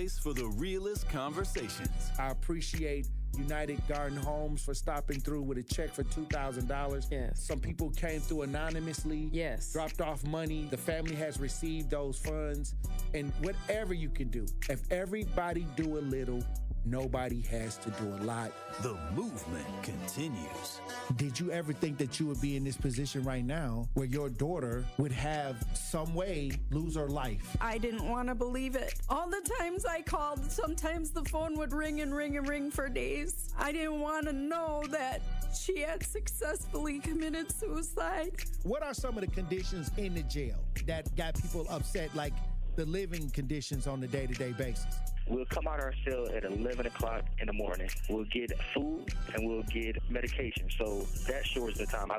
place for the realest conversations. I appreciate United Garden Homes for stopping through with a check for $2,000. Yes. Some people came through anonymously. Yes. Dropped off money. The family has received those funds. And whatever you can do, if everybody do a little, nobody has to do a lot. The movement continues. Did you ever think that you would be in this position right now where your daughter would have some way lose her life? I didn't want to believe it. All the times I called, sometimes the phone would ring and ring and ring for days. I didn't want to know that she had successfully committed suicide. What are some of the conditions in the jail that got people upset, like the living conditions on a day-to-day basis? We'll come out our cell at 11 o'clock in the morning. We'll get food and we'll get medication. So that shortens the time.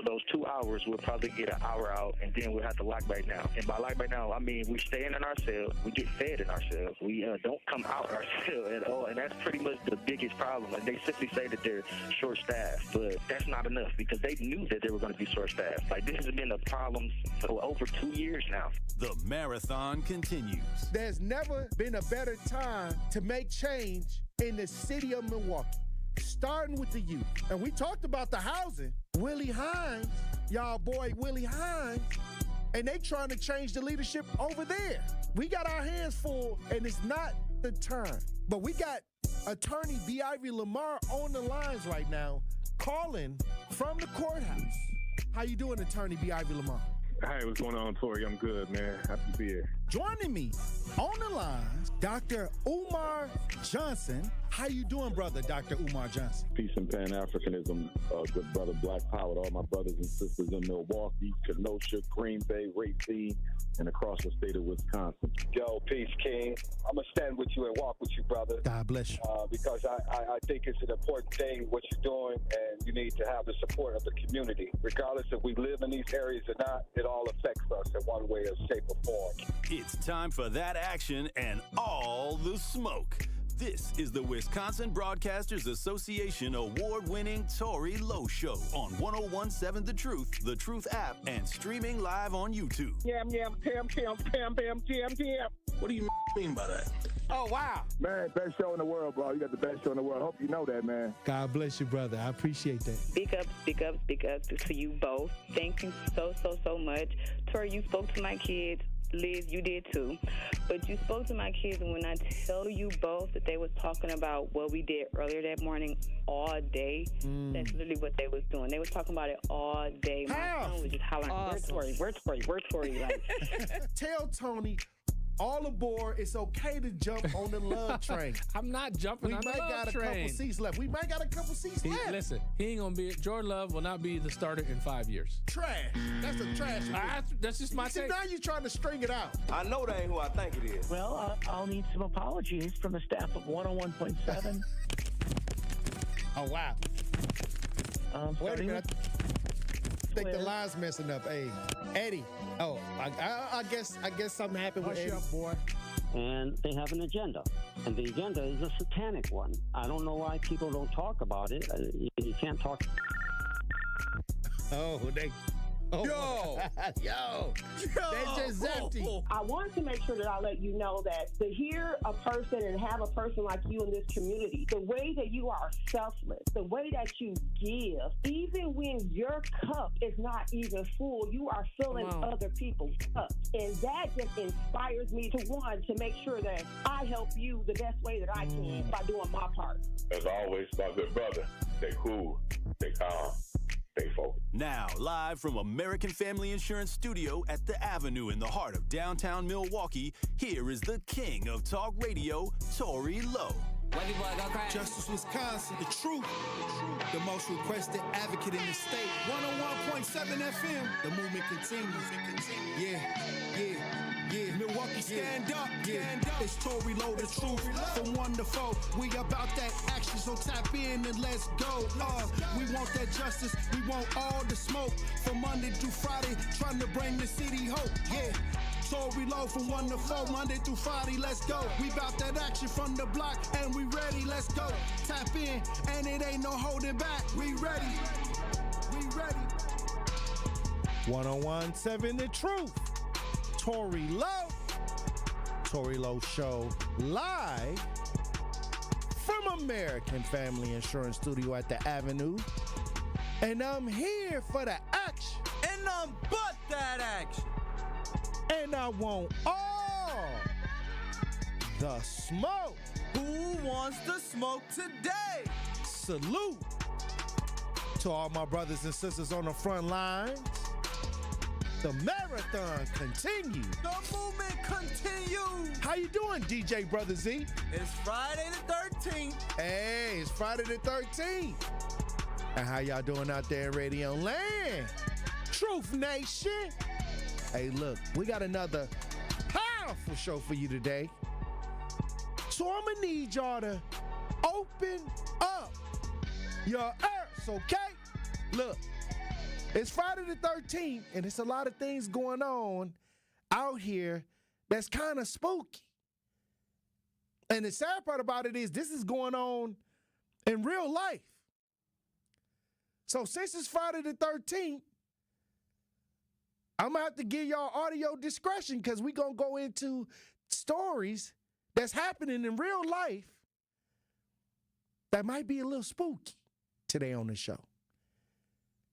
Those 2 hours, we'll probably get an hour out, and then we'll have to lock back down. And by lock back down, I mean we stay in our cell. We get fed in our cell. We don't come out our cell at all. And that's pretty much the biggest problem. Like, they simply say that they're short-staffed, but that's not enough because they knew that they were going to be short-staffed. Like, this has been a problem for over 2 years now. The marathon continues. There's never been a better time to make change in the city of Milwaukee, starting with the youth. And we talked about the housing. Willie Hines, y'all boy Willie Hines, and they trying to change the leadership over there. We got our hands full, and it's not the time. But we got attorney B. Ivy Lamar on the lines right now, calling from the courthouse. How you doing, attorney B. Ivy Lamar? Hey, what's going on, Tory? I'm good, man. Happy to be here. Joining me on the line, Dr. Umar Johnson. How you doing, brother, Dr. Umar Johnson? Peace and Pan-Africanism, good brother Black Power to all my brothers and sisters in Milwaukee, Kenosha, Green Bay, Racine, and across the state of Wisconsin. Yo, peace, King. I'm going to stand with you and walk with you, brother. God bless you. Because I think it's an important thing, what you're doing, and you need to have the support of the community. Regardless if we live in these areas or not, it all affects us in one way or shape or form. It's time for that action and all the smoke. This is the Wisconsin Broadcasters Association award-winning Tory Lowe Show on 101.7 The Truth app, and streaming live on YouTube. Yam, pam, jam. What do you mean by that? Oh, wow. Man, best show in the world, bro. You got the best show in the world. Hope you know that, man. God bless you, brother. I appreciate that. Speak up to you both. Thank you so much. Tory, you spoke to my kids. Liz, you did too. But you spoke to my kids, and when I tell you both that they was talking about what we did earlier that morning all day, that's literally what they was doing. They was talking about it all day. My son was just hollering, awesome. Where's Tory? Like, tell Tony, all aboard. It's okay to jump on the love train. I'm not jumping on the love train. We might got a couple seats left. Listen, he ain't going to be, Jordan Love will not be the starter in 5 years. Trash. That's a trash. That's just my take. Now you're trying to string it out. I know that ain't who I think it is. Well, I'll need some apologies from the staff of 101.7. Oh, wow. Wait a minute. I think the line's messing up. Hey, Eddie. Oh, I guess something happened with Eddie. What's up, boy? And they have an agenda. And the agenda is a satanic one. I don't know why people don't talk about it. You can't talk. Yo, they just empty. I wanted to make sure that I let you know that to hear a person and have a person like you in this community, the way that you are selfless, the way that you give, even when your cup is not even full, you are filling other people's cups. And that just inspires me to make sure that I help you the best way that I can by doing my part. As always, my good brother, stay cool, stay calm. Stay focused. Now, live from American Family Insurance Studio at The Avenue in the heart of downtown Milwaukee, here is the king of talk radio, Tory Lowe. Justice Wisconsin, the truth, the most requested advocate in the state. 101.7 FM, the movement continues. Yeah. Milwaukee, stand up. It's Tory Lowe, the truth. From 1 to 4, we about that action, so tap in and let's go. We want that justice, we want all the smoke. From Monday through Friday, trying to bring the city hope. Yeah. Tory Lowe from 1 to 4, Monday through Friday, let's go. We bout that action from the block, and we ready, let's go. Tap in, and it ain't no holding back. We ready. 101.7 The Truth. Tory Lowe. Tory Lowe Show, live from American Family Insurance Studio at the Avenue. And I'm here for the action. And I'm but that action. And I want all the smoke. Who wants the smoke today? Salute to all my brothers and sisters on the front lines. The marathon continues. The movement continues. How you doing, DJ Brother Z? It's Friday the 13th. Hey, it's Friday the 13th. And how y'all doing out there in Radio Land? Truth Nation. Hey, look, we got another powerful show for you today. So I'm gonna need y'all to open up your ears, okay? Look, it's Friday the 13th, and it's a lot of things going on out here that's kind of spooky. And the sad part about it is this is going on in real life. So since it's Friday the 13th, I'm going to have to give y'all audio discretion because we're going to go into stories that's happening in real life that might be a little spooky today on the show.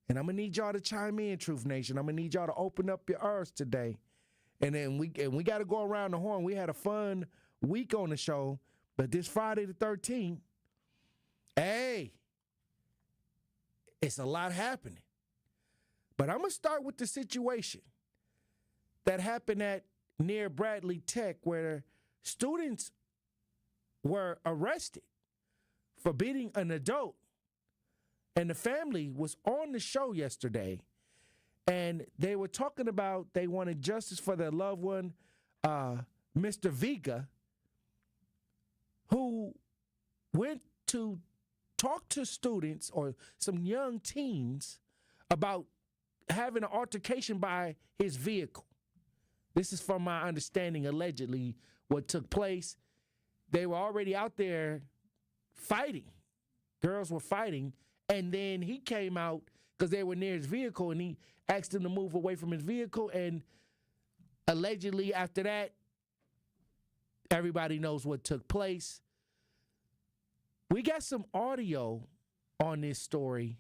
And I'm going to need y'all to chime in, Truth Nation. I'm going to need y'all to open up your ears today. And then we got to go around the horn. We had a fun week on the show, but this Friday the 13th, hey, it's a lot happening. But I'm going to start with the situation that happened at near Bradley Tech where students were arrested for beating an adult. And the family was on the show yesterday, and they were talking about they wanted justice for their loved one, Mr. Vega, who went to talk to students or some young teens about having an altercation by his vehicle. This is from my understanding, allegedly, what took place. They were already out there fighting. Girls were fighting. And then he came out because they were near his vehicle, and he asked them to move away from his vehicle. And allegedly after that, everybody knows what took place. We got some audio on this story.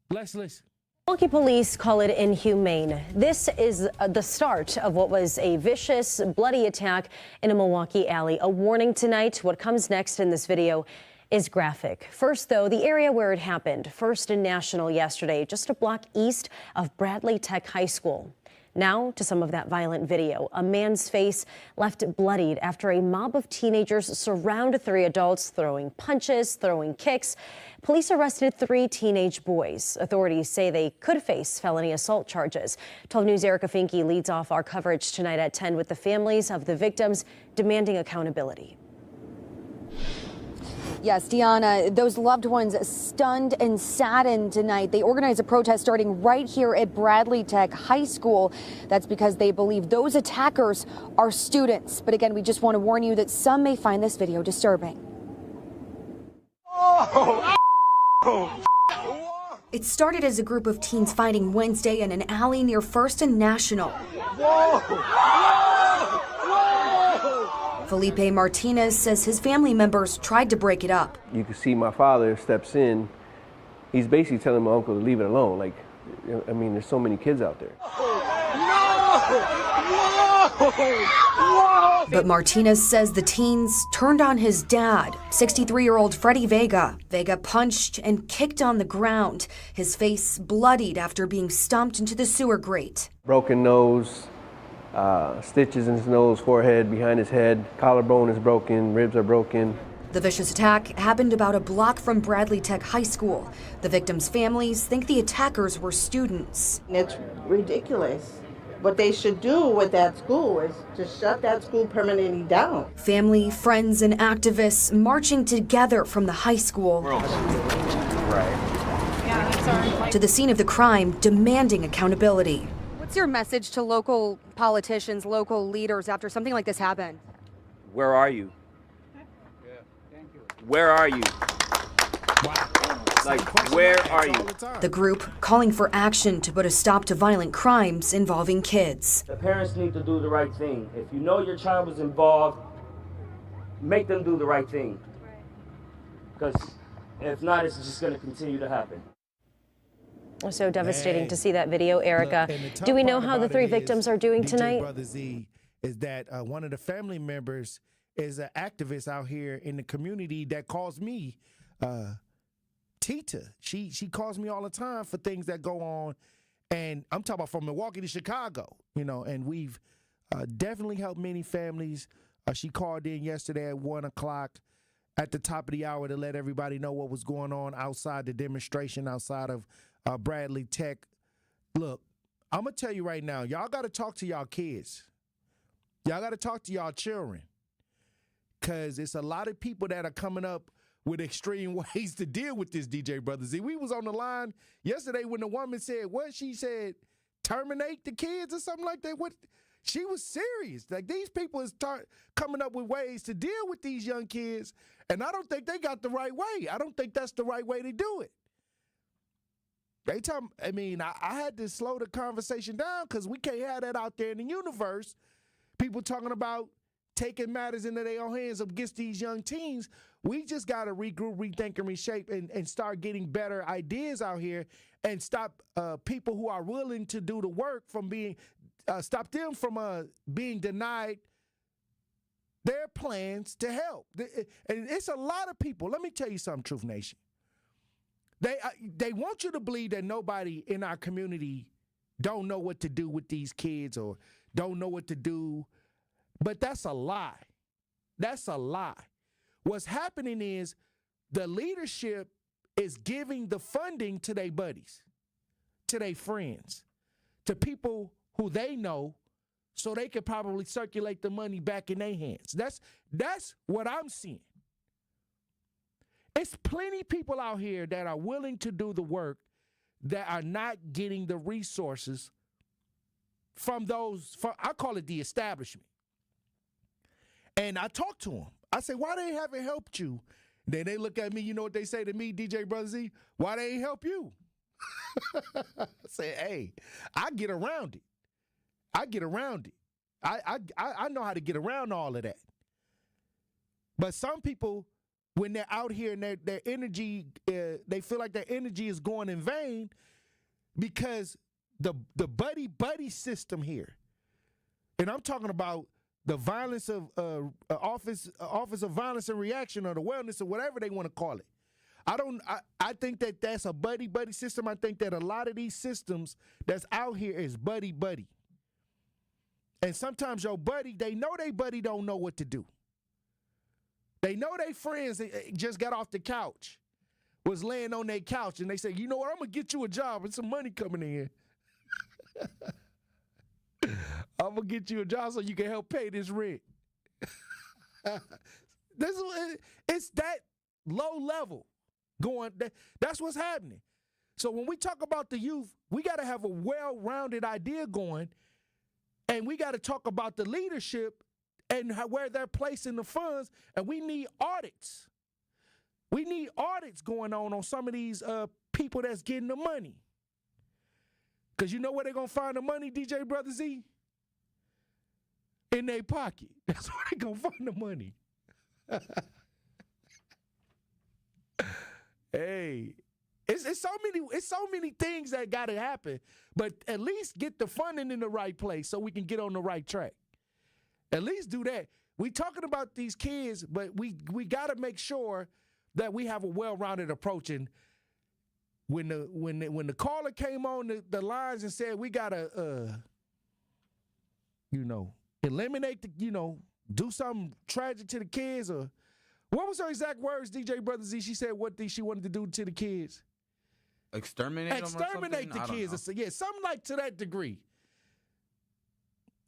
Let's listen. Milwaukee police call it inhumane. This is the start of what was a vicious, bloody attack in a Milwaukee alley. A warning tonight. What comes next in this video is graphic. First, though, the area where it happened. First and National yesterday, just a block east of Bradley Tech High School. Now to some of that violent video. A man's face left bloodied after a mob of teenagers surrounded 3 adults, throwing punches, throwing kicks. Police arrested 3 teenage boys. Authorities say they could face felony assault charges. 12 News' Erica Finke leads off our coverage tonight at 10 with the families of the victims demanding accountability. Yes, Deanna, those loved ones stunned and saddened tonight. They organized a protest starting right here at Bradley Tech High School. That's because they believe those attackers are students. But again, we just want to warn you that some may find this video disturbing. It started as a group of teens fighting Wednesday in an alley near First and National. Felipe Martinez says his family members tried to break it up. You can see my father steps in. He's basically telling my uncle to leave it alone. Like, I mean, there's so many kids out there. But Martinez says the teens turned on his dad, 63-year-old Freddie Vega. Vega punched and kicked on the ground, his face bloodied after being stomped into the sewer grate. Broken nose. Stitches in his nose, forehead, behind his head. Collarbone is broken, ribs are broken. The vicious attack happened about a block from Bradley Tech High School. The victims' families think the attackers were students. It's ridiculous. What they should do with that school is to shut that school permanently down. Family, friends, and activists marching together from the high school to the scene of the crime, demanding accountability. What's your message to local politicians, local leaders after something like this happened? Where are you? Where are you? Wow. Like, where are you? The group calling for action to put a stop to violent crimes involving kids. The parents need to do the right thing. If you know your child was involved, make them do the right thing. Because if not, it's just going to continue to happen. So devastating to see that video, Erica. Do we know how the three victims are doing tonight? Brother Z, is that one of the family members is an activist out here in the community that calls me Tita. She calls me all the time for things that go on, and I'm talking about from Milwaukee to Chicago, and we've definitely helped many families. She called in yesterday at 1 o'clock at the top of the hour to let everybody know what was going on outside the demonstration outside of Bradley Tech. Look, I'm going to tell you right now, y'all got to talk to y'all kids. Y'all got to talk to y'all children, because it's a lot of people that are coming up with extreme ways to deal with this, DJ Brother Z. We was on the line yesterday when the woman said, she said, terminate the kids or something like that. What? She was serious. Like, these people is coming up with ways to deal with these young kids, and I don't think they got the right way. I don't think that's the right way to do it. I had to slow the conversation down because we can't have that out there in the universe. People talking about taking matters into their own hands against these young teens. We just got to regroup, rethink, and reshape and start getting better ideas out here and stop people who are willing to do the work from being stop them from being denied their plans to help. And it's a lot of people. Let me tell you something, Truth Nation. They want you to believe that nobody in our community don't know what to do with these kids or don't know what to do. But that's a lie. That's a lie. What's happening is the leadership is giving the funding to their buddies, to their friends, to people who they know, so they could probably circulate the money back in their hands. That's what I'm seeing. It's plenty of people out here that are willing to do the work that are not getting the resources from I call it the establishment. And I talk to them. I say, why they haven't helped you? Then they look at me, you know what they say to me, DJ Brother Z? Why they ain't help you? I say, hey, I get around it. I know how to get around all of that. But some people, when they're out here and their energy, they feel like their energy is going in vain because the buddy system here, and I'm talking about the violence of office of violence and reaction, or the wellness, or whatever they want to call it. I think that that's a buddy system. I think that a lot of these systems that's out here is buddy. And sometimes your buddy, they know they buddy don't know what to do. They know they friends just got off the couch, was laying on their couch, and they say, you know what, I'm going to get you a job and some money coming in. I'm going to get you a job so you can help pay this rent. It's that low level going. That's what's happening. So when we talk about the youth, we got to have a well-rounded idea going, and we got to talk about the leadership and where they're placing the funds, and we need audits. We need audits going on some of these people that's getting the money. Because you know where they're going to find the money, DJ Brother Z? In their pocket. That's where they're going to find the money. Hey, it's so many things that got to happen, but at least get the funding in the right place so we can get on the right track. At least do that. We talking about these kids, but we got to make sure that we have a well-rounded approach. And when the caller came on the lines and said we got to eliminate do something tragic to the kids, or what was her exact words, DJ Brother Z? She said what she wanted to do to the kids. Exterminate the kids. Yeah, something like to that degree.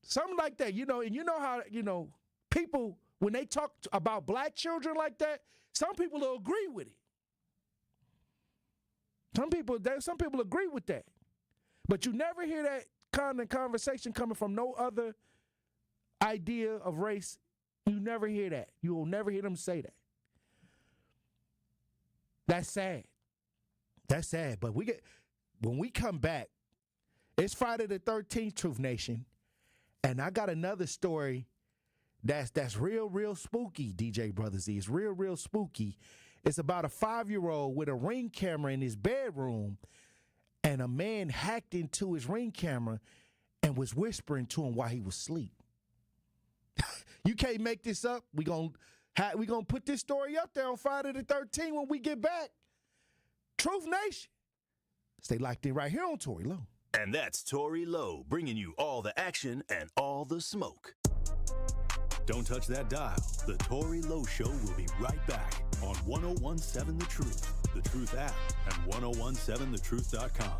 Something like that, and you know how, people, when they talk about black children like that, some people will agree with it. Some people agree with that. But you never hear that kind of conversation coming from no other idea of race. You never hear that. You will never hear them say that. That's sad. That's sad. But when we come back, it's Friday the 13th, Truth Nation. And I got another story that's real spooky, DJ Brother Z. It's real spooky. It's about a 5-year-old with a Ring camera in his bedroom, and a man hacked into his Ring camera and was whispering to him while he was asleep. You can't make this up. We gonna put this story up there on Friday the 13th when we get back. Truth Nation. Stay locked in right here on Tory Lowe. And that's Tory Lowe, bringing you all the action and all the smoke. Don't touch that dial. The Tory Lowe Show will be right back on 1017 The Truth, The Truth app, and 1017thetruth.com.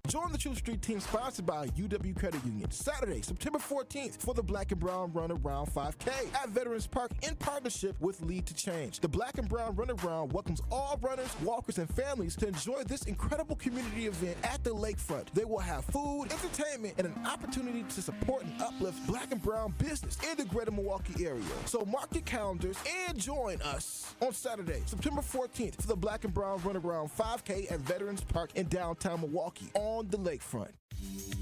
Join the Truth Street team sponsored by UW Credit Union Saturday, September 14th for the Black and Brown Run Around 5K at Veterans Park in partnership with Lead to Change. The Black and Brown Run Around welcomes all runners, walkers, and families to enjoy this incredible community event at the lakefront. They will have food, entertainment, and an opportunity to support and uplift Black and Brown business in the greater Milwaukee area. So mark your calendars and join us on Saturday, September 14th for the Black and Brown Run Around 5K at Veterans Park in downtown Milwaukee on the lakefront.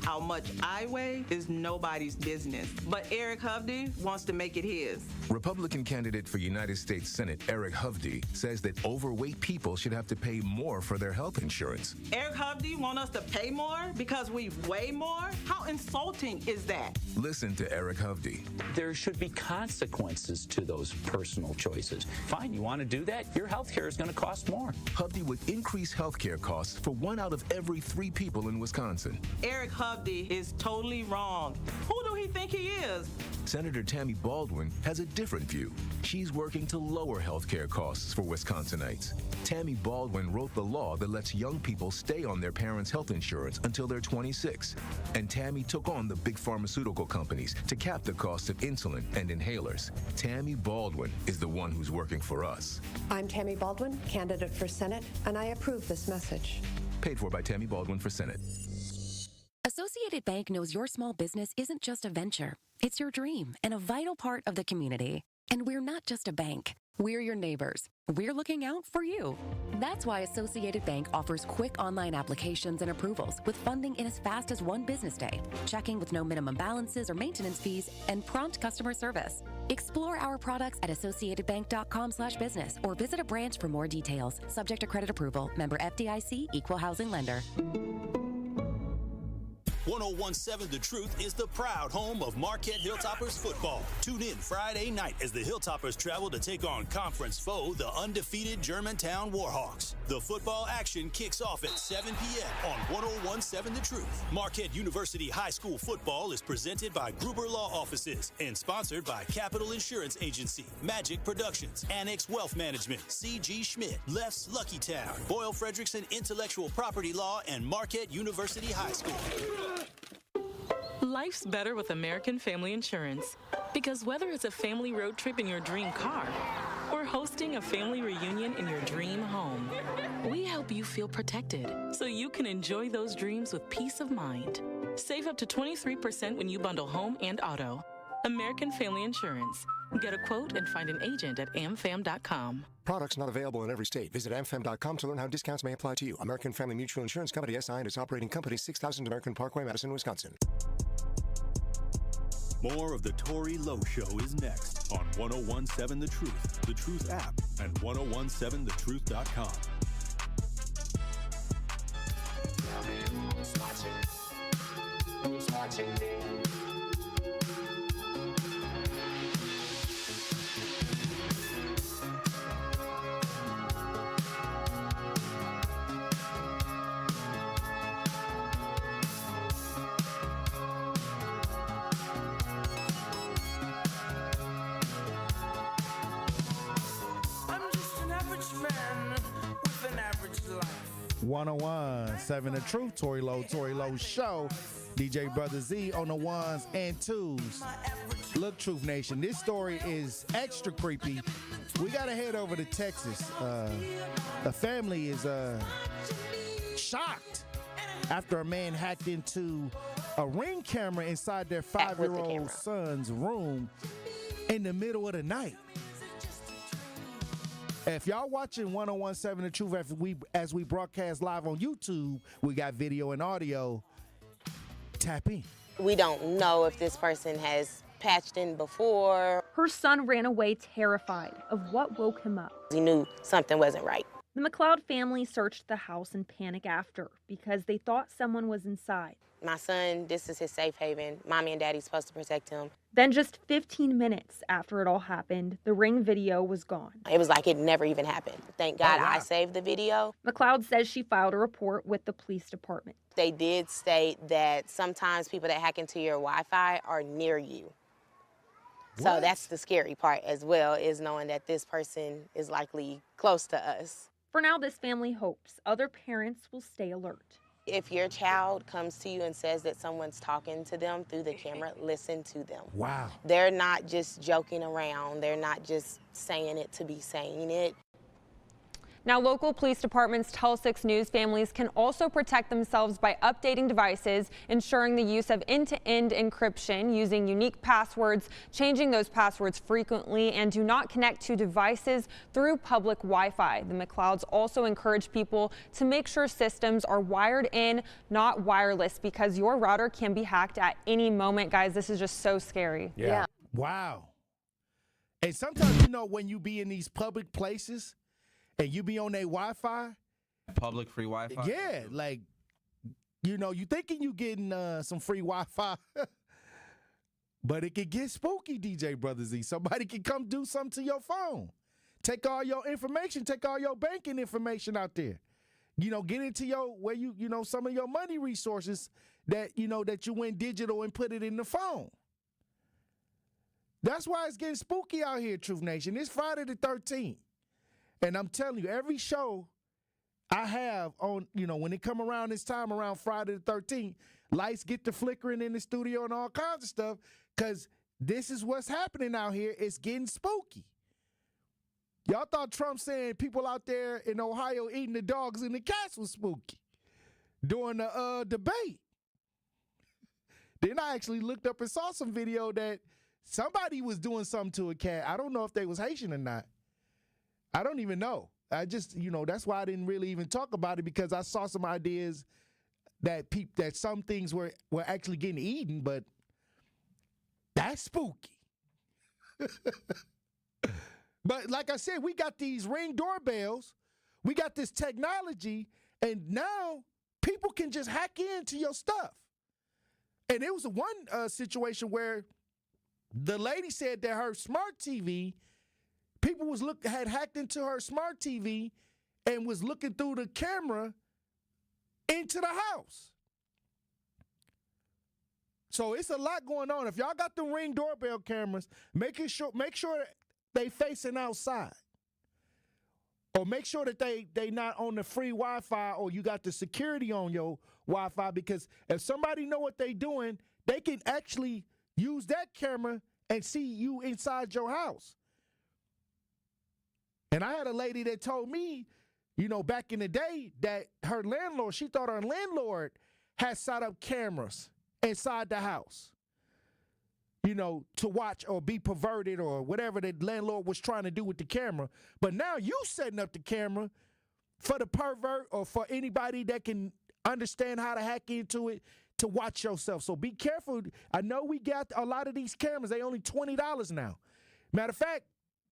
How much I weigh is nobody's business, but Eric Hovde wants to make it his. Republican candidate for United States Senate Eric Hovde says that overweight people should have to pay more for their health insurance. Eric Hovde want us to pay more because we weigh more? How insulting is that? Listen to Eric Hovde. There should be consequences to those personal choices. Fine, you want to do that? Your health care is going to cost more. Hovde would increase health care costs for 1 out of every 3 people in Wisconsin. Eric Hovde is totally wrong. Who do he think he is? Senator Tammy Baldwin has a different view. She's working to lower health care costs for Wisconsinites. Tammy Baldwin wrote the law that lets young people stay on their parents' health insurance until they're 26. And Tammy took on the big pharmaceutical companies to cap the cost of insulin and inhalers. Tammy Baldwin is the one who's working for us. I'm Tammy Baldwin, candidate for Senate, and I approve this message. Paid for by Tammy Baldwin for Senate. Associated Bank knows your small business isn't just a venture. It's your dream and a vital part of the community. And we're not just a bank. We're your neighbors. We're looking out for you. That's why Associated Bank offers quick online applications and approvals with funding in as fast as 1 business day, checking with no minimum balances or maintenance fees, and prompt customer service. Explore our products at associatedbank.com/business or visit a branch for more details. Subject to credit approval. Member FDIC, Equal Housing Lender. 1017 The Truth is the proud home of Marquette Hilltoppers football. Tune in Friday night as the Hilltoppers travel to take on conference foe, the undefeated Germantown Warhawks. The football action kicks off at 7 p.m. on 1017 The Truth. Marquette University High School football is presented by Gruber Law Offices and sponsored by Capital Insurance Agency, Magic Productions, Annex Wealth Management, C.G. Schmidt, Left's Lucky Town, Boyle Frederickson Intellectual Property Law, and Marquette University High School. Life's better with American Family Insurance. Because whether it's a family road trip in your dream car or hosting a family reunion in your dream home, we help you feel protected so you can enjoy those dreams with peace of mind. Save up to 23% when you bundle home and auto. American Family Insurance. Get a quote and find an agent at amfam.com. Products not available in every state. Visit amfam.com to learn how discounts may apply to you. American Family Mutual Insurance Company, SI, and its operating company, 6000 American Parkway, Madison, Wisconsin. More of the Tory Lowe Show is next on 1017 The Truth, The Truth app, and 1017thetruth.com. Who's watching me? I'm just an average man with an average life. 1017 The Truth, Tory Lowe Show. DJ Brother Z on the ones and twos. Look, Truth Nation, this story is extra creepy. We got to head over to Texas. The family is shocked after a man hacked into a Ring camera inside their 5-year-old son's room in the middle of the night. If y'all watching 1017 The Truth as we broadcast live on YouTube, we got video and audio. Tap in. We don't know if this person has patched in before. Her son ran away terrified of what woke him up. He knew something wasn't right. The McLeod family searched the house in panic after because they thought someone was inside. My son, this is his safe haven. Mommy and Daddy's supposed to protect him. Then just 15 minutes after it all happened, the Ring video was gone. It was like it never even happened. Thank God I saved the video. McLeod says she filed a report with the police department. They did state that sometimes people that hack into your Wi-Fi are near you. So that's the scary part as well, is knowing that this person is likely close to us. For now, this family hopes other parents will stay alert. If your child comes to you and says that someone's talking to them through the camera, listen to them. Wow. They're not just joking around. They're not just saying it to be saying it. Now, local police departments tell 6 News families can also protect themselves by updating devices, ensuring the use of end-to-end encryption, using unique passwords, changing those passwords frequently, and do not connect to devices through public Wi-Fi. The McLeods also encourage people to make sure systems are wired in, not wireless, because your router can be hacked at any moment. Guys, this is just so scary. Yeah. Wow. And sometimes, you know, when you be in these public places, and you be on their Wi-Fi. Public free Wi-Fi? Yeah, like, you know, you thinking you getting some free Wi-Fi, but it can get spooky, DJ Brother Z. Somebody can come do something to your phone. Take all your information, take all your banking information out there. You know, get into where you know, some of your money resources that, you know, that you went digital and put it in the phone. That's why it's getting spooky out here, Truth Nation. It's Friday the 13th. And I'm telling you, every show I have on, you know, when it come around this time, around Friday the 13th, lights get to flickering in the studio and all kinds of stuff, because this is what's happening out here. It's getting spooky. Y'all thought Trump saying people out there in Ohio eating the dogs and the cats was spooky during the debate. Then I actually looked up and saw some video that somebody was doing something to a cat. I don't know if they was Haitian or not. I don't even know. I just, you know, that's why I didn't really even talk about it, because I saw some ideas that that some things were actually getting eaten, but that's spooky. But like I said, we got these Ring doorbells, we got this technology, and now people can just hack into your stuff. And it was one situation where the lady said that her smart TV, people had hacked into her smart TV and was looking through the camera into the house. So it's a lot going on. If y'all got the Ring doorbell cameras, make sure they facing outside. Or make sure that they not on the free Wi-Fi, or you got the security on your Wi-Fi, because if somebody know what they doing, they can actually use that camera and see you inside your house. And I had a lady that told me, you know, back in the day, that her landlord, she thought her landlord had set up cameras inside the house, you know, to watch or be perverted or whatever the landlord was trying to do with the camera. But now you setting up the camera for the pervert or for anybody that can understand how to hack into it to watch yourself. So be careful. I know we got a lot of these cameras. They only $20 now. Matter of fact,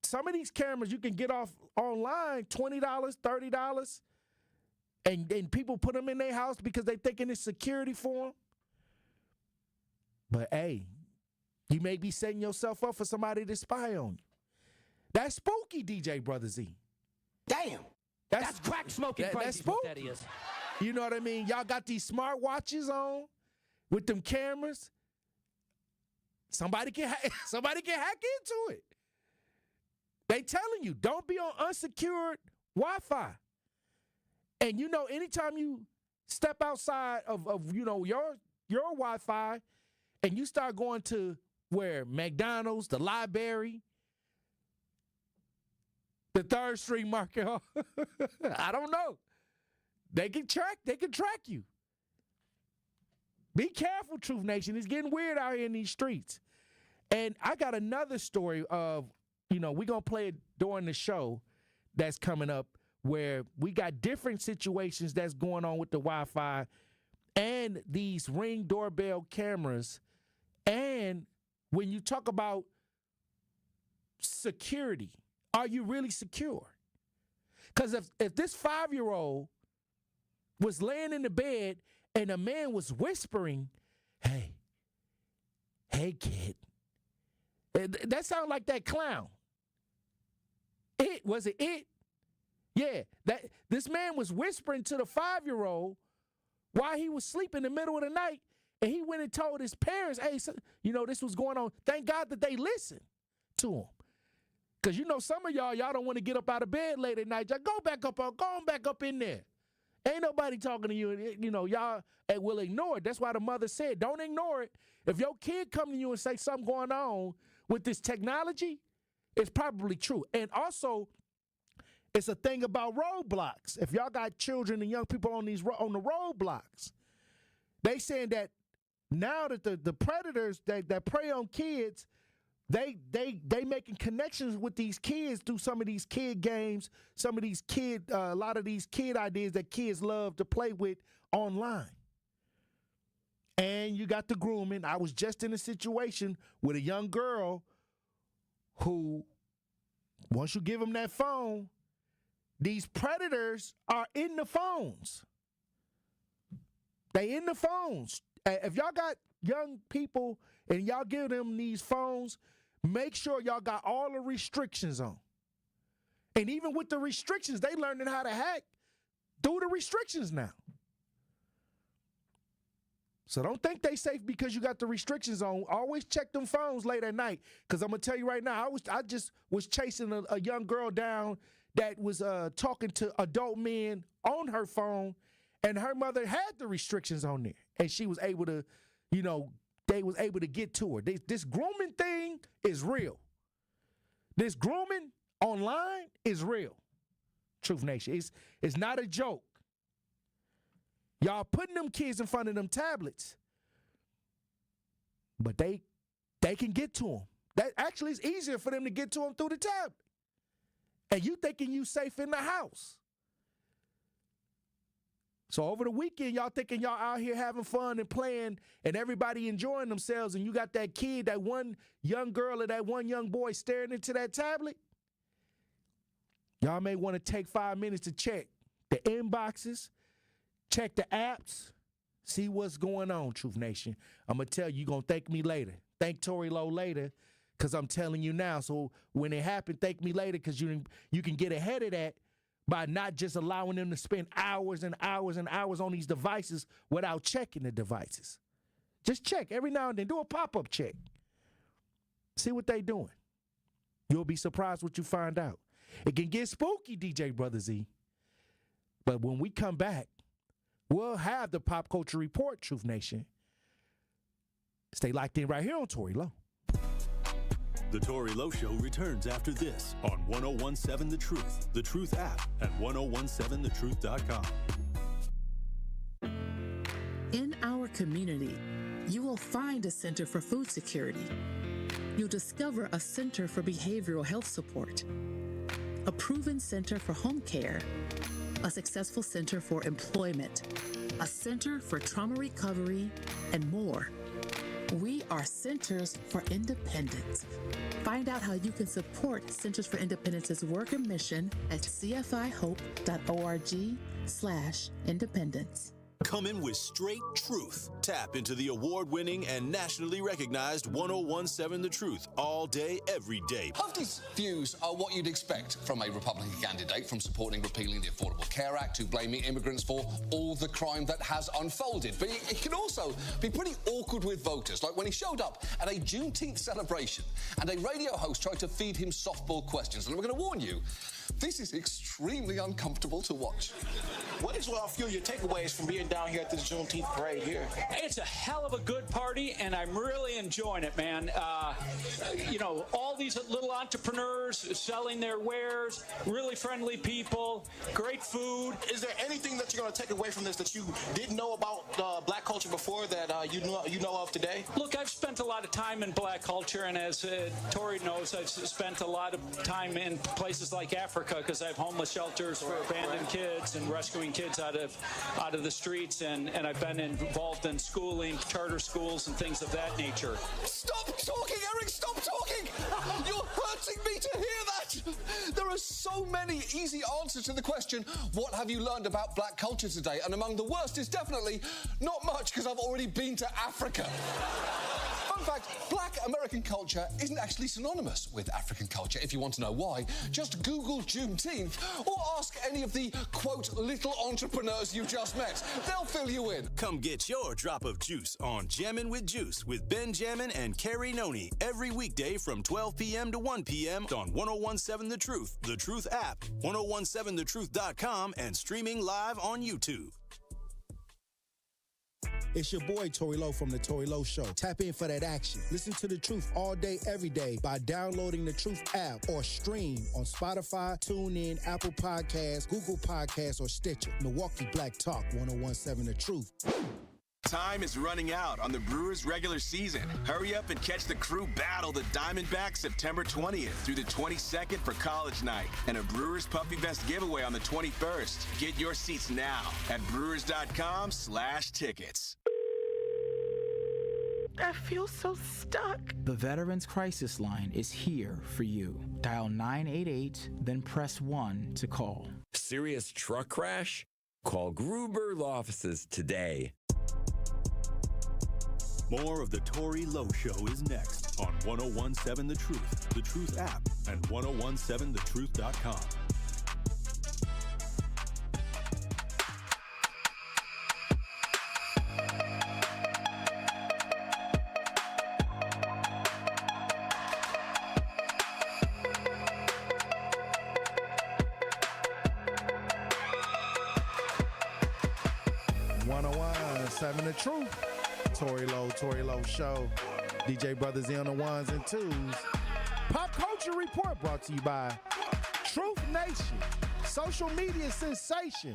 some of these cameras you can get off online, $20, $30, and people put them in their house because they thinking it's security for them. But hey, you may be setting yourself up for somebody to spy on you. That's spooky, DJ Brother Z. Damn. That's crack smoking crazy. That's spooky. What that is. You know what I mean? Y'all got these smart watches on with them cameras. Somebody can hack into it. They telling you, don't be on unsecured Wi-Fi. And you know, anytime you step outside of you know, your Wi-Fi and you start going to where McDonald's, the library, the 3rd Street Market, I don't know. They can track you. Be careful, Truth Nation. It's getting weird out here in these streets. And I got another story of, you know, we're going to play it during the show that's coming up where we got different situations that's going on with the Wi-Fi and these Ring doorbell cameras. And when you talk about security, are you really secure? Because if this 5-year-old was laying in the bed and a man was whispering, hey kid, that sounds like that clown. Was it? Yeah, this man was whispering to the 5-year-old while he was sleeping in the middle of the night, and he went and told his parents, hey, this was going on. Thank God that they listened to him. Because some of y'all don't want to get up out of bed late at night. Just go on back up in there. Ain't nobody talking to you. Y'all will ignore it. That's why the mother said, don't ignore it. If your kid come to you and say something going on with this technology, it's probably true. And also, it's a thing about roadblocks. If y'all got children and young people on the roadblocks, they saying that now that the predators that prey on kids, they making connections with these kids through some of these kid games, some of these a lot of these kid ideas that kids love to play with online. And you got the grooming. I was just in a situation with a young girl who, once you give them that phone, these predators are in the phones. They in the phones. If y'all got young people and y'all give them these phones, make sure y'all got all the restrictions on. And even with the restrictions, they learning how to hack through the restrictions now. So don't think they safe because you got the restrictions on. Always check them phones late at night. Because I'm going to tell you right now, I just was chasing a young girl down that was talking to adult men on her phone, and her mother had the restrictions on there. And she was able to, they was able to get to her. This grooming thing is real. This grooming online is real. Truth Nation. It's not a joke. Y'all putting them kids in front of them tablets, but they can get to them. That actually is easier for them to get to them through the tablet. And you thinking you safe in the house. So over the weekend, y'all thinking y'all out here having fun and playing and everybody enjoying themselves, and you got that kid, that one young girl or that one young boy staring into that tablet. Y'all may want to take 5 minutes to check the inboxes, check the apps, see what's going on, Truth Nation. I'm going to tell you, you're going to thank me later. Thank Tory Lowe later, because I'm telling you now. So when it happened, thank me later, because you can get ahead of that by not just allowing them to spend hours and hours and hours on these devices without checking the devices. Just check every now and then. Do a pop-up check. See what they doing. You'll be surprised what you find out. It can get spooky, DJ Brother Z. But when we come back, we'll have the Pop Culture Report, Truth Nation. Stay locked in right here on Tory Lowe. The Tory Lowe Show returns after this on 1017 The Truth app at 1017thetruth.com. In our community, you will find a Center for Food Security. You'll discover a Center for Behavioral Health Support, a proven center for home care, a successful center for employment, a center for trauma recovery, and more. We are Centers for Independence. Find out how you can support Centers for Independence's work and mission at cfihope.org/independence. Come in with straight truth. Tap into the award-winning and nationally recognized 1017 The Truth all day, every day. Huffy's views are what you'd expect from a Republican candidate, from supporting repealing the Affordable Care Act to blaming immigrants for all the crime that has unfolded. But it can also be pretty awkward with voters, like when he showed up at a Juneteenth celebration and a radio host tried to feed him softball questions. And we're going to warn you, this is extremely uncomfortable to watch. What is a few of your takeaways from being down here at this Juneteenth parade here? It's a hell of a good party, and I'm really enjoying it, man. All these little entrepreneurs selling their wares, really friendly people, great food. Is there anything that you're going to take away from this that you didn't know about black culture before that you know of today? Look, I've spent a lot of time in black culture, and as Tory knows, I've spent a lot of time in places like Africa America because I have homeless shelters for abandoned kids and rescuing kids out of the streets, and I've been involved in schooling, charter schools, and things of that nature. Stop talking, Eric! Stop talking! You're hurting me to hear that! There are so many easy answers to the question, what have you learned about black culture today? And among the worst is definitely not much, because I've already been to Africa. Fun fact, black American culture isn't actually synonymous with African culture. If you want to know why, just Google Juneteenth or ask any of the, quote, little entrepreneurs you just met. They'll fill you in. Come get your drop of juice on Jammin' with Juice with Ben Jammin' and Carrie Noni every weekday from 12 p.m. to 1 p.m. on 1017 The Truth, The Truth app, 1017thetruth.com, and streaming live on YouTube. It's your boy, Tory Lowe from The Tory Lowe Show. Tap in for that action. Listen to The Truth all day, every day by downloading The Truth app or stream on Spotify, TuneIn, Apple Podcasts, Google Podcasts, or Stitcher. Milwaukee Black Talk, 1017 The Truth. Time is running out on the Brewers regular season. Hurry up and catch the Crew battle the Diamondbacks September 20th through the 22nd for College Night and a Brewers Puppy Vest giveaway on the 21st. Get your seats now at brewers.com/tickets. I feel so stuck. The Veterans Crisis Line is here for you. Dial 988, then press 1 to call. Serious truck crash? Call Gruber Law Offices today. More of the Tory Lowe Show is next on 1017 The Truth, The Truth app, and 1017thetruth.com. Seven The Truth. Tory Lowe Show. DJ Brothers on the ones and twos. Pop Culture Report brought to you by Truth Nation. Social media sensation.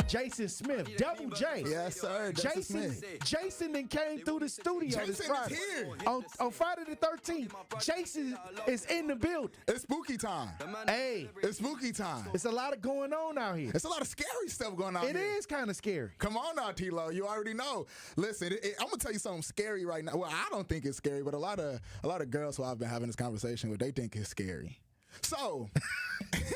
Jason Smith, Double J. Yes, sir. Jason then came through the studio this Friday. Is here. On Friday the 13th, Jason is in the building. It's spooky time. Hey. It's spooky time. It's a lot going on out here. It's a lot of scary stuff going on here. It is kind of scary. Come on now, T-Lo. You already know. Listen, I'm going to tell you something scary right now. Well, I don't think it's scary, but a lot of girls who I've been having this conversation with, they think it's scary. So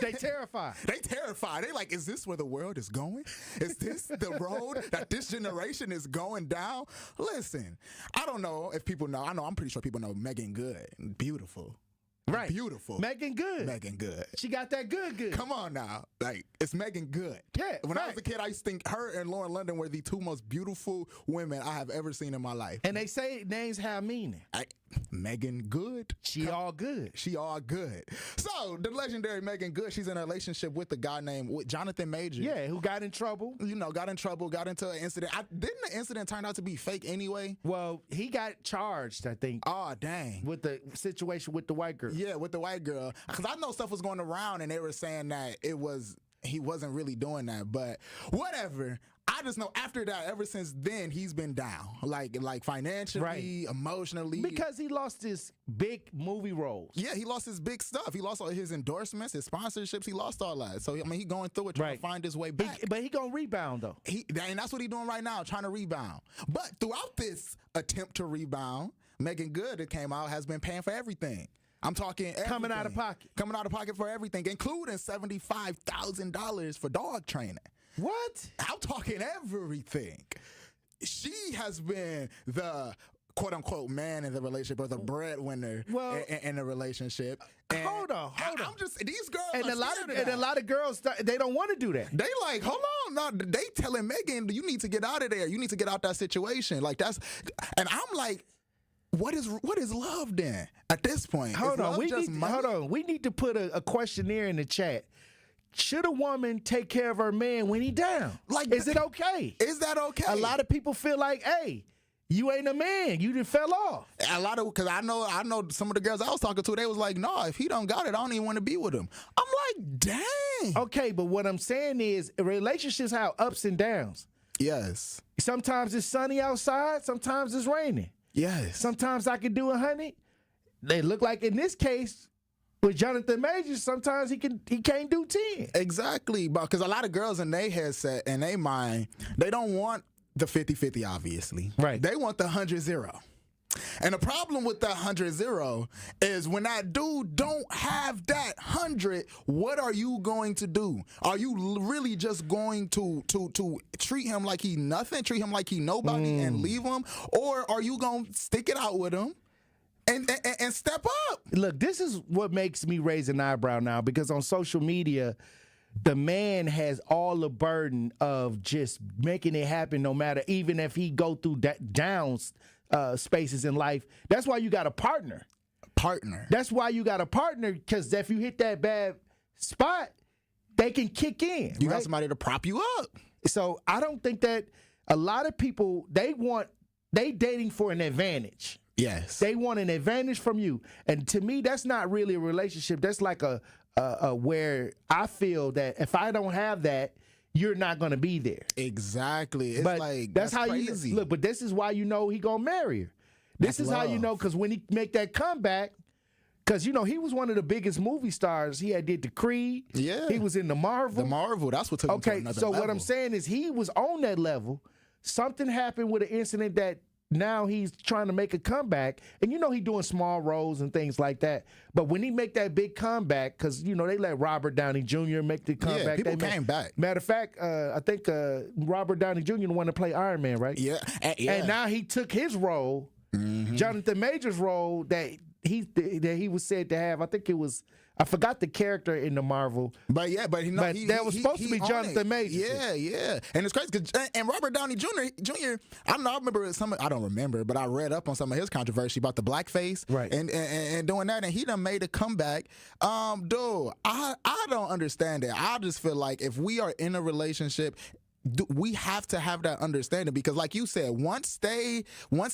they terrified. They terrified. They like, is this where the world is going? Is this the road that this generation is going down? Listen, I don't know if people know. I'm pretty sure people know Megan Good. Beautiful. Right. Beautiful. Megan Good. Megan Good. She got that good. Come on now. Like, it's Megan Good. Yeah. When I was a kid, I used to think her and Lauren London were the two most beautiful women I have ever seen in my life. And they say names have meaning. Megan Good. She all good. She all good. So, the legendary Megan Good, she's in a relationship with a guy named Jonathan Major. Yeah, who got in trouble. Got into an incident. Didn't the incident turn out to be fake anyway? Well, he got charged, I think. Oh, dang. With the situation with the white girl. Yeah, with the white girl. Because I know stuff was going around and they were saying that he wasn't really doing that. But whatever. I just know after that, ever since then, he's been down. Like financially, emotionally. Because he lost his big movie roles. Yeah, he lost his big stuff. He lost all his endorsements, his sponsorships. He lost all that. So, he's going through it, trying to find his way back. But he going to rebound, though. And that's what he's doing right now, trying to rebound. But throughout this attempt to rebound, Megan Good, it came out, has been paying for everything. I'm talking everything. Coming out of pocket for everything, including $75,000 for dog training. What? I'm talking everything. She has been the quote-unquote man in the relationship or the breadwinner in the relationship. And hold on. I'm just, these girls and a lot of girls, they don't want to do that. They like, hold on. No, they telling Megan, you need to get out of there. You need to get out that situation. Like and I'm like, what is love then at this point? Hold on. We need to put a questionnaire in the chat. Should a woman take care of her man when he down? Is it okay? Is that okay? A lot of people feel like, hey, you ain't a man. You done fell off. Because I know some of the girls I was talking to, they was like, no, if he don't got it, I don't even want to be with him. I'm like, dang. Okay, but what I'm saying is relationships have ups and downs. Yes. Sometimes it's sunny outside. Sometimes it's raining. Yes. Sometimes I can do 100. They look like, in this case, With Jonathan Majors, sometimes he can't do 10. Exactly, because a lot of girls in their headset, in their mind, they don't want the 50-50, obviously. Right. They want the 100-0. And the problem with that 100-0 is when that dude don't have that 100, what are you going to do? Are you really just going to treat him like he nothing, treat him like he nobody and leave him? Or are you going to stick it out with him? And step up. Look, this is what makes me raise an eyebrow now, because on social media, the man has all the burden of just making it happen, no matter, even if he go through downs spaces in life. That's why you got a partner. That's why you got a partner, because if you hit that bad spot, they can kick in. You got somebody to prop you up. So I don't think that a lot of people, they dating for an advantage. Yes. They want an advantage from you. And to me, that's not really a relationship. That's like a where I feel that if I don't have that, you're not going to be there. Exactly. It's but like, that's how crazy. You look. But this is why you know he going to marry her. This is how you know, because when he make that comeback, because, you know, he was one of the biggest movie stars. He had did the Creed. Yeah. He was in the Marvel. That's what took him to another level. What I'm saying is he was on that level. Something happened with an incident that now he's trying to make a comeback. And, you know, he doing small roles and things like that. But when he make that big comeback, because, you know, they let Robert Downey Jr. make the comeback. Yeah, people came back. Matter of fact, I think Robert Downey Jr. the one to play Iron Man, right? Yeah. And now he took his role, Jonathan Majors' role that he was said to have. I think it was, I forgot the character in the Marvel. But that was supposed to be Jonathan Majors. Yeah. And it's crazy because and Robert Downey Jr. I don't remember, but I read up on some of his controversy about the blackface, right? And doing that, and he done made a comeback. Dude, I don't understand it. I just feel like if we are in a relationship, we have to have that understanding, because like you said, once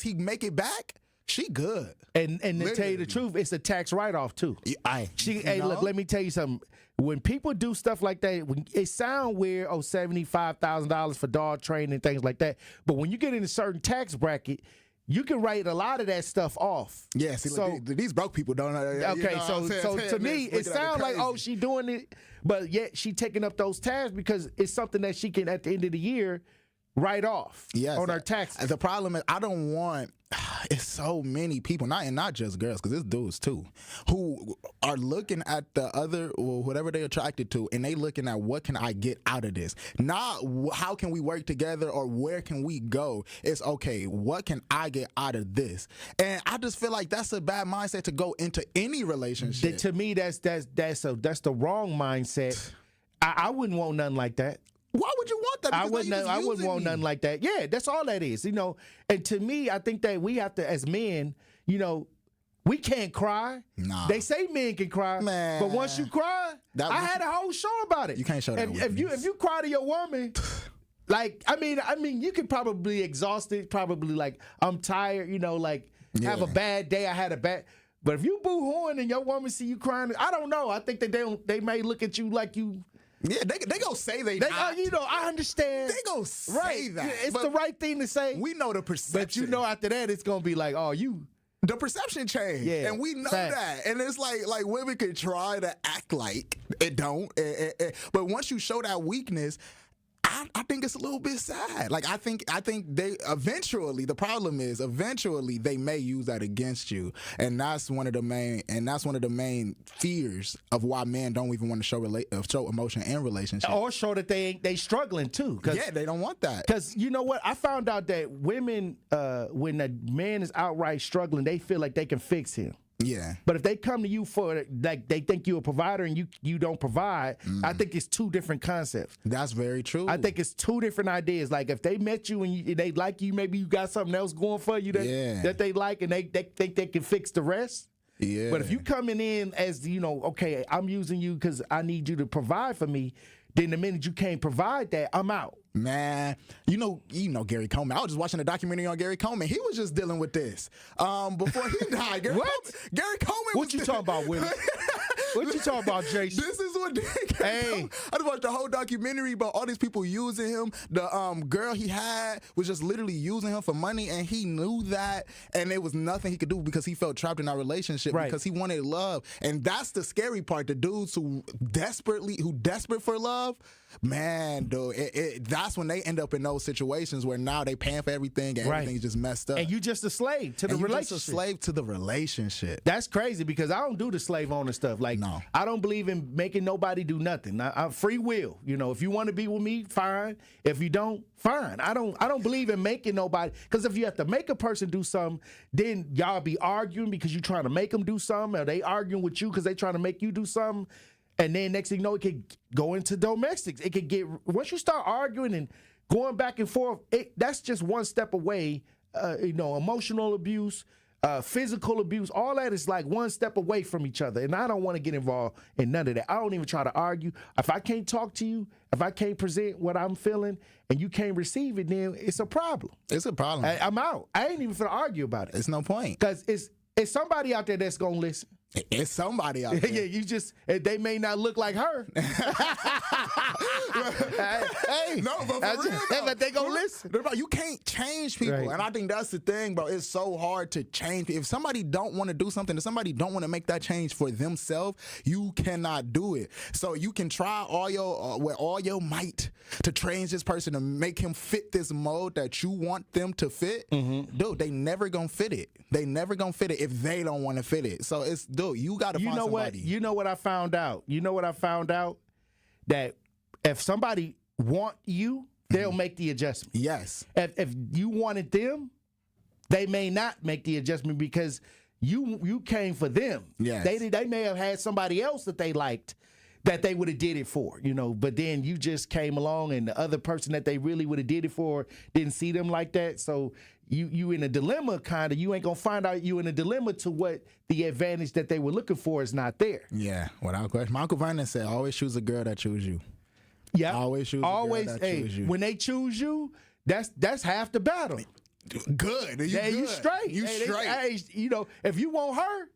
he make it back, she good. And to tell you the truth, it's a tax write-off too. Look, let me tell you something. When people do stuff like that, it sounds weird, $75,000 for dog training and things like that. But when you get in a certain tax bracket, you can write a lot of that stuff off. Yeah, see, so these broke people don't know. Okay, so to me, it sounds like, she doing it, but yet she taking up those tabs because it's something that she can, at the end of the year, write off on her taxes. The problem is, I don't want. It's so many people, not just girls, because it's dudes too, who are looking at the other, or whatever they're attracted to, and they looking at what can I get out of this. Not how can we work together or where can we go. It's okay, what can I get out of this? And I just feel like that's a bad mindset to go into any relationship. To me, that's the wrong mindset. I wouldn't want nothing like that. Why would you want that? I wouldn't want nothing like that. Yeah, that's all that is, you know. And to me, I think that we have to, as men, you know, we can't cry. Nah. They say men can cry, man. But once you cry, I had a whole show about it. You can't show that. If you cry to your woman, like I mean, you could probably exhausted, probably like I'm tired, you know, like have a bad day. I had a bad. But if you boo-hooing and your woman see you crying, I don't know. I think that they may look at you like you. Yeah, they gonna say they not. You know, I understand. They gonna say that. It's the right thing to say. We know the perception. But you know, after that, it's gonna be like, the perception changed. Yeah, and we know that. And it's like women can try to act like it don't. But once you show that weakness, I think it's a little bit sad. Like I think they eventually, the problem is eventually they may use that against you, and that's one of the main fears of why men don't even want to show emotion in relationships, or show that they struggling too. Yeah, they don't want that. Because you know what, I found out that women, when a man is outright struggling, they feel like they can fix him. Yeah. But if they come to you for, like, they think you're a provider and you don't provide, I think it's two different concepts. That's very true. I think it's two different ideas. Like, if they met you and they like you, maybe you got something else going for you that they like, and they think they can fix the rest. Yeah. But if you coming in as, you know, okay, I'm using you because I need you to provide for me, then the minute you can't provide that, I'm out. Man, you know Gary Coleman. I was just watching a documentary on Gary Coleman. He was just dealing with this before he died. Gary Coleman What you talking about, Willie? What you talking about, Jason? This is what I just watched the whole documentary about all these people using him. The girl he had was just literally using him for money, and he knew that, and there was nothing he could do because he felt trapped in that relationship because he wanted love. And that's the scary part. The dudes who desperate for love, man, dude, that's when they end up in those situations where now they paying for everything and everything's just messed up. And you just a slave to the relationship. Just a slave to the relationship. That's crazy because I don't do the slave owner stuff. Like, no. I don't believe in making nobody do nothing. I'm free will. You know, if you want to be with me, fine. If you don't, fine. I don't believe in making nobody, because if you have to make a person do something, then y'all be arguing because you're trying to make them do something, or they arguing with you because they trying to make you do something. And then next thing you know, it could go into domestics. It could get, once you start arguing and going back and forth, that's just one step away. Emotional abuse, physical abuse, all that is like one step away from each other. And I don't want to get involved in none of that. I don't even try to argue. If I can't talk to you, if I can't present what I'm feeling and you can't receive it, then it's a problem. It's a problem. I'm out. I ain't even finna argue about it. It's no point. Because it's somebody out there that's going to listen. It's somebody out there. Yeah, they may not look like her. No, but for real, but they gonna listen. You can't change people, and I think that's the thing, bro. It's so hard to change. If somebody don't want to do something, if somebody don't want to make that change for themselves, you cannot do it. So you can try with all your might to change this person to make him fit this mold that you want them to fit. Mm-hmm. Dude, they never gonna fit it. They never gonna fit it if they don't want to fit it. So dude, you got to find somebody. You know what I found out? That if somebody want you, they'll make the adjustment. Yes. If you wanted them, they may not make the adjustment because you came for them. Yes. They may have had somebody else that they liked that they would have did it for, but then you just came along and the other person that they really would have did it for didn't see them like that. So you in a dilemma, kind of. You ain't gonna find out you in a dilemma to what the advantage that they were looking for is not there. Yeah, without question. Michael Vernon said, always choose a girl that choose you. Yeah, always choose a girl that choose you. When they choose you, that's half the battle. Good. You straight. You straight. If you want her,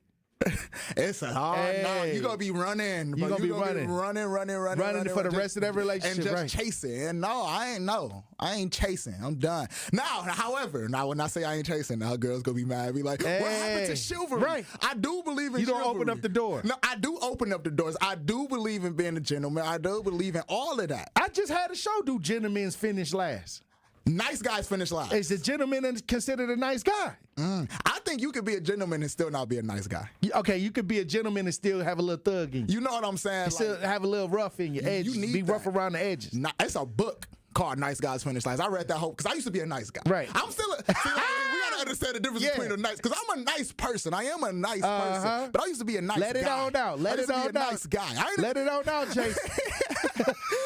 it's a hard no. You're going to be running. You're going to be running for the rest of that relationship. And just chasing. And no, I ain't chasing. I'm done. Now, however, when I say I ain't chasing, now girls going to be mad. Be like, what happened to chivalry? Right. I do believe in chivalry. You don't open up the door. No, I do open up the doors. I do believe in being a gentleman. I do believe in all of that. I just had a show, do gentlemen's finish last? Nice guys finish last. Is a gentleman considered a nice guy? I think you could be a gentleman and still not be a nice guy. Okay, you could be a gentleman and still have a little thug in you. You know what I'm saying? Still have a little rough in your edges. You need rough around the edges. It's a book called Nice Guys Finish Last. I read that whole because I used to be a nice guy. Right. I'm still we gotta understand the difference between a nice, because I'm a nice person. I am a nice person, but I used to be a nice guy. Let it on out. Let it on out. Nice guy. Let it on out, Jason.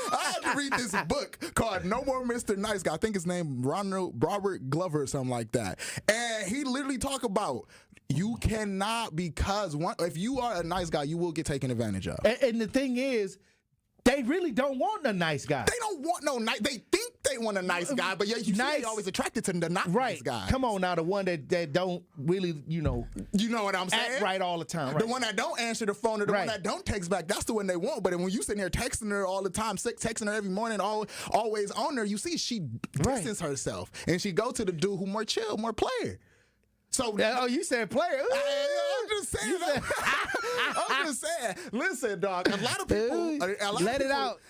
I had to read this book called No More Mr. Nice Guy. I think his name Robert Glover or something like that. And he literally talk about you cannot, because if you are a nice guy, you will get taken advantage of. And the thing is, they really don't want a nice guy. They don't want no nice. They think they want a nice guy, but yeah, you see they always attracted to the not nice guy. Come on now, the one that don't really, You know what I'm saying? Act right all the time. Right. The one that don't answer the phone or the one that don't text back, that's the one they want. But when you sitting here texting her all the time, texting her every morning, always on her, you see she distance herself. And she go to the dude who more chill, more player. So, you said player. I'm just saying. I'm just saying. Listen, dog. A lot of people. Let it out.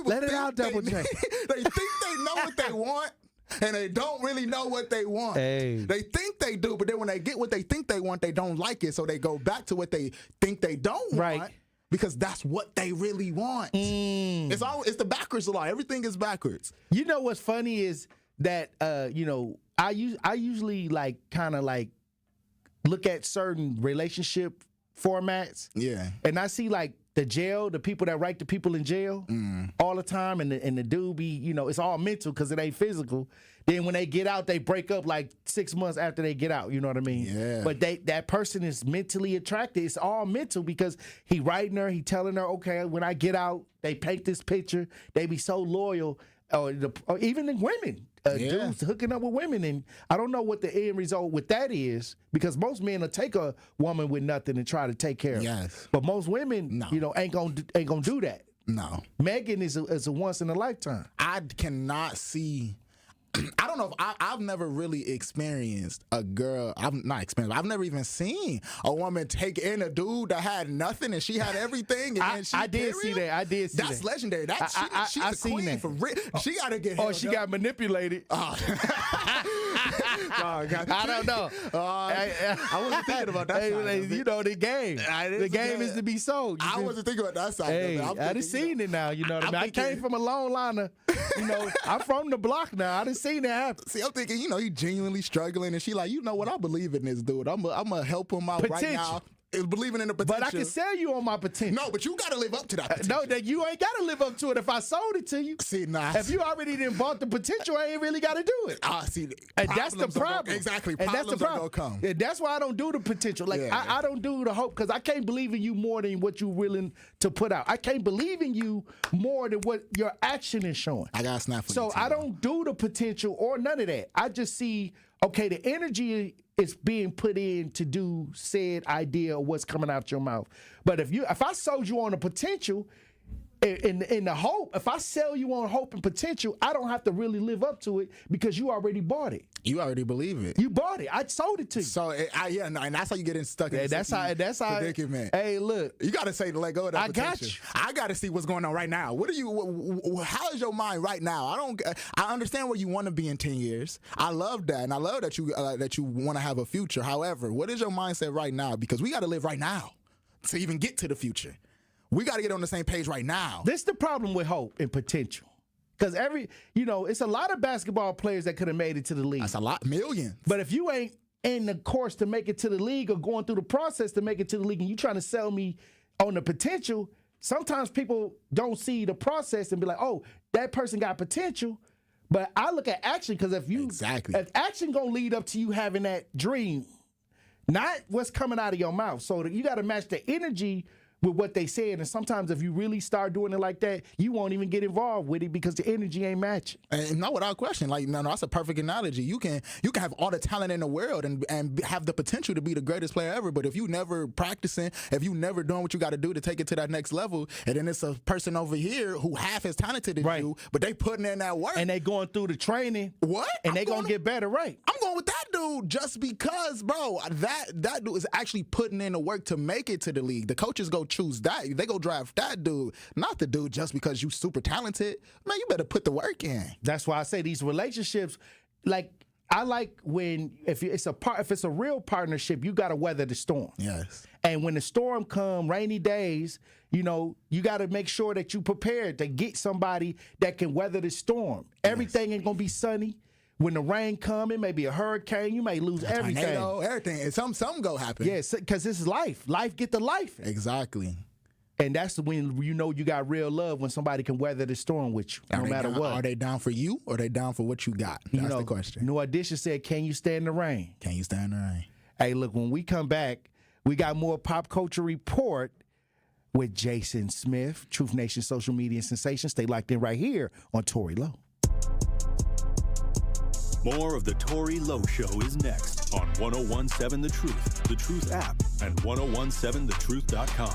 Let it out, Double J. They think they know what they want, and they don't really know what they want. Hey. They think they do, but then when they get what they think they want, they don't like it. So they go back to what they think they don't want. Because that's what they really want. It's the backwards law. Everything is backwards. You know what's funny is that I usually kind of look at certain relationship formats. Yeah. And I see the people that write the people in jail all the time, and the dude be, it's all mental because it ain't physical. Then when they get out, they break up 6 months after they get out. You know what I mean? Yeah. But that person is mentally attracted. It's all mental because he writing her, he telling her, okay, when I get out, they paint this picture. They be so loyal. or even in women. Dudes hooking up with women, and I don't know what the end result with that is, because most men will take a woman with nothing and try to take care of her. Yes. But most women, ain't gonna do that. No. Megan is a once in a lifetime. I cannot see. I don't know if I've never really experienced a girl. I've never even seen a woman take in a dude that had nothing and she had everything. And I did see that. That's legendary. She's the queen for real. She got to get. Oh, she got manipulated. I don't know. I wasn't thinking about that. You know the game. The game is to be sold. I wasn't thinking about that side. Hey, I done seen it now. You know what I mean? I came from a long liner. You know, I'm from the block now. I done seen that happen. See, I'm thinking, he genuinely struggling, and she like, you know what? I believe in this dude. I'm gonna help him out right now. Believing in the potential. But I can sell you on my potential. No, but you got to live up to that potential. No, that you ain't got to live up to it if I sold it to you. See, nah. If you already didn't bought the potential, I ain't really got to do it. See. And that's the problem. Exactly. And that's the problem. Come. And that's why I don't do the potential. Like, I don't do the hope, because I can't believe in you more than what you're willing to put out. I can't believe in you more than what your action is showing. I got to snap for you. So I don't do the potential or none of that. I just see, okay, the energy is being put in to do said idea of what's coming out your mouth. But if I sold you on the potential, in the hope, if I sell you on hope and potential, I don't have to really live up to it, because you already bought it. You already believe it. You bought it. I sold it to you. So and that's how you get stuck in that's how predicament. Hey, look, you got to say to let go of that potential. I got you. I got to see what's going on right now. How is your mind right now? I understand where you want to be in 10 years. I love that, and I love that you want to have a future. However, what is your mindset right now? Because we got to live right now to even get to the future. We got to get on the same page right now. This is the problem with hope and potential. Because it's a lot of basketball players that could have made it to the league. That's a lot, millions. But if you ain't in the course to make it to the league, or going through the process to make it to the league, and you trying to sell me on the potential, sometimes people don't see the process and be like, oh, that person got potential. But I look at action, because if action gonna lead up to you having that dream, not what's coming out of your mouth. So you got to match the energy with what they said, and sometimes if you really start doing it like that, you won't even get involved with it because the energy ain't matching. And no, without question, no, that's a perfect analogy. You can have all the talent in the world and have the potential to be the greatest player ever, but if you never practicing, if you never doing what you got to do to take it to that next level, and then it's a person over here who half as talented as you, but they putting in that work, and they going through the training, and they gonna get better, right? I'm going with that dude just because, bro, that dude is actually putting in the work to make it to the league. The coaches go choose that. They go draft that dude, not the dude just because you super talented. Man, you better put the work in. That's why I say these relationships, I like when if it's a real partnership, you got to weather the storm. Yes. And when the storm come, rainy days, you got to make sure that you prepared to get somebody that can weather the storm. Yes. Everything ain't gonna be sunny. When the rain come, it may be a hurricane. You may lose everything. Tornado, everything. And something go happen. Yes, because this is life. Life get to life. Exactly. And that's when you got real love, when somebody can weather the storm with you, no matter what. Are they down for you, or are they down for what you got? That's the question. New Audition said, can you stand the rain? Can you stand the rain? Hey, look, when we come back, we got more Pop Culture Report with Jason Smith, Truth Nation social media sensation. Stay locked in right here on Tory Lowe. More of the Tory Lowe Show is next on 1017 The Truth app, and 1017thetruth.com.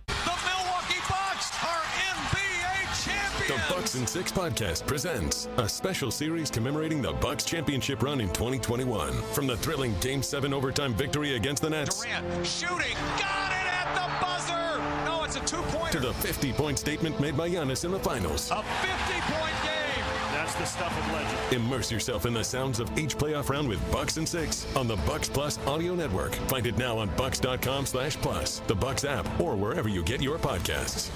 The Milwaukee Bucks are NBA champions. The Bucks in 6 podcast presents a special series commemorating the Bucks championship run in 2021. From the thrilling Game 7 overtime victory against the Nets. Durant shooting, got it at the buzzer. No, it's a 2-pointer. To the 50-point statement made by Giannis in the finals. A 50-point game. That's the stuff of legend. Immerse yourself in the sounds of each playoff round with Bucks in 6 on the Bucks Plus audio network. Find it now on bucks.com/plus, the Bucks app, or wherever you get your podcasts.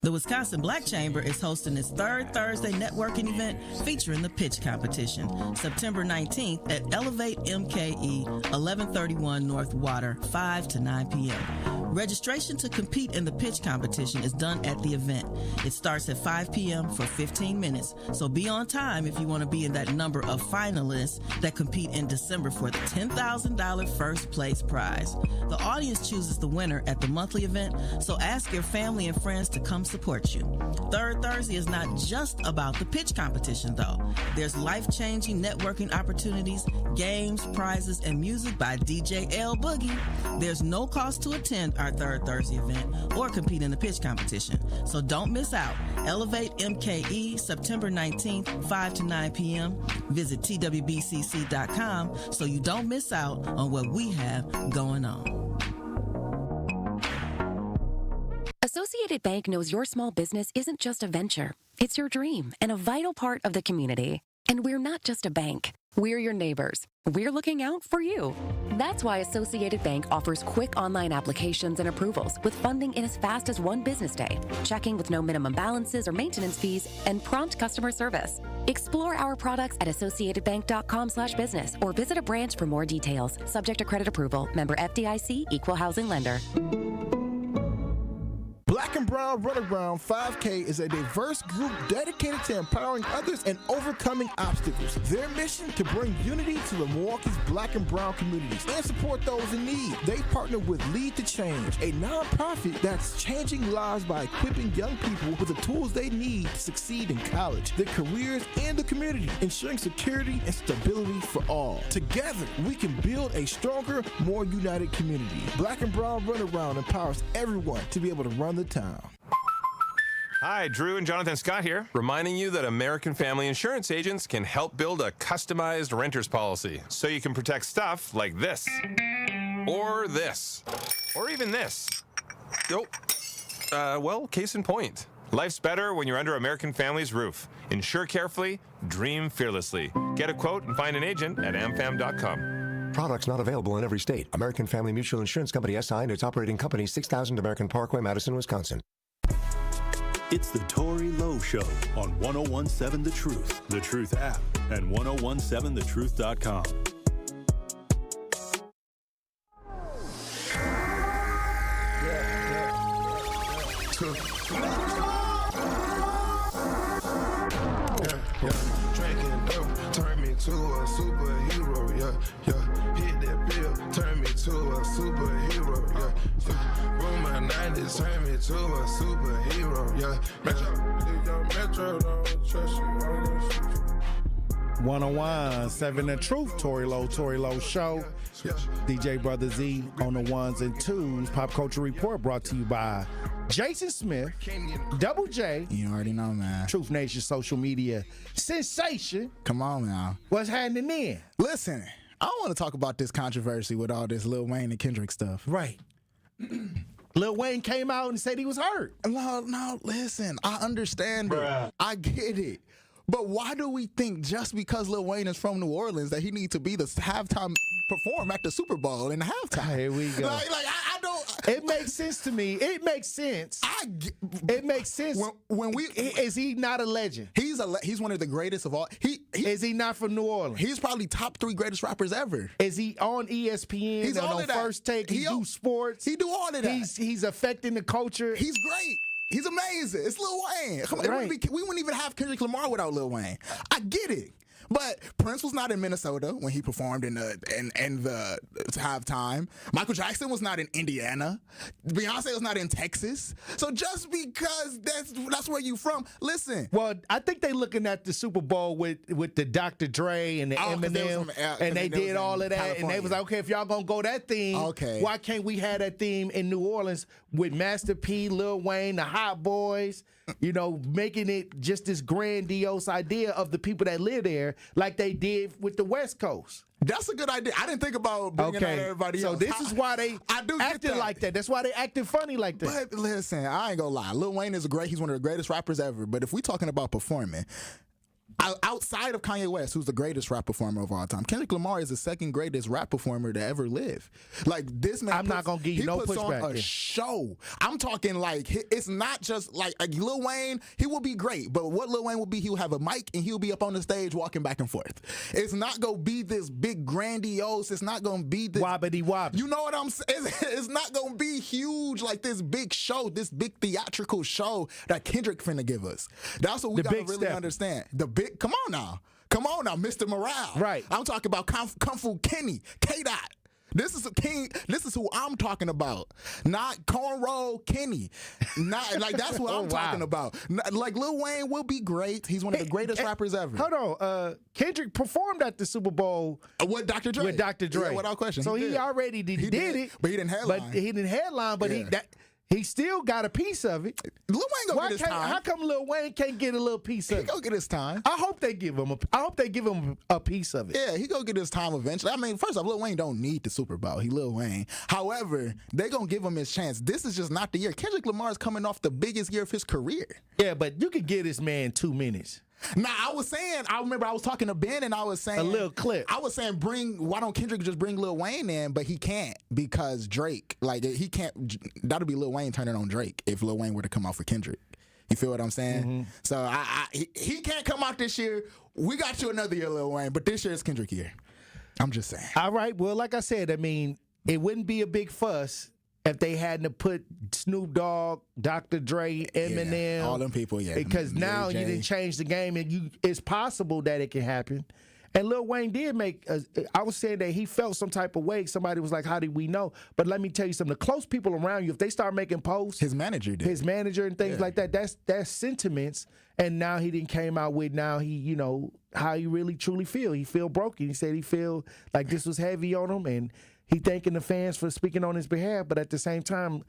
The Wisconsin Black Chamber is hosting its 3rd Thursday networking event featuring the pitch competition, September 19th at Elevate MKE, 1131 North Water, 5 to 9 p.m. Registration to compete in the pitch competition is done at the event. It starts at 5 p.m. for 15 minutes, so be on time if you want to be in that number of finalists that compete in December for the $10,000 first place prize. The audience chooses the winner at the monthly event, so ask your family and friends to come support you. Third Thursday is not just about the pitch competition, though. There's life-changing networking opportunities, games, prizes, and music by DJ L Boogie. There's no cost to attend our Third Thursday event or compete in the pitch competition, so don't miss out. Elevate MKE, September 19th, 5 to 9 p.m. Visit twbcc.com so you don't miss out on what we have going on. Associated Bank knows your small business isn't just a venture. It's your dream and a vital part of the community. And we're not just a bank. We're your neighbors. We're looking out for you. That's why Associated Bank offers quick online applications and approvals with funding in as fast as one business day, checking with no minimum balances or maintenance fees, and prompt customer service. Explore our products at associatedbank.com/business or visit a branch for more details. Subject to credit approval. Member FDIC, Equal Housing Lender. Black and Brown Runaround 5K is a diverse group dedicated to empowering others and overcoming obstacles. Their mission to bring unity to the Milwaukee's Black and Brown communities and support those in need. They partner with Lead to Change, a nonprofit that's changing lives by equipping young people with the tools they need to succeed in college, their careers, and the community, ensuring security and stability for all. Together, we can build a stronger, more united community. Black and Brown Runaround empowers everyone to be able to run the town. Hi, Drew and Jonathan Scott here, reminding you that American Family Insurance agents can help build a customized renter's policy so you can protect stuff like this, or this, or even this. Well, case in point. Life's better when you're under American Family's roof. Insure carefully, dream fearlessly. Get a quote and find an agent at amfam.com. Products not available in every state. American Family Mutual Insurance Company SI and its operating company 6000 American Parkway, Madison, Wisconsin. It's the Tory Lowe Show on 1017 The Truth, The Truth app, and 1017thetruth.com. Drinking dope, turn me to a superhero, hit that pill, turn me to a superhero, Room of 90s, turn me to a superhero, Metro, don't trust you, I'm gonna shoot you. 101.7 The Truth, Tory Lowe Show. DJ Brother Z on the ones and twos. Pop Culture Report brought to you by Jason Smith, Double J. You already know, man. Truth Nation social media sensation. Come on, man. What's happening in? Listen, I don't want to talk about this controversy with all this Lil Wayne and Kendrick stuff. Right. Lil Wayne came out and said he was hurt. No, listen. I understand it. I get it. But why do we think just because Lil Wayne is from New Orleans that he needs to be the halftime perform at the Super Bowl in the halftime? Here we go. I don't. It makes sense to me. It makes sense. It makes sense. When we is he not a legend? He's one of the greatest of all. Is he not from New Orleans? He's probably top 3 greatest rappers ever. Is he on ESPN? He's on First Take. He do sports. He do all of that. He's affecting the culture. He's great. He's amazing. It's Lil Wayne. Come on, right. We wouldn't even have Kendrick Lamar without Lil Wayne. I get it. But Prince was not in Minnesota when he performed in the halftime. Michael Jackson was not in Indiana. Beyonce was not in Texas. So just because that's where you from, listen. Well, I think they looking at the Super Bowl with the Dr. Dre and the Eminem, and they did all of that, California. And they was like, okay, if y'all gonna go that theme, why can't we have that theme in New Orleans with Master P, Lil Wayne, the Hot Boys, making it just this grandiose idea of the people that live there, like they did with the West Coast. That's a good idea. I didn't think about bringing out everybody else. So this is why they acted like that. That's why they acted funny like that. But listen, I ain't gonna lie. Lil Wayne is he's one of the greatest rappers ever. But if we talking about performing, outside of Kanye West, who's the greatest rap performer of all time, Kendrick Lamar is the second greatest rap performer to ever live. Like, this man, I'm not gonna give you no puts pushback. on a show. I'm talking like it's not just like Lil Wayne. He will be great, but what Lil Wayne will be, he'll have a mic and he'll be up on the stage walking back and forth. It's not gonna be this big grandiose. It's not gonna be this wobbity wobbity. You know what I'm saying? It's not gonna be huge like this big show, this big theatrical show that Kendrick finna give us. That's what we gotta really understand. Come on now, Mr. Morale. Right. I'm talking about Kung Fu Kenny, K-Dot. This is King. This is who I'm talking about, not Cornrow Kenny. Not like that's what I'm talking about. Like Lil Wayne will be great. He's one of the greatest rappers ever. Hold on, Kendrick performed at the Super Bowl with Dr. Dre. Yeah, without question. So he already did it, but he didn't headline. But he still got a piece of it. Lil Wayne gonna get his time. How come Lil Wayne can't get a little piece of it? He gonna get his time. I hope they give him a piece of it. Yeah, he gonna get his time eventually. I mean, first off, Lil Wayne don't need the Super Bowl. He Lil Wayne. However, they gonna give him his chance. This is just not the year. Kendrick Lamar is coming off the biggest year of his career. Yeah, but you could give this man 2 minutes. Nah, I remember I was talking to Ben and I was saying a little clip. I was saying why don't Kendrick just bring Lil Wayne in? But he can't because Drake, like he can't. That'll be Lil Wayne turning on Drake if Lil Wayne were to come out for Kendrick. You feel what I'm saying? Mm-hmm. So he can't come out this year. We got you another year, Lil Wayne, but this year is Kendrick year. I'm just saying. All right. Well, like I said, I mean, it wouldn't be a big fuss if they hadn't put Snoop Dogg, Dr. Dre, Eminem, all them people, because now you didn't change the game, and it's possible that it can happen. And Lil Wayne did make. I was saying that he felt some type of way. Somebody was like, "How did we know?" But let me tell you something: the close people around you, if they start making posts, his manager and things like that. That's sentiments. And now he didn't came out with he how he really truly feel. He feel broken. He said he feel like this was heavy on him, and he thanking the fans for speaking on his behalf, but at the same time,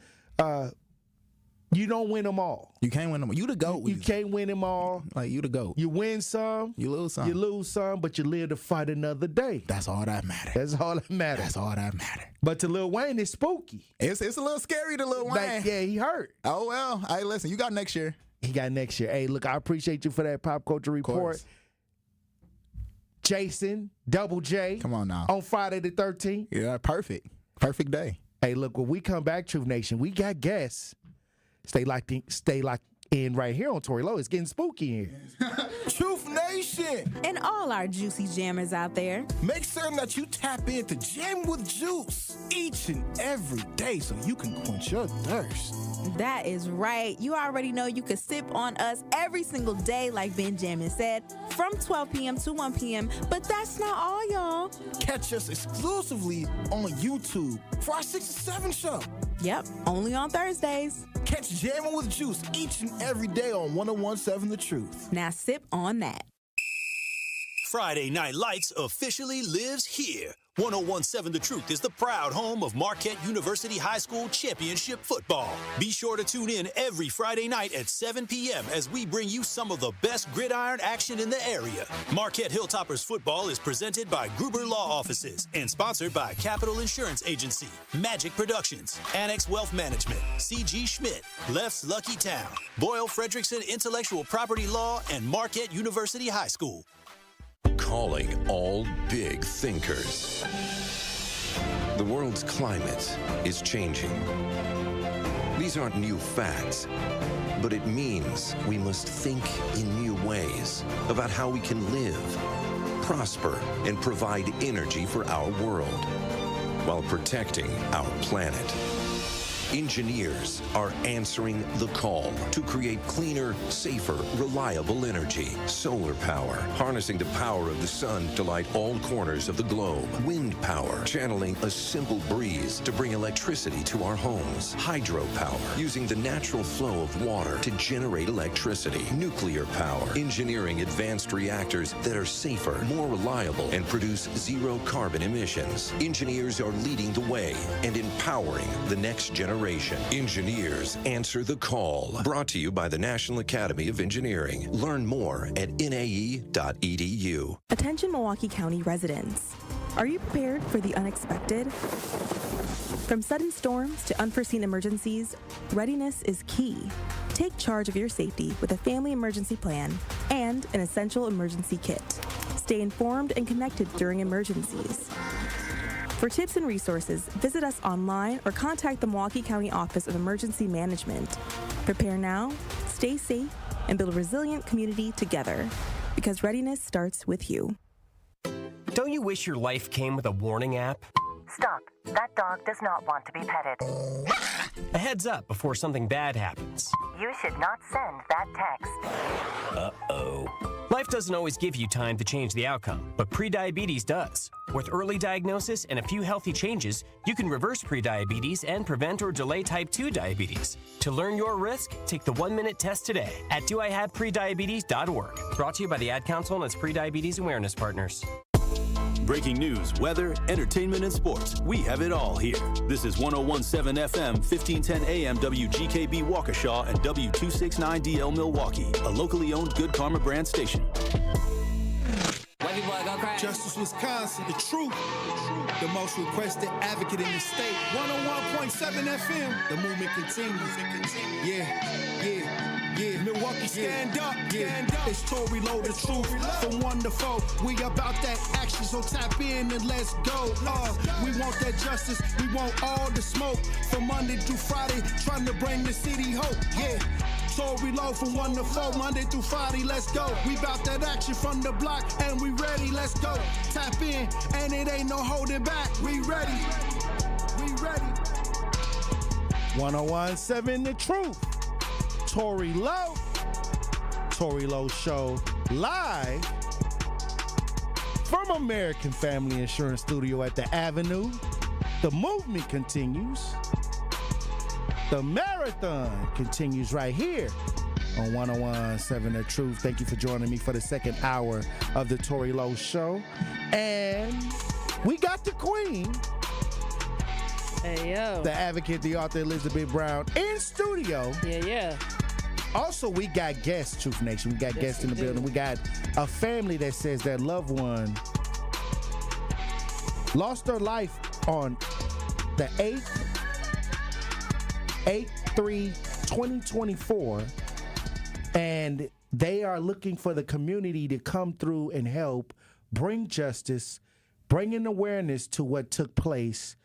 you don't win them all. You can't win them all. You the GOAT. You can't win them all. Like, you the GOAT. You win some. You lose some. You lose some, but you live to fight another day. That's all that matters. That's all that matters. But to Lil Wayne, it's spooky. It's a little scary to Lil Wayne. Like, yeah, he hurt. Oh, well. Hey, listen, you got next year. He got next year. Hey, look, I appreciate you for that Pop Culture Report. Jason, Double J. Come on now. On Friday the 13th. Yeah, perfect. Perfect day. Hey, look, when we come back, Truth Nation, we got guests. Stay locked in right here on Tory Lowe. It's getting spooky in here. Truth Nation. And all our juicy jammers out there. Make certain that you tap into Jam with Juice each and every day so you can quench your thirst. That is right. You already know you can sip on us every single day, like Benjamin said, from 12 p.m. to 1 p.m. But that's not all, y'all. Catch us exclusively on YouTube for our 6 to 7 show. Yep, only on Thursdays. Catch Jammin' with Juice each and every day on 101.7 The Truth. Now sip on that. Friday Night Lights officially lives here. 101.7 The Truth is the proud home of Marquette University High School Championship football. Be sure to tune in every Friday night at 7 p.m. as we bring you some of the best gridiron action in the area. Marquette Hilltoppers football is presented by Gruber Law Offices and sponsored by Capital Insurance Agency, Magic Productions, Annex Wealth Management, C.G. Schmidt, Left's Lucky Town, Boyle Frederickson Intellectual Property Law, and Marquette University High School. Calling all big thinkers. The world's climate is changing. These aren't new facts, but it means we must think in new ways about how we can live, prosper, and provide energy for our world while protecting our planet. Engineers are answering the call to create cleaner, safer, reliable energy. Solar power, harnessing the power of the sun to light all corners of the globe. Wind power, channeling a simple breeze to bring electricity to our homes. Hydropower, using the natural flow of water to generate electricity. Nuclear power, engineering advanced reactors that are safer, more reliable, and produce zero carbon emissions. Engineers are leading the way and empowering the next generation. Engineers answer the call. Brought to you by the National Academy of Engineering. Learn more at nae.edu. Attention Milwaukee County residents. Are you prepared for the unexpected? From sudden storms to unforeseen emergencies, readiness is key. Take charge of your safety with a family emergency plan and an essential emergency kit. Stay informed and connected during emergencies. For tips and resources, visit us online or contact the Milwaukee County Office of Emergency Management. Prepare now, stay safe, and build a resilient community together, because readiness starts with you. Don't you wish your life came with a warning app? Stop. That dog does not want to be petted. A heads up before something bad happens. You should not send that text. Uh-oh. Life doesn't always give you time to change the outcome, but prediabetes does. With early diagnosis and a few healthy changes, you can reverse prediabetes and prevent or delay type 2 diabetes. To learn your risk, take the 1-minute test today at doihaveprediabetes.org. Brought to you by the Ad Council and its prediabetes awareness partners. Breaking news, weather, entertainment, and sports. We have it all here. This is 101.7 FM, 1510 AM WGKB Waukesha and W269DL Milwaukee, a locally owned Good Karma brand station. Justice, Wisconsin, the truth, the most requested advocate in the state. 101.7 FM, the movement continues. Yeah, Milwaukee, stand up, stand up. It's Tory, Lowe, the truth, from 1 to 4. We about that action, so tap in and let's go. We want that justice, we want all the smoke. From Monday through Friday, trying to bring the city hope. Yeah, Tory, Lowe, from 1 to 4, Monday through Friday, let's go. We about that action from the block, and we ready, let's go. Tap in, and it ain't no holding back. We ready, we ready. 101.7 The Truth. Tory Lowe. Tory Lowe Show live from American Family Insurance Studio at the Avenue. The movement continues. The marathon continues right here on 101.7 The Truth. Thank you for joining me for the second hour of the Tory Lowe Show. And we got the queen. Hey, yo. The advocate, the author, Elizabeth Brown, in studio. Yeah. Also, we got guests, Truth Nation. We got guests in the building. We got a family that says their loved one lost their life on the 8/3/2024, and they are looking for the community to come through and help bring justice, bring an awareness to what took place.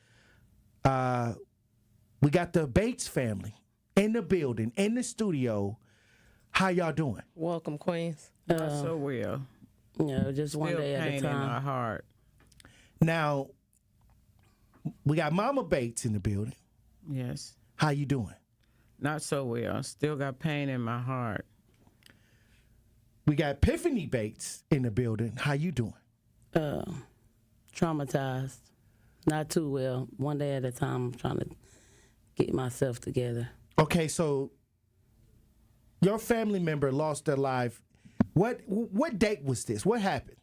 We got the Bates family in the building, in the studio. How y'all doing? Welcome, Queens. So well. Just one day at a pain time. in our heart. Now, we got Mama Bates in the building. Yes. How you doing? Not so well. Still got pain in my heart. We got Epiphany Bates in the building. How you doing? Traumatized. Not too well. One day at a time. I'm trying to get myself together. Okay, so your family member lost their life. What date was this? What happened?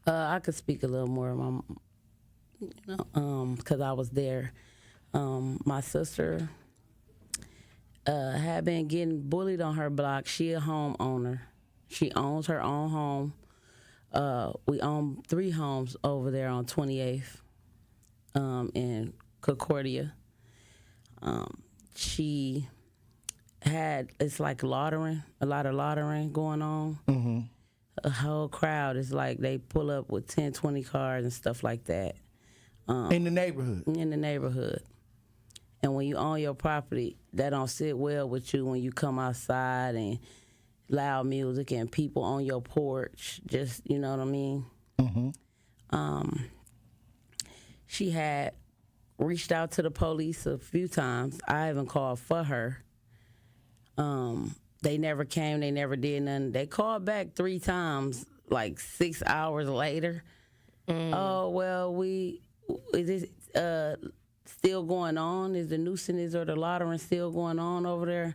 I could speak a little more, because I was there. My sister had been getting bullied on her block. She a homeowner. She owns her own home. We own 3 homes over there on 28th in Concordia. She had, it's like loitering, a lot of loitering going on. Mm-hmm. A whole crowd is like, they pull up with 10, 20 cars and stuff like that. In the neighborhood? In the neighborhood. And when you own your property, that don't sit well with you when you come outside and loud music and people on your porch, just, you know what I mean? Mm-hmm. She had reached out to the police a few times. I even called for her. They never came. They never did nothing. They called back 3 times, like 6 hours later. Oh, well, is it still going on? Is the nuisance or the loitering still going on over there?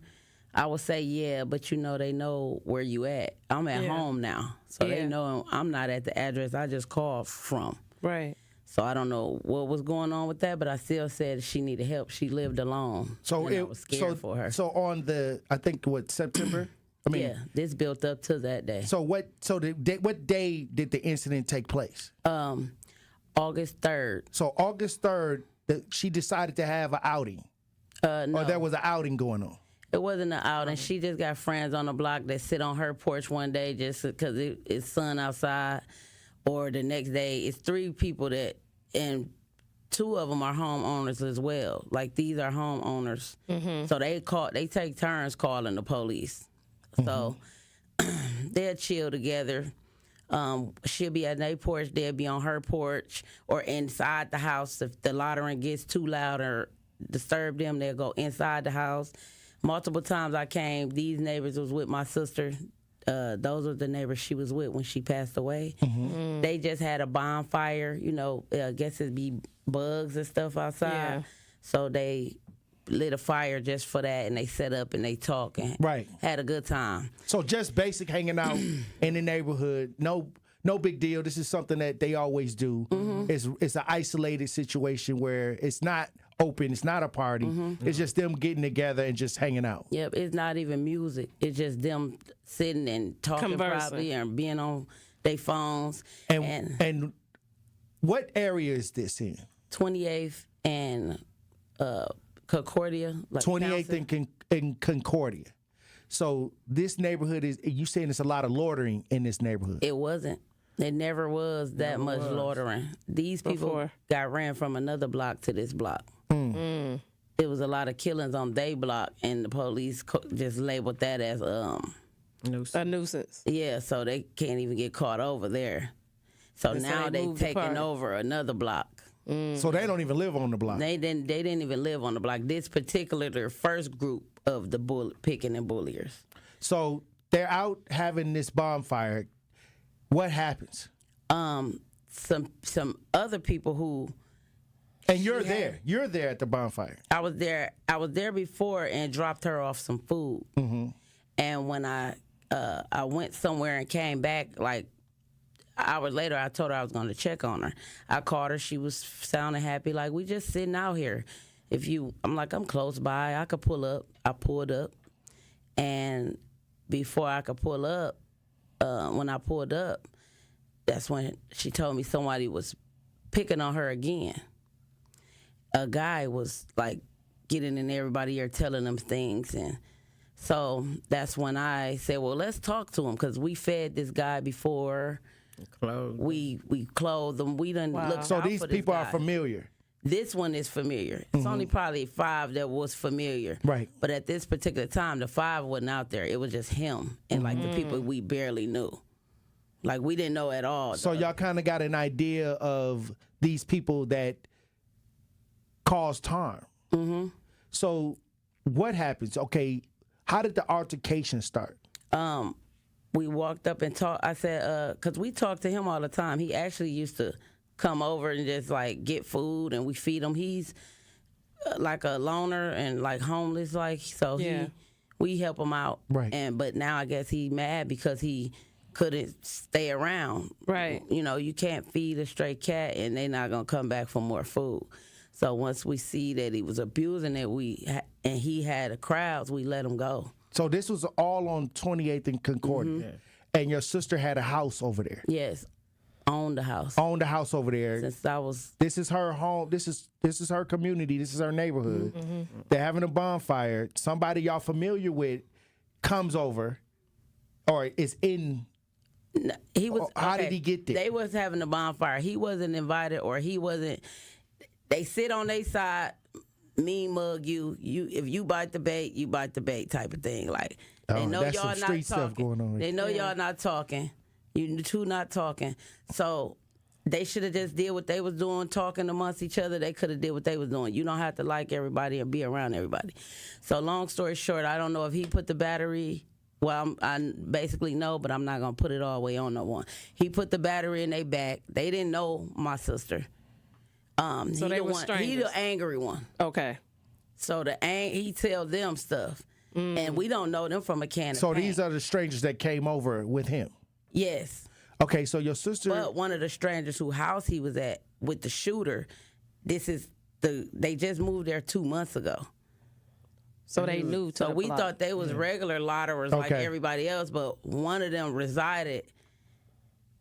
I would say, yeah, but they know where you at. I'm at home now, so they know I'm not at the address I just called from. Right. So I don't know what was going on with that, but I still said she needed help. She lived alone. So I was scared for her. So on I think September I mean, yeah, this built up to that day. So what day did the incident take place? August 3rd. So August 3rd, she decided to have an outing. No. Or there was an outing going on. It wasn't an outing. She just got friends on the block that sit on her porch one day just because it's sun outside. Or the next day, it's 3 people and 2 of them are homeowners as well. Like, these are homeowners. So they take turns calling the police. So they'll chill together. She'll be at their porch, they'll be on her porch, or inside the house. If the loitering gets too loud or disturb them, they'll go inside the house. Multiple times I came, these neighbors was with my sister. Those are the neighbors she was with when she passed away. They just had a bonfire, I guess it'd be bugs and stuff outside. Yeah. So they lit a fire just for that, and they set up and they talk and had a good time. So just basic hanging out in the neighborhood, no big deal. This is something that they always do. It's an isolated situation where it's not open, it's not a party. It's just them getting together and just hanging out. Yep, it's not even music. It's just them sitting and talking Conversing. probably and being on their phones. And what area is this in? 28th and Concordia. 28th and Concordia. So this neighborhood you saying it's a lot of loitering in this neighborhood? It wasn't. It never was that much loitering. These people got ran from another block to this block. It was a lot of killings on their block, and the police just labeled that as a nuisance. Yeah, so they can't even get caught over there. So now they taking over another block. So they don't even live on the block. They didn't even live on the block. This particular, their first group of the picking and bulliers. So they're out having this bonfire. What happens? Some other people who. And you're there. You're there at the bonfire. I was there. I was there before and dropped her off some food. And when I went somewhere and came back, like hours later, I told her I was going to check on her. I called her. She was sounding happy. Like, we just sitting out here. I'm like, I'm close by. I could pull up. I pulled up. And before I could pull up, when I pulled up, that's when she told me somebody was picking on her again. A guy was like getting in everybody's ear telling them things, and so that's when I said, well, let's talk to him, because we fed this guy before. We clothed him. We done looked So out these for this people guy. are familiar. This one is familiar. It's only probably 5 that was familiar. Right. But at this particular time, the 5 wasn't out there. It was just him and like the people we barely knew. Like, we didn't know at all. So y'all kind of got an idea of these people that caused harm. So what happens? Okay, how did the altercation start? We walked up and talked. I said, because we talked to him all the time. He actually used to come over and just like get food, and we feed him. He's like a loner and like homeless, like, so we help him out. Right. But now I guess he mad because he couldn't stay around. Right. You can't feed a stray cat and they're not gonna come back for more food. So once we see that he was abusing it, and he had crowds, we let him go. So this was all on 28th and Concordia, and your sister had a house over there. Yes, owned the house. Owned the house over there. Since I was. This is her home. This is her community. This is her neighborhood. They're having a bonfire. Somebody y'all familiar with comes over, or is in. He was. How did he get there? They was having a bonfire. He wasn't invited, or he wasn't. They sit on their side, mean mug you. If you bite the bait, you bite the bait type of thing. Like, they know that's y'all some not street stuff talking. going on. They know y'all not talking. You two not talking. So they should have just did what they was doing, talking amongst each other. They could have did what they was doing. You don't have to like everybody and be around everybody. So long story short, I don't know if he put the battery. Well, I basically know, but I'm not gonna put it all the way on no one. He put the battery in their back. They didn't know my sister. So they were strangers. He the angry one. Okay. So he tell them stuff, and we don't know them from a can of So paint. these are the strangers that came over with him. Yes. Okay, so your sister. But one of the strangers whose house he was at with the shooter, they just moved there 2 months ago. So they knew. So we thought they was regular lotterers like everybody else, but one of them resided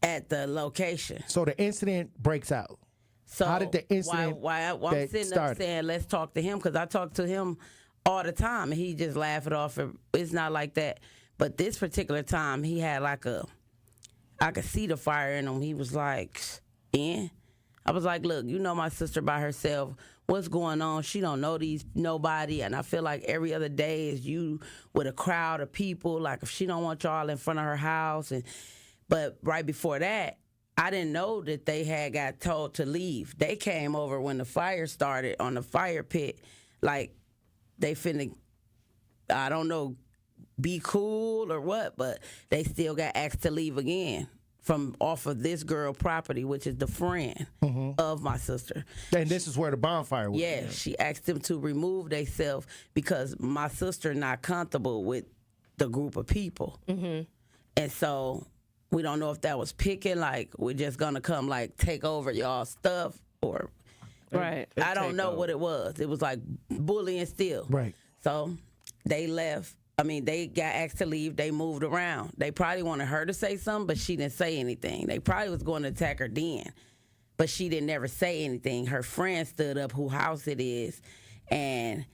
at the location. So the incident breaks out. So how did the incident I'm sitting up saying, let's talk to him, because I talk to him all the time, and he just laugh it off. It's not like that. But this particular time, he had I could see the fire in him. He was like, I was like, look, you know my sister by herself. What's going on? She don't know nobody, and I feel like every other day is you with a crowd of people. Like if she don't want y'all in front of her house, but right before that, I didn't know that they had got told to leave. They came over when the fire started on the fire pit, like they finna, I don't know, be cool or what, but they still got asked to leave again from off of this girl property, which is the friend of my sister. And this is where the bonfire was. Yeah, she asked them to remove themselves because my sister not comfortable with the group of people. And so we don't know if that was picking, like we're just gonna come like take over y'all stuff, or right. I don't know what it was. It was like bullying still. Right. So they left. I mean, they got asked to leave. They moved around. They probably wanted her to say something, but she didn't say anything. They probably was going to attack her then, but she didn't never say anything. Her friend stood up whose house it is, and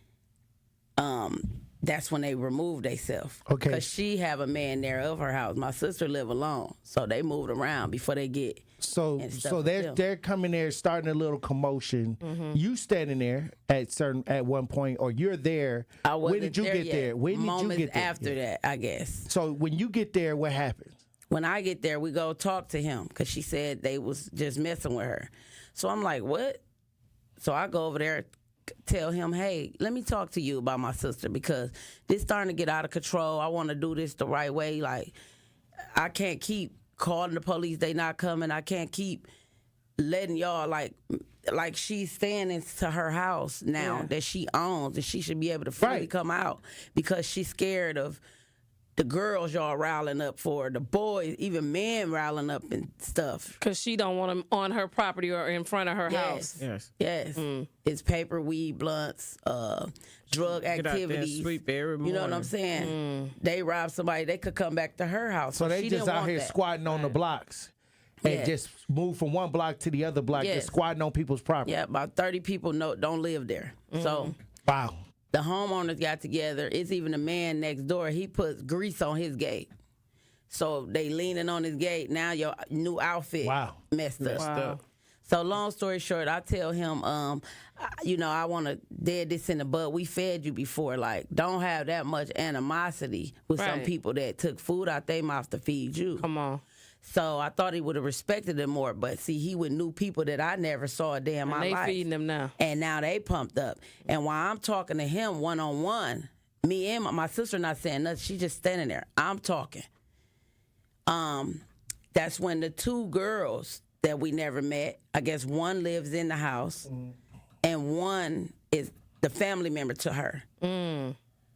that's when they removed themselves. Okay. Because she have a man there of her house. My sister live alone, so they moved around before they get. So they're coming there, starting a little commotion. You standing there at one point, or you're there. I wasn't when did you there get yet. there? When did Moments you get there? after that, I guess. So when you get there, what happens? When I get there, we go talk to him because she said they was just messing with her. So I'm like, what? So I go over there, tell him, hey, let me talk to you about my sister, because this starting to get out of control. I want to do this the right way. Like, I can't keep calling the police. They not coming. I can't keep letting y'all, like she's staying into her house now that she owns, and she should be able to freely come out, because she's scared of the girls y'all riling up for, the boys, even men riling up and stuff. Because she don't want them on her property or in front of her house. Yes. It's paper, weed, blunts, drug activities. Sweep every morning. You know what I'm saying? They rob somebody, they could come back to her house. So they she just didn't out want here that. squatting on the blocks and just move from one block to the other block, just squatting on people's property. Yeah, about 30 people don't live there. So wow. The homeowners got together. It's even a man next door. He puts grease on his gate. So they leaning on his gate. Now your new outfit messed up. Wow. So long story short, I tell him, I want to dead this in the bud. We fed you before. Like, don't have that much animosity with some people that took food out their mouth to feed you. Come on. So I thought he would have respected them more, but see, he with new people that I never saw a day in my life. They feeding them now. And now they pumped up. And while I'm talking to him one-on-one, me and my sister not saying nothing. She just standing there. I'm talking. That's when the two girls that we never met, I guess one lives in the house, and one is the family member to her.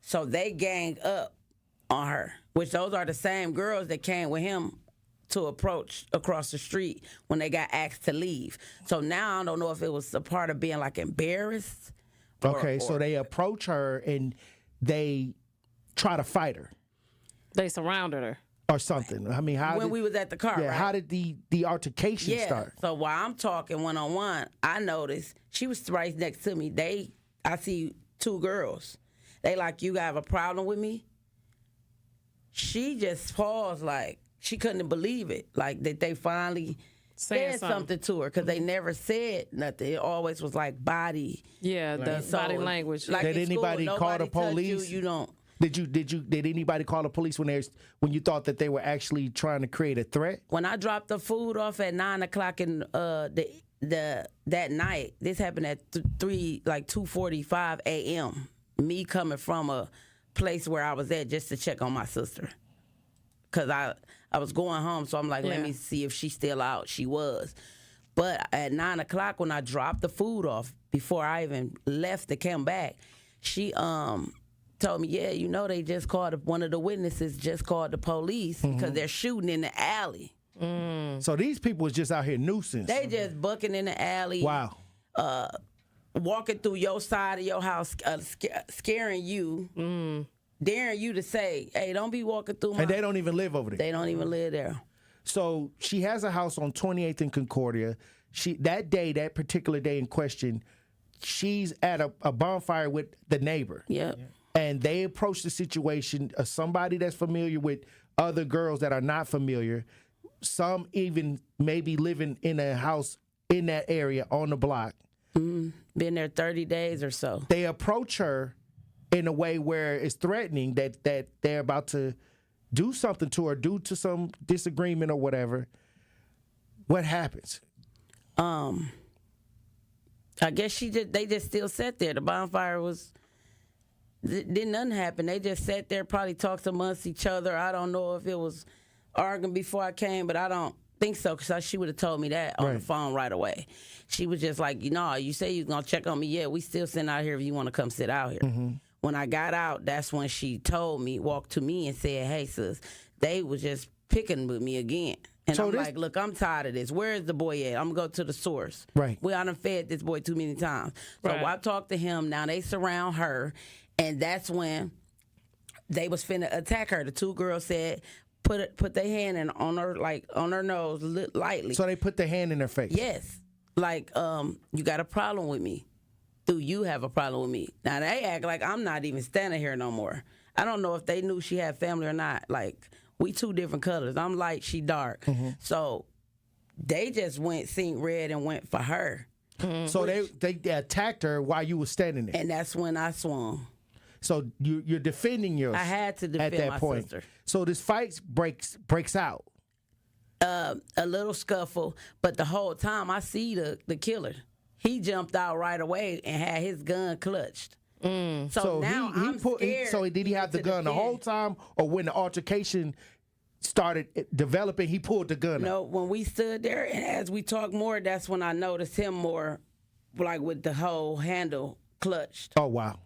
So they ganged up on her, which those are the same girls that came with him to approach across the street when they got asked to leave. So now I don't know if it was a part of being like embarrassed. So they approach her and they try to fight her. They surrounded her. Or something. I mean, when we was at the car, right? How did the altercation start? So while I'm talking one-on-one, I noticed she was right next to me. I see two girls. They like, you have a problem with me? She just paused, like, she couldn't believe it, like that they finally said something to her, because they never said nothing. It always was like body. Yeah, the body language. Like did anybody call the police? You don't. Did anybody call the police when you thought that they were actually trying to create a threat? When I dropped the food off at 9:00 in that night, this happened at 2:45 a.m. Me coming from a place where I was at just to check on my sister, because I was going home, so I'm like, let me see if she's still out. She was. But at 9:00 when I dropped the food off, before I even left to come back, she told me, they just called, one of the witnesses just called the police because they're shooting in the alley. So these people was just out here nuisance. They just bucking in the alley. Wow. walking through your side of your house, scaring you, daring you to say, hey, don't be walking through my... And they don't even live over there. They don't even live there. So she has a house on 28th and Concordia. That particular day in question, she's at a bonfire with the neighbor. Yep. And they approach the situation, somebody that's familiar with other girls that are not familiar, some even maybe living in a house in that area on the block. Been there 30 days or so. They approach her in a way where it's threatening that they're about to do something to her due to some disagreement or whatever. What happens? I guess they just still sat there. The bonfire didn't nothing happen. They just sat there, probably talked amongst each other. I don't know if it was arguing before I came, but I don't think so, because she would have told me that on the phone right away. She was just like, you say you was going to check on me. Yeah, we still sitting out here if you want to come sit out here. Mm-hmm. When I got out, that's when she walked to me and said, hey, sis, they was just picking with me again. And so I'm like, look, I'm tired of this. Where is the boy at? I'm going to go to the source. Right. I done fed this boy too many times. So I talked to him. Now they surround her. And that's when they was finna attack her. The two girls said, put their hand on her nose lightly. So they put their hand in her face? Yes. Like, you got a problem with me. Do you have a problem with me? Now they act like I'm not even standing here no more. I don't know if they knew she had family or not. Like, we two different colors. I'm light, she dark. Mm-hmm. So they just seen red and went for her. Mm-hmm. So they attacked her while you were standing there. And that's when I swung. So you're defending yours. I had to defend at that my point. sister. So this fight breaks out. A little scuffle, but the whole time I see the killer. He jumped out right away and had his gun clutched. So now I'm scared. So did he have the gun the whole time, or when the altercation started developing, he pulled the gun out? No, when we stood there and as we talked more, that's when I noticed him more, like with the whole handle clutched. Oh, wow.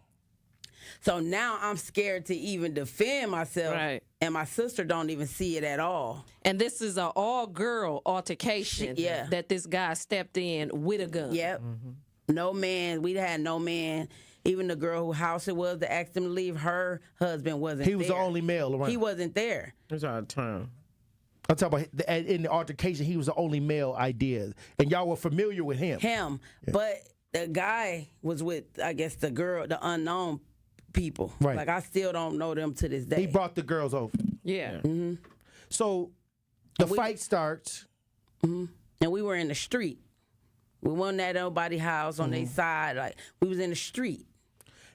So now I'm scared to even defend myself, and my sister don't even see it at all. And this is an all-girl altercation that this guy stepped in with a gun. Yep. Mm-hmm. No man. We had no man. Even the girl whose house it was that asked him to leave, her husband wasn't there. He was the only male around. He wasn't there. It's out of time. I'm talking about in the altercation, he was the only male idea. And y'all were familiar with him. Yeah. But the guy was with, I guess, the girl, the unknown people. Right. Like, I still don't know them to this day. He brought the girls over. Yeah. Mm-hmm. So the fight starts. Mm-hmm. And we were in the street. We wasn't at nobody's house on their side. Like, we was in the street.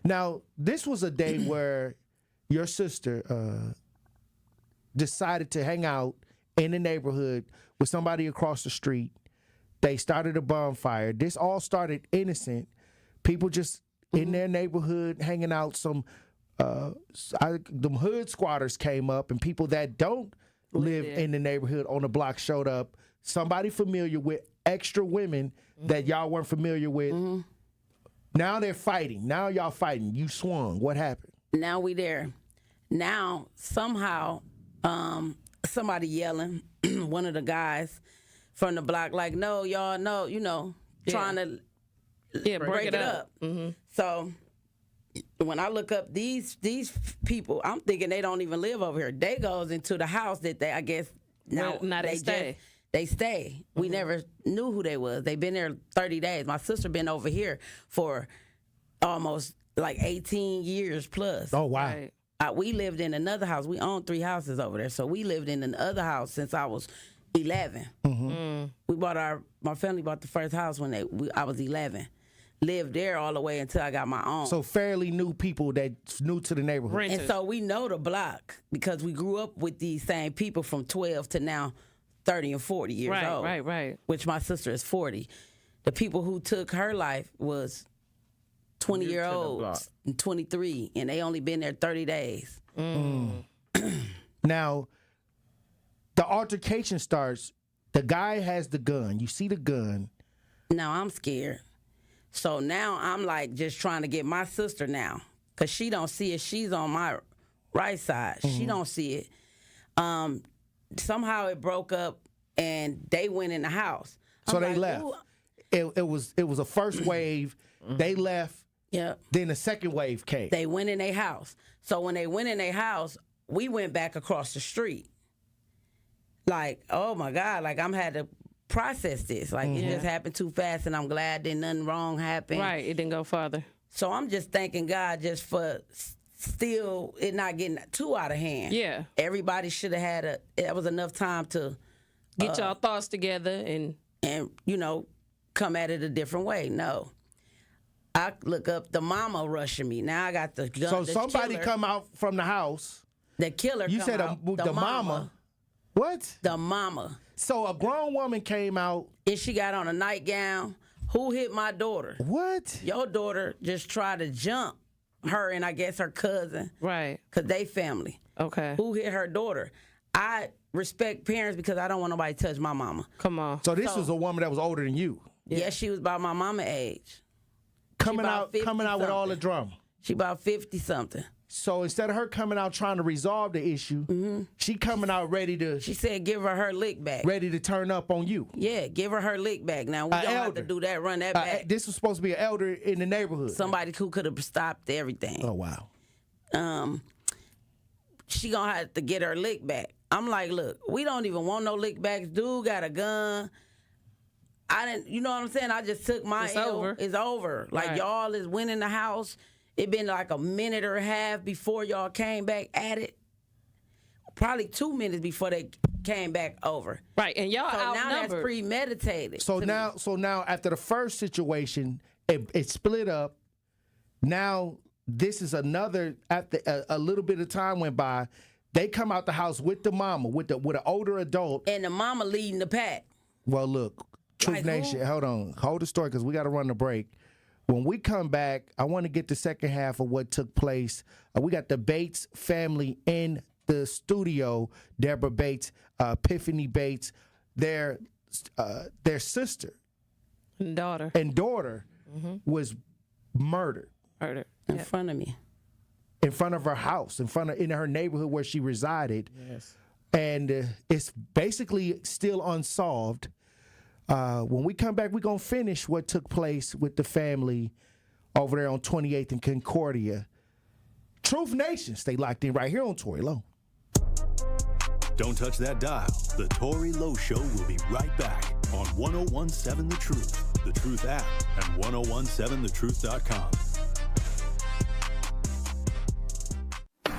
Now, this was a day where your sister decided to hang out in the neighborhood with somebody across the street. They started a bonfire. This all started innocent. People just in their neighborhood hanging out. Some them hood squatters came up, and people that don't live in the neighborhood on the block showed up. Somebody familiar with extra women that y'all weren't familiar with. Mm-hmm. Now they're fighting. Now y'all fighting. You swung. What happened? Now we there. Now somehow somebody yelling, one of the guys from the block, like, no, y'all, no, trying to break it up. Mm-hmm. So when I look up these people, I'm thinking they don't even live over here. They goes into the house that they, I guess, now they stay. They stay. Mm-hmm. We never knew who they was. They been there 30 days. My sister been over here for almost like 18 years plus. Oh, wow. Right. We lived in another house. We owned 3 houses over there. So we lived in another house since I was 11. Mm-hmm. We bought my family bought the first house when I was 11. Lived there all the way until I got my own. So fairly new people that's new to the neighborhood. Renters. And so we know the block because we grew up with these same people from 12 to now 30 and 40 years old. Right. Which my sister is 40. The people who took her life was 20-year-olds and 23, and they only been there 30 days. Now, the altercation starts. The guy has the gun. You see the gun. Now I'm scared. So now I'm like just trying to get my sister now, because she don't see it. She's on my right side. Mm-hmm. She don't see it. Somehow it broke up, and they went in the house. So they left. it was a first wave. They left. Yeah. Then the second wave came. They went in their house. So when they went in their house, we went back across the street. Like, oh my God, like I'm had to process this. Like it just happened too fast, and I'm glad that nothing wrong happened. Right, it didn't go further. So I'm just thanking God just for still it not getting too out of hand. Yeah. Everybody should have had that was enough time to get y'all thoughts together and come at it a different way. No. I look up the mama rushing me. Now I got the gun. So somebody come out from the house. The killer. You come said out, the mama. What? The mama. So a grown woman came out and she got on a nightgown. Who hit my daughter? What? Your daughter just tried to jump her and I guess her cousin. Right. Because they family. Okay. Who hit her daughter? I respect parents because I don't want nobody to touch my mama. Come on. So this was a woman that was older than you. Yeah, she was about my mama age. Coming out with all the drama. She about 50-something. So instead of her coming out trying to resolve the issue, she coming out ready to... She said give her lick back. Ready to turn up on you. Yeah, give her lick back. Now, we don't have to do that, run that back. This was supposed to be an elder in the neighborhood. Somebody who could have stopped everything. Oh, wow. She gonna have to get her lick back. I'm like, look, we don't even want no lick backs. Dude got a gun. I didn't, you know what I'm saying? I just took my L. It's over. Like, y'all is winning the house. It been like a minute or a half before y'all came back at it. Probably 2 minutes before they came back over. Right, and y'all outnumbered. Now that's premeditated. So now after the first situation, it split up. Now this is another. After a little bit of time went by, they come out the house with the mama, with an older adult, and the mama leading the pack. Well, look. Truth Nation, hold the story because we got to run the break. When we come back, I want to get the second half of what took place. We got the Bates family in the studio. Deborah Bates, Epiphany Bates, their sister and daughter was murdered. In front of me. In front of her house, in her neighborhood where she resided. Yes. And it's basically still unsolved. When we come back, we're going to finish what took place with the family over there on 28th and Concordia. Truth Nation, stay locked in right here on Tory Lowe. Don't touch that dial. The Tory Lowe Show will be right back on 1017 The Truth, The Truth app, and 1017thetruth.com.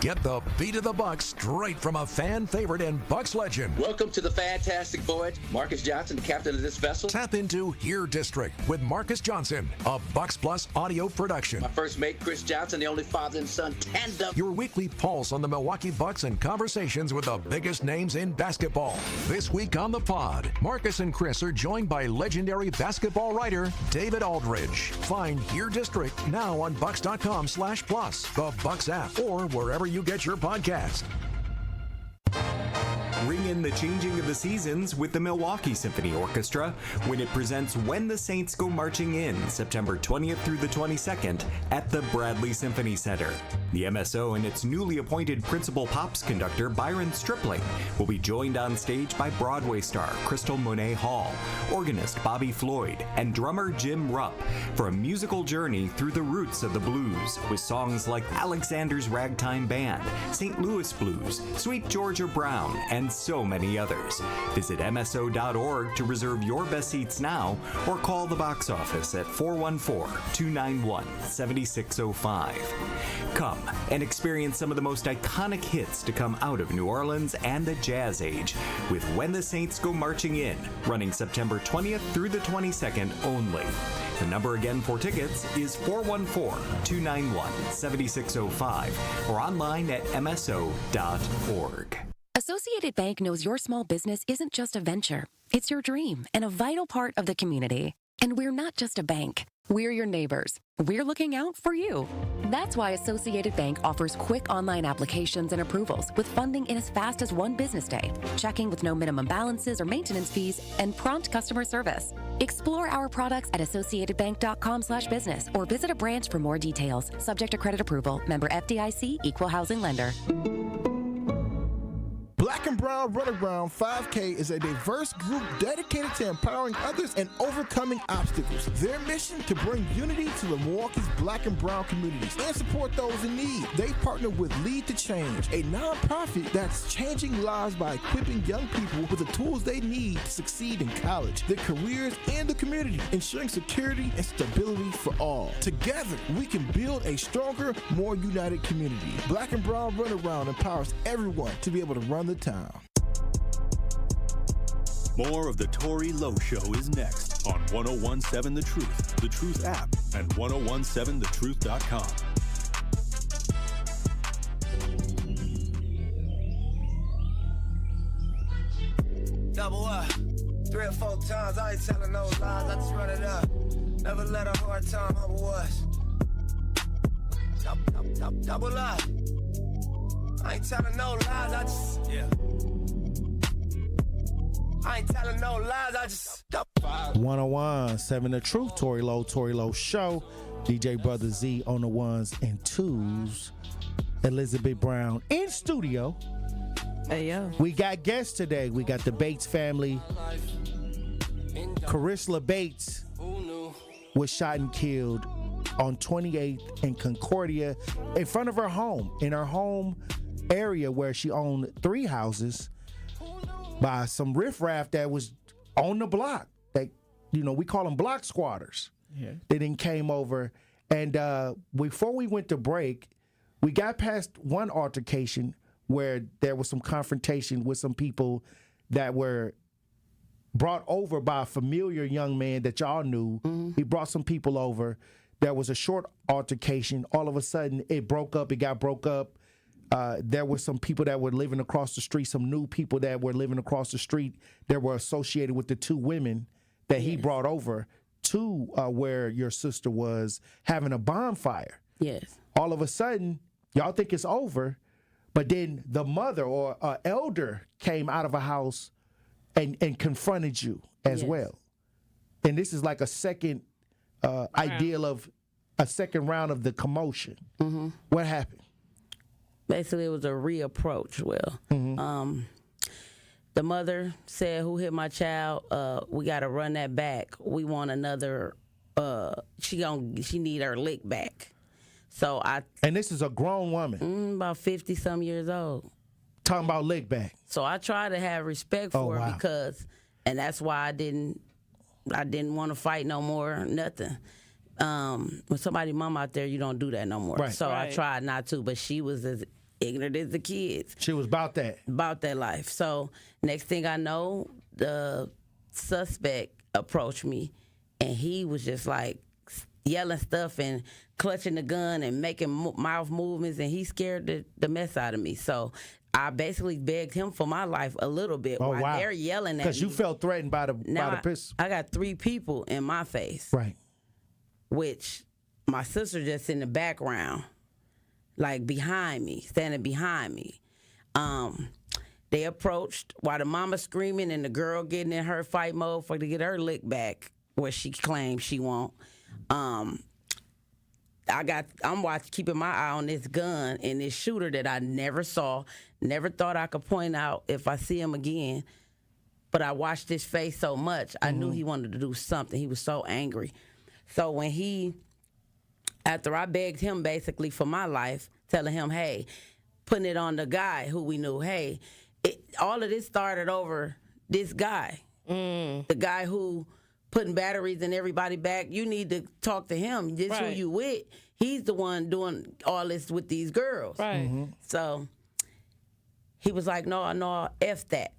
Get the beat of the Bucks straight from a fan favorite and Bucks legend. Welcome to the fantastic voyage. Marcus Johnson, the captain of this vessel. Tap into Here District with Marcus Johnson, a Bucks Plus audio production. My first mate, Chris Johnson, the only father and son tandem. Your weekly pulse on the Milwaukee Bucks and conversations with the biggest names in basketball. This week on the pod, Marcus and Chris are joined by legendary basketball writer David Aldridge. Find Here District now on Bucks.com/plus, the Bucks app, or wherever you get your podcast. Ring in the changing of the seasons with the Milwaukee Symphony Orchestra when it presents When the Saints Go Marching In, September 20th through the 22nd at the Bradley Symphony Center. The MSO and its newly appointed principal pops conductor Byron Stripling will be joined on stage by Broadway star Crystal Monet Hall, organist Bobby Floyd, and drummer Jim Rupp for a musical journey through the roots of the blues with songs like Alexander's Ragtime Band, St. Louis Blues, Sweet Georgia Brown, and so many others. Visit MSO.org to reserve your best seats now or call the box office at 414-291-7605. Come and experience some of the most iconic hits to come out of New Orleans and the Jazz Age with When the Saints Go Marching In, running September 20th through the 22nd only. The number again for tickets is 414-291-7605 or online at MSO.org. Associated Bank knows your small business isn't just a venture. It's your dream and a vital part of the community. And we're not just a bank. We're your neighbors. We're looking out for you. That's why Associated Bank offers quick online applications and approvals with funding in as fast as one business day, checking with no minimum balances or maintenance fees, and prompt customer service. Explore our products at associatedbank.com/business or visit a branch for more details. Subject to credit approval. Member FDIC, Equal Housing Lender. Black and Brown Runaround 5K is a diverse group dedicated to empowering others and overcoming obstacles. Their mission to bring unity to the Milwaukee's Black and Brown communities and support those in need. They partner with Lead to Change, a nonprofit that's changing lives by equipping young people with the tools they need to succeed in college, their careers, and the community, ensuring security and stability for all. Together, we can build a stronger, more united community. Black and Brown Runaround empowers everyone to be able to run the town. More of the Tory Lowe Show is next on 1017 The Truth app, and 1017thetruth.com. Double up, 3 or 4 times, I ain't telling no lies, I just run it up. Never let a hard time humble us. Double up, I ain't telling no lies, I just, I ain't telling no lies, I just. 1017 The Truth, Tory Lowe Show. DJ Brother Z on the ones and twos. Elizabeth Brown in studio. Hey, yo. We got guests today. We got the Bates family. Clarissa Bates was shot and killed on 28th and Concordia in front of her home, in her home area where she owned 3 houses, by some riffraff that was on the block. They, we call them block squatters. Yeah. They then came over, and before we went to break, we got past one altercation where there was some confrontation with some people that were brought over by a familiar young man that y'all knew. Mm-hmm. He brought some people over. There was a short altercation. All of a sudden, it broke up. It got broke up. There were some people that were living across the street, some new people that were living across the street that were associated with the 2 women that he brought over to where your sister was having a bonfire. Yes. All of a sudden, y'all think it's over, but then the mother or elder came out of a house and confronted you as well. And this is like a second ideal of a second round of the commotion. Mm-hmm. What happened? Basically, it was a reapproach. The mother said, "Who hit my child? We got to run that back. We want another. She need her lick back." So and this is a grown woman, about 50-some years old, talking about lick back. So I tried to have respect for her because, and that's why I didn't want to fight no more, nothing. When somebody mom out there, you don't do that no more. Right. So I tried not to, but she was as ignorant as the kids. She was about that life. So next thing I know, the suspect approached me, and he was just like yelling stuff and clutching the gun and making mouth movements, and he scared the mess out of me. So I basically begged him for my life a little bit while they're yelling at me. Because you felt threatened by the pistol. I got 3 people in my face. Right. Which my sister just in the background, like behind me, standing behind me. They approached while the mama screaming and the girl getting in her fight mode to get her lick back, where she claims she won't. I'm keeping my eye on this gun and this shooter that I never saw, never thought I could point out if I see him again. But I watched his face so much, I knew he wanted to do something. He was so angry. So when after I begged him basically for my life, telling him, hey, putting it on the guy who we knew, hey, all of this started over this guy, the guy who putting batteries in everybody back. You need to talk to him. This who you with. He's the one doing all this with these girls. Right. So he was like, no, F that.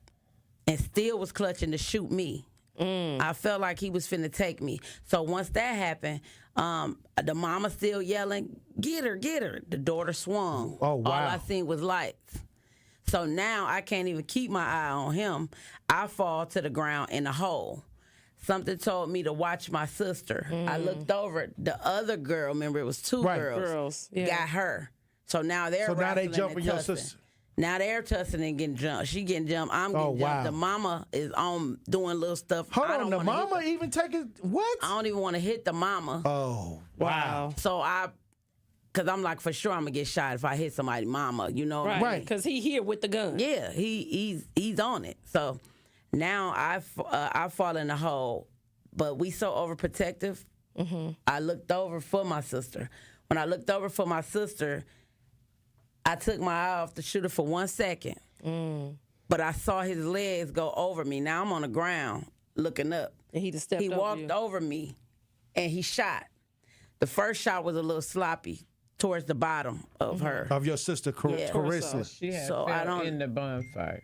And still was clutching to shoot me. I felt like he was finna take me. So once that happened, the mama still yelling, get her. The daughter swung. Oh, wow. All I seen was lights. So now I can't even keep my eye on him. I fall to the ground in a hole. Something told me to watch my sister. I looked over. The other girl, remember it was 2 girls, got her. So now they're now they jumping your sister. Now they're tussling and getting jumped. She getting jumped. I'm getting jumped. The mama is on doing little stuff. Hold on, the mama even taking what? I don't even want to hit the mama. Oh, wow. So because I'm like, for sure I'm gonna get shot if I hit somebody, mama. You know what I mean? Right. Because he here with the gun. Yeah, he's on it. So now I fall in the hole, but we so overprotective. I looked over for my sister. When I looked over for my sister, I took my eye off the shooter for 1 second, but I saw his legs go over me. Now I'm on the ground looking up. And he just stepped He over walked you. over me, and he shot. The first shot was a little sloppy towards the bottom of her. Of your sister, Clarissa. She had So I fell don't- in the bonfire.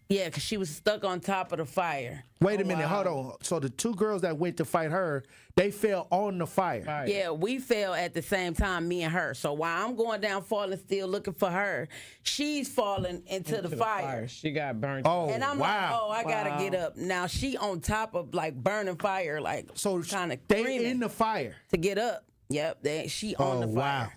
Yeah, because she was stuck on top of the fire. Wait a minute, hold on. So the two girls that went to fight her, they fell on the fire. Yeah, we fell at the same time, me and her. So while I'm going down, falling still, looking for her, she's falling into the fire. She got burnt. Oh, And I'm like, oh, I gotta get up. Now she on top of like burning fire, like so kind of they in the fire to get up. Yep, she on the fire. Wow.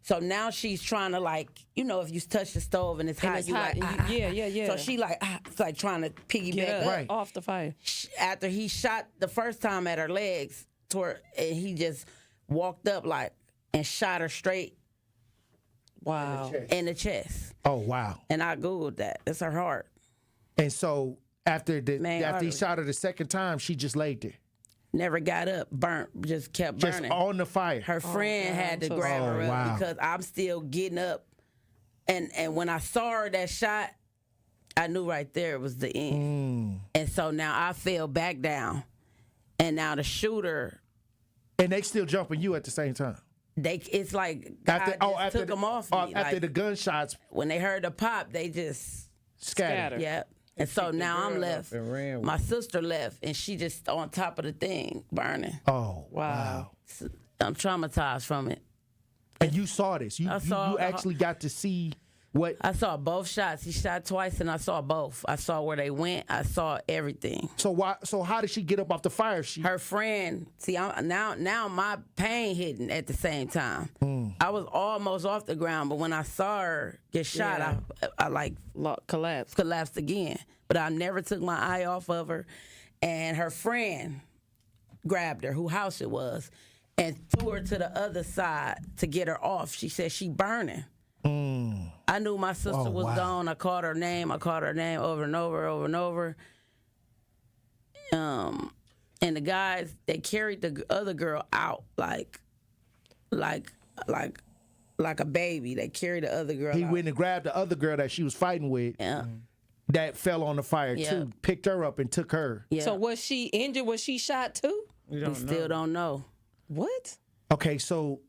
So now she's trying to like, you know, if you touch the stove and it's hot, you like, yeah. So she like, it's like trying to piggyback up. Off the fire. After he shot the first time at her legs, and he just walked up like and shot her straight. Wow. In the chest. Oh wow. And I Googled that. It's her heart. And so after he artery. shot her the second time, she just laid there. Never got up, burnt, just kept burning. Just on the fire. Her friend had to grab her up because I'm still getting up. And when I saw her that shot, I knew right there it was the end. And so now I fell back down. And now the shooter. And they still jumping you at the same time. It's like God took them off me. After the gunshots. When they heard the pop, they just scattered. Yeah. And so now I'm left. My sister left, and she just on top of the thing, burning. Oh, wow. I'm traumatized from it. And you saw this. You actually got to see what? I saw both shots. He shot twice, and I saw both. I saw where they went. I saw everything. So how did she get up off the fire? Her friend. See, now my pain hitting at the same time. I was almost off the ground, but when I saw her get shot, I like collapsed again. But I never took my eye off of her. And her friend grabbed her, whose house it was, and threw her to the other side to get her off. She said she burning. I knew my sister was gone. I called her name. Over and over. And the guys, they carried the other girl out like a baby. They carried the other girl. He out. went and grabbed the other girl that she was fighting with. Yeah. That fell on the fire too. Picked her up and took her. Yeah. So was she injured? Was she shot too? We still don't know. What? Okay, so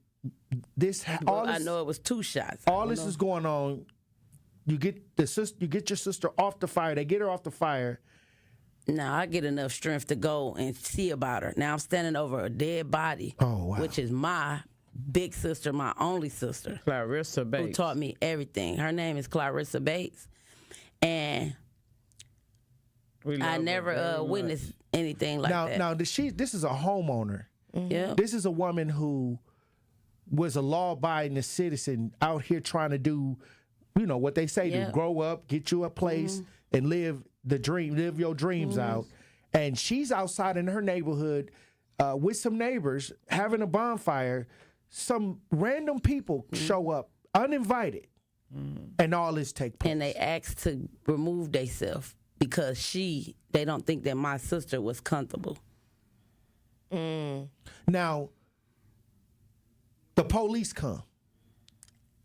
I know it was 2 shots. All this is going on. You get your sister off the fire. They get her off the fire. Now I get enough strength to go and see about her. Now I'm standing over a dead body, which is my big sister, my only sister, Clarissa Bates, who taught me everything. Her name is Clarissa Bates, and I never witnessed anything like that. Now, this is a homeowner. Yeah, this is a woman who was a law-abiding citizen out here trying to do, what they say, to grow up, get you a place, and live your dreams out. And she's outside in her neighborhood with some neighbors having a bonfire. Some random people show up uninvited, and all this take place. And they asked to remove themselves because they don't think that my sister was comfortable. Now, the police come.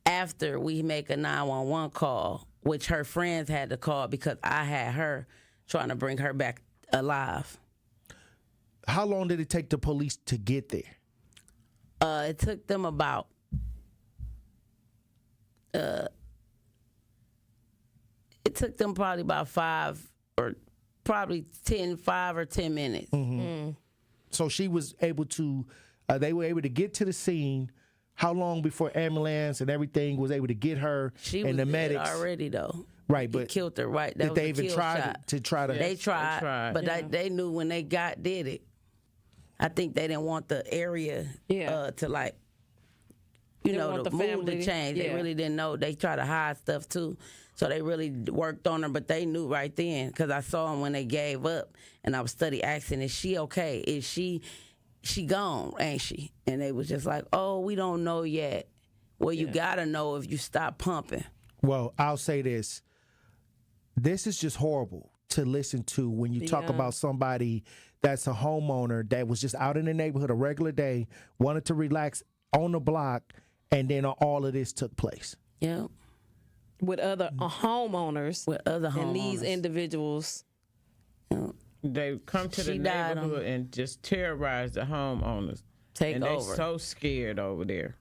After we make a 911 call, which her friends had to call because I had her trying to bring her back alive. How long did it take the police to get there? It took them about probably about 5 or 10 minutes. So she was able to, they were able to get to the scene. How long before ambulance and everything was able to get her and the medics? Dead already though. Right, but he killed her. Right, did they even try to try to? They tried, but they knew when they did it. I think they didn't want the area to like, the mood to change. They really didn't know. They tried to hide stuff too, so they really worked on her. But they knew right then because I saw them when they gave up, and I was asking, "Is she okay? Is she gone? Ain't she?" And they was just like, "Oh, we don't know yet." Well, you got to know if you stop pumping. Well, I'll say this. This is just horrible to listen to when you talk about somebody that's a homeowner that was just out in the neighborhood a regular day, wanted to relax on the block, and then all of this took place. Yeah. With other homeowners. With other homeowners. And these individuals. They come to the neighborhood and just terrorize the homeowners. Take over. And they're so scared over there.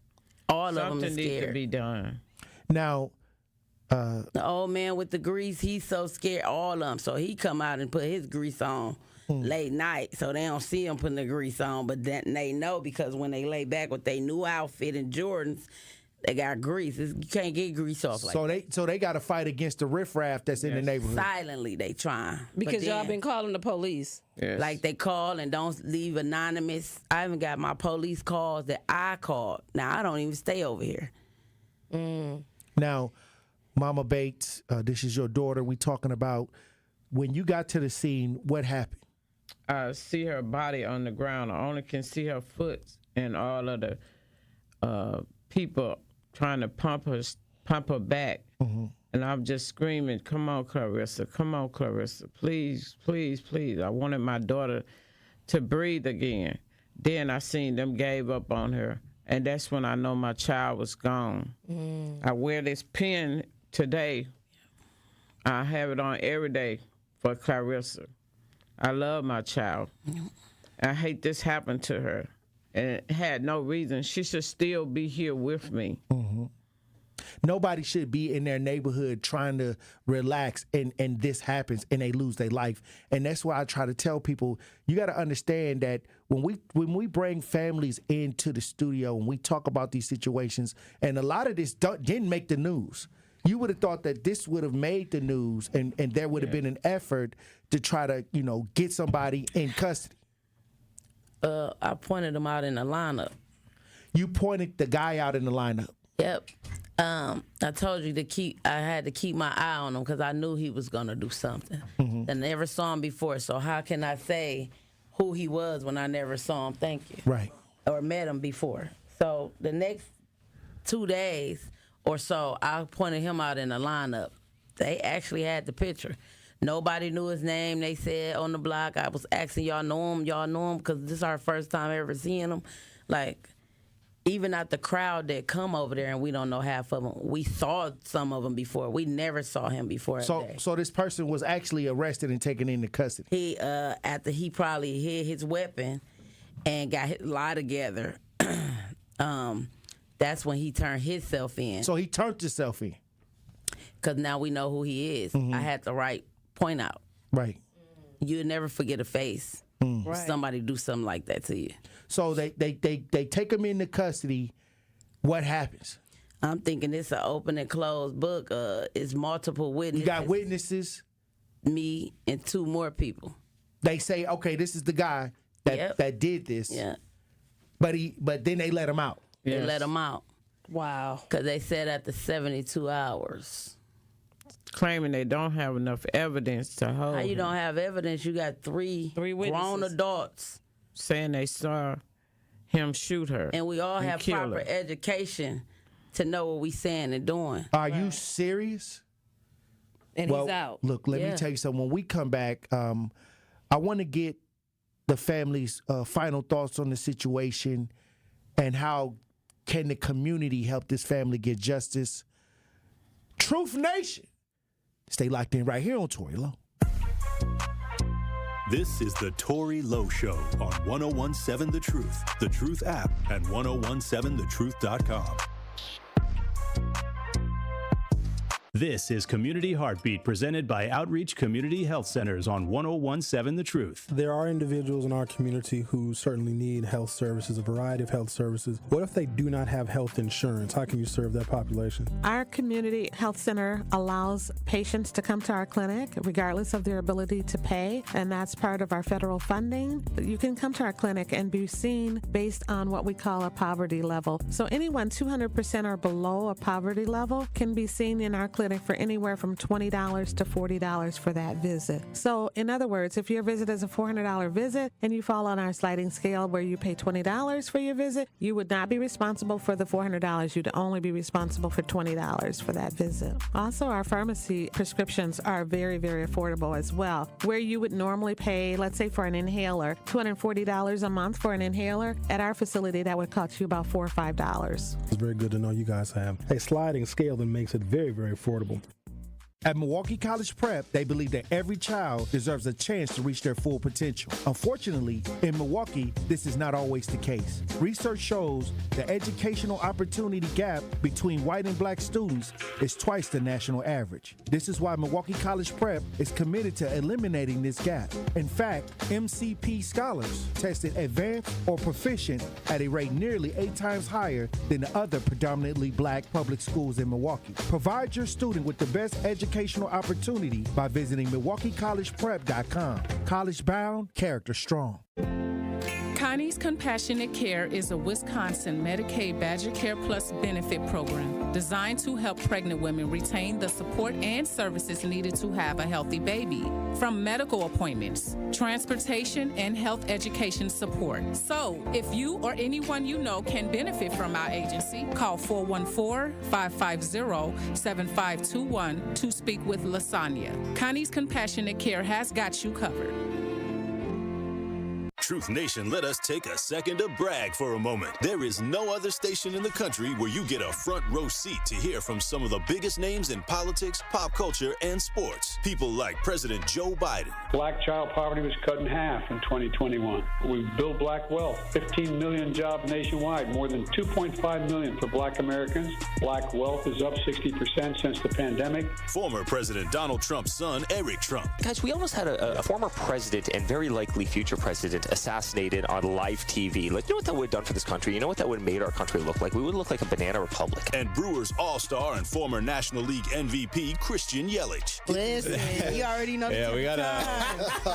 All of them is Something needs to scared. be done. Now, the old man with the grease, he's so scared, all of them. So he come out and put his grease on late night, so they don't see him putting the grease on. But then they know, because when they lay back with their new outfit and Jordans, they got grease. You can't get grease off like that. So they got to fight against the riffraff that's in the neighborhood. Silently, they trying. Because y'all been calling the police. Yes. Like they call and don't leave anonymous. I even got my police calls that I called. Now, I don't even stay over here. Now, Mama Bates, this is your daughter. We talking about when you got to the scene, what happened? I see her body on the ground. I only can see her foot and all of the people trying to pump her back. And I'm just screaming, come on, Clarissa, please, please, please. I wanted my daughter to breathe again. Then I seen them gave up on her. And that's when I know my child was gone. I wear this pin today. I have it on every day for Clarissa. I love my child. I hate this happened to her. And it had no reason. She should still be here with me. Nobody should be in their neighborhood trying to relax and this happens and they lose their life. And that's why I try to tell people, you got to understand that when we bring families into the studio and we talk about these situations, and a lot of this didn't make the news. You would have thought that this would have made the news and there would have been an effort to try to, get somebody in custody. I pointed him out in the lineup. You pointed the guy out in the lineup? Yep. I told you I had to keep my eye on him because I knew he was going to do something. I never saw him before, so how can I say who he was when I never saw him? Thank you. Right. Or met him before. So the next 2 days or so, I pointed him out in the lineup. They actually had the picture. Nobody knew his name. They said on the block, I was asking, y'all know him? Because this is our first time ever seeing him. Like, even at the crowd that come over there, and we don't know half of them, we saw some of them before. We never saw him before. So this person was actually arrested and taken into custody. He after he probably hid his weapon and got his lie together. That's when he turned himself in. So he turned himself in. Because now we know who he is. I had the right point out. Right. You'd never forget a face. Right. Somebody do something like that to you. So they take him into custody. What happens? I'm thinking it's an open and closed book. It's multiple witnesses. You got witnesses? Me and 2 more people. They say, okay, this is the guy that did this. Yeah. But then they let him out. They let him out. Wow. Because they said after 72 hours. Claiming they don't have enough evidence to hold How you don't have evidence? You got three grown adults. Saying they saw him shoot her. And we all have proper education to know what we saying and doing. Are you serious? And he's out. Look, let me tell you something. When we come back, I want to get the family's final thoughts on the situation and how can the community help this family get justice. Truth Nation. Stay locked in right here on Tory Lowe. This is the Tory Lowe Show on 1017 The Truth app, and 1017thetruth.com. This is Community Heartbeat, presented by Outreach Community Health Centers on 1017 The Truth. There are individuals in our community who certainly need health services, a variety of health services. What if they do not have health insurance? How can you serve that population? Our community health center allows patients to come to our clinic regardless of their ability to pay, and that's part of our federal funding. You can come to our clinic and be seen based on what we call a poverty level. So anyone 200% or below a poverty level can be seen in our clinic clinic for anywhere from $20 to $40 for that visit. So, in other words, if your visit is a $400 visit and you fall on our sliding scale where you pay $20 for your visit, you would not be responsible for the $400. You'd only be responsible for $20 for that visit. Also, our pharmacy prescriptions are very, very affordable as well. Where you would normally pay, let's say for an inhaler, $240 a month for an inhaler, at our facility that would cost you about $4 or $5. It's very good to know you guys have a sliding scale that makes it very, very affordable. At Milwaukee College Prep, they believe that every child deserves a chance to reach their full potential. Unfortunately, in Milwaukee, this is not always the case. Research shows the educational opportunity gap between white and black students is twice the national average. This is why Milwaukee College Prep is committed to eliminating this gap. In fact, MCP scholars tested advanced or proficient at a rate nearly 8 times higher than the other predominantly black public schools in Milwaukee. Provide your student with the best educational opportunity by visiting MilwaukeeCollegePrep.com. College bound, character strong. Connie's Compassionate Care is a Wisconsin Medicaid Badger Care Plus benefit program designed to help pregnant women retain the support and services needed to have a healthy baby, from medical appointments, transportation, and health education support. So, if you or anyone you know can benefit from our agency, call 414-550-7521 to speak with Lasagna. Connie's Compassionate Care has got you covered. Truth Nation, let us take a second to brag for a moment. There is no other station in the country where you get a front row seat to hear from some of the biggest names in politics, pop culture, and sports. People like President Joe Biden. Black child poverty was cut in half in 2021. We built black wealth, 15 million jobs nationwide, more than 2.5 million for black Americans. Black wealth is up 60% since the pandemic. Former President Donald Trump's son, Eric Trump. Guys, we almost had a former president and very likely future president assassinated on live TV. Like, you know what that would have done for this country? You know what that would have made our country look like? We would look like a banana republic. And Brewers all-star and former National League MVP Christian Yelich. Listen, you already know. Yeah, we got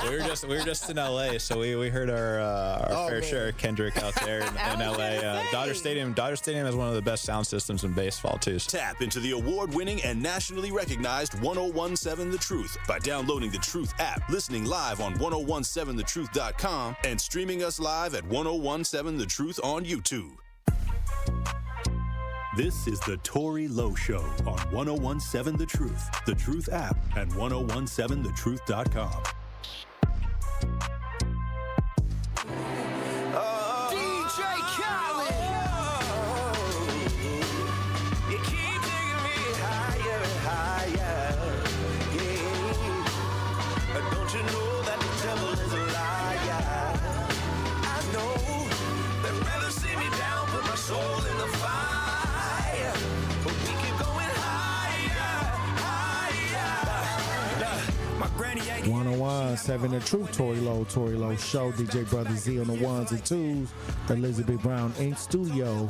we were just in LA, so we heard our fair share of Kendrick out there in LA. Dodger Stadium has one of the best sound systems in baseball too. Tap into the award-winning and nationally recognized 1017 The Truth by downloading the Truth app, listening live on 1017thetruth.com, and streaming us live at 1017 The Truth on YouTube. This is the Tory Lowe Show on 1017 The Truth app, and 1017thetruth.com. Soul in the fire, but we keep going higher, higher. My granny ain't 1017 The Truth, Tory Lowe Show, DJ Brother Z on the ones and twos, the Elizabeth Brown Inc. studio.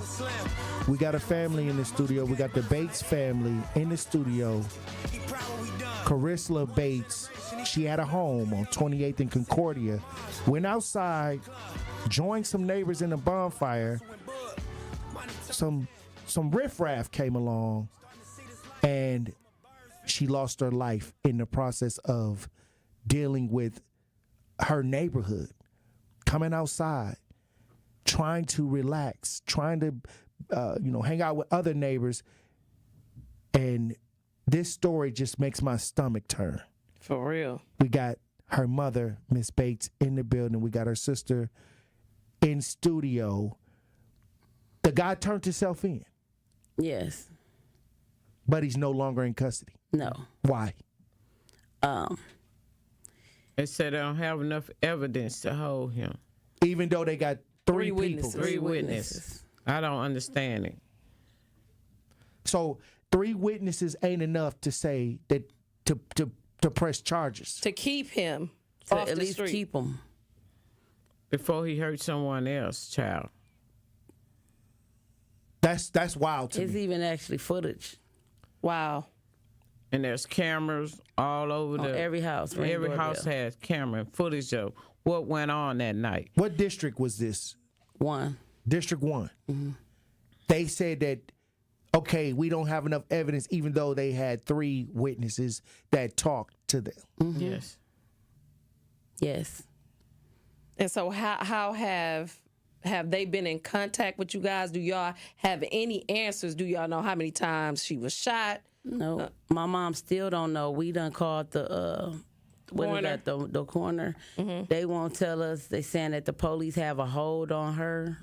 We got a family in the studio. We got the Bates family in the studio. Clarissa Bates, she had a home on 28th and Concordia. Went outside, joined some neighbors in a bonfire. Some riffraff came along, and she lost her life in the process of dealing with her neighborhood, coming outside, trying to relax, trying to hang out with other neighbors. And this story just makes my stomach turn. For real. We got her mother, Miss Bates, in the building. We got her sister in studio. The guy turned himself in. Yes. But he's no longer in custody. No. Why? They said they don't have enough evidence to hold him. Even though they got three people. Three witnesses. I don't understand it. So 3 witnesses ain't enough to say that to press charges. To keep him to off at the least street. keep him. Before he hurt someone else, child. That's wild to It's me. even actually footage. Wow. And there's cameras all over every house. Ring Every doorbell. house has camera footage of what went on that night. What district was this? 1. District 1. Mm-hmm. They said that okay, we don't have enough evidence, even though they had 3 witnesses that talked to them. Mm-hmm. Yes. Yes. And so how have they been in contact with you guys? Do y'all have any answers? Do y'all know how many times she was shot? No, my mom still don't know. We done called the the coroner. Mm-hmm. They won't tell us. They saying that the police have a hold on her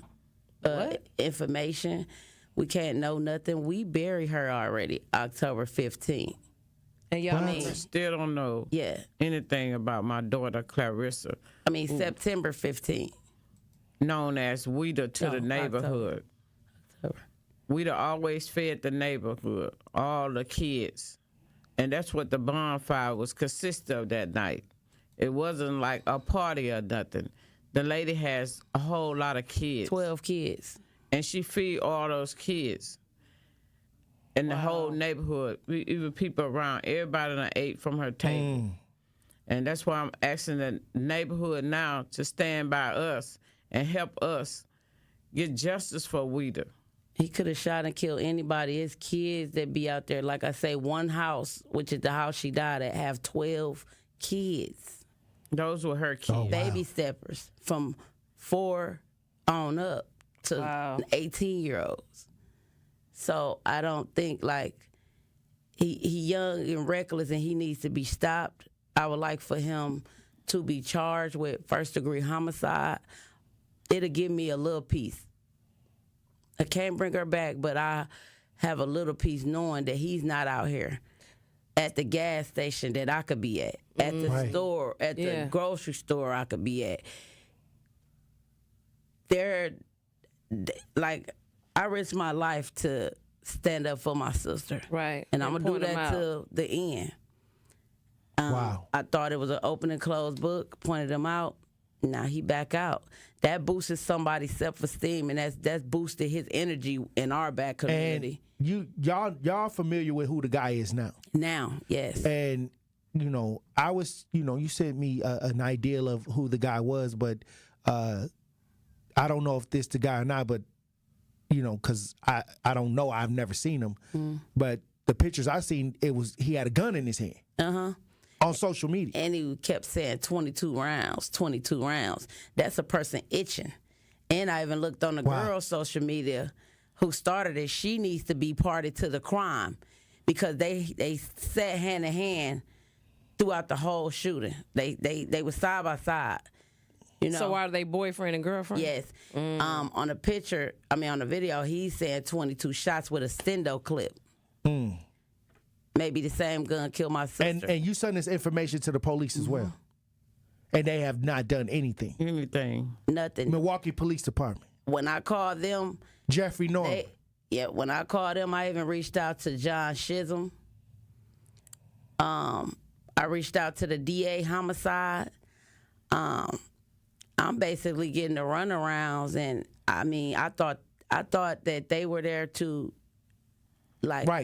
information. We can't know nothing. We buried her already, October 15th. And y'all still don't know anything about my daughter, Clarissa. September 15th. Known as Weeda to the neighborhood. October. Weeda always fed the neighborhood, all the kids. And that's what the bonfire was consist of that night. It wasn't like a party or nothing. The lady has a whole lot of kids. 12 kids. And she feed all those kids. In the whole neighborhood, even people around, everybody done ate from her table. And that's why I'm asking the neighborhood now to stand by us and help us get justice for Weeda. He could have shot and killed anybody. His kids that be out there, like I say, one house, which is the house she died at, have 12 kids. Those were her kids. Oh, wow. Baby steppers from 4 on up to 18-year-olds. So I don't think, like, he young and reckless and he needs to be stopped. I would like for him to be charged with first-degree homicide. It'll give me a little peace. I can't bring her back, but I have a little peace knowing that he's not out here at the gas station that I could be at the store, at the grocery store I could be at. I risked my life to stand up for my sister. Right. And I'm going to do that till the end. I thought it was an open and closed book, pointed him out. Now he back out. That boosted somebody's self-esteem, and that's boosted his energy in our back community. And y'all familiar with who the guy is now? Now, yes. And, I was, you sent me an idea of who the guy was, but I don't know if this the guy or not, but, because I don't know. I've never seen him. But the pictures I seen, he had a gun in his hand. Uh-huh. On social media. And he kept saying 22 rounds, 22 rounds. That's a person itching. And I even looked on the girl's social media who started it. She needs to be party to the crime because they sat hand in hand throughout the whole shooting. They were side by side. So are they boyfriend and girlfriend? Yes. On the picture, on the video, he's saying 22 shots with a stendo clip. Maybe the same gun killed my sister. And you sent this information to the police as well. And they have not done anything. Nothing. Milwaukee Police Department. When I called them. Jeffrey Norman. When I called them, I even reached out to John Chisholm. I reached out to the DA homicide. I'm basically getting the runarounds, and I thought that they were there to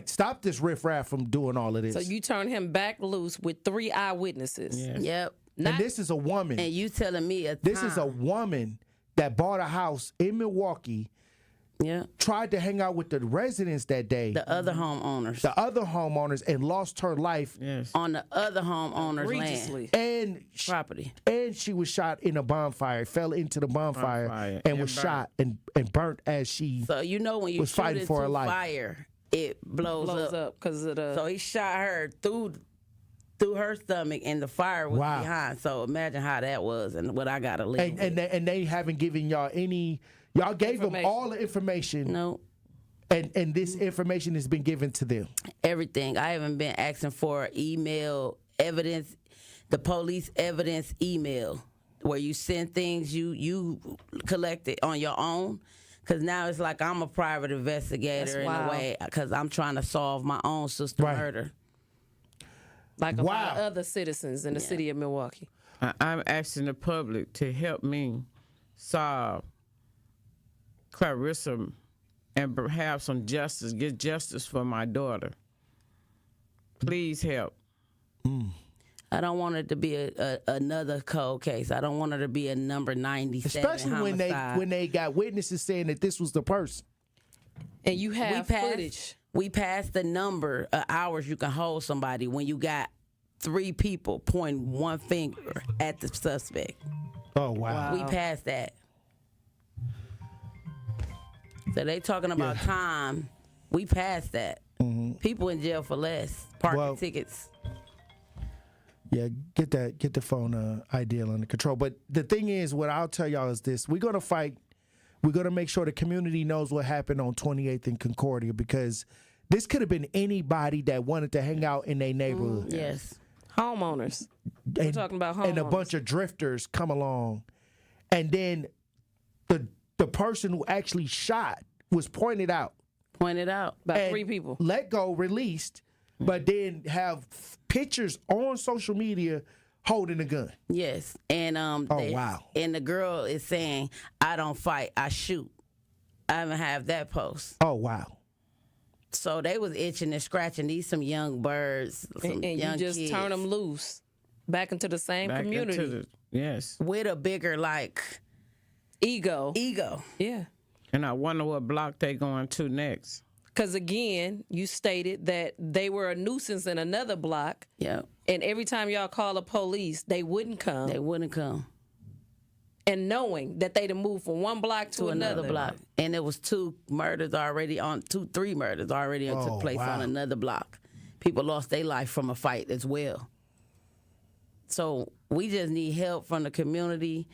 stop this riffraff from doing all of this. So you turn him back loose with 3 eyewitnesses. Yes. Yep. And this is a woman. And you telling me this is a woman that bought a house in Milwaukee. Yeah. Tried to hang out with the residents that day. The other homeowners. And lost her life on the other homeowners' land and property. And she was shot in a bonfire. Fell into the bonfire and was shot and burnt as she. So when you was fighting for her life. Fire, it blows up because of the. So he shot her through her stomach, and the fire was behind. So imagine how that was, and what I got to live with. And they haven't given y'all any. Y'all gave them all the information. No. And this information has been given to them. Everything. I haven't been asking for email evidence, the police evidence email, where you send things you collect it on your own. Because now it's like I'm a private investigator in a way, because I'm trying to solve my own sister murder. Like a lot of other citizens in the city of Milwaukee. I'm asking the public to help me solve Clarissa and have some justice, get justice for my daughter. Please help. I don't want it to be another cold case. I don't want it to be a number 97 Especially homicide. when they got witnesses saying that this was the person. And you have footage. We passed the number of hours you can hold somebody when you got 3 people pointing one finger at the suspect. Oh, wow. We passed that. So they talking about time. We passed that. People in jail for less. Parking tickets. Yeah, get the phone ideal under control. But the thing is, what I'll tell y'all is this. We're going to fight. We're going to make sure the community knows what happened on 28th and Concordia, because this could have been anybody that wanted to hang out in their neighborhood. Yes. Homeowners. We're talking about homeowners. And a bunch of drifters come along. And then the person who actually shot was pointed out. By 3 people. Let go, released, but then have pictures on social media holding a gun. Yes. And wow. And the girl is saying, I don't fight, I shoot. I haven't have that post. Oh, wow. So they was itching and scratching. These some young birds, some and young you just kids. turn them loose back into the same community. Yes. With a bigger, ego. Yeah. And I wonder what block they going to next. Because, again, you stated that they were a nuisance in another block. Yeah. And every time y'all call the police, they wouldn't come. And knowing that they'd have moved from one block to another block. And there was 3 murders already took place on another block. People lost their life from a fight as well. So we just need help from the community.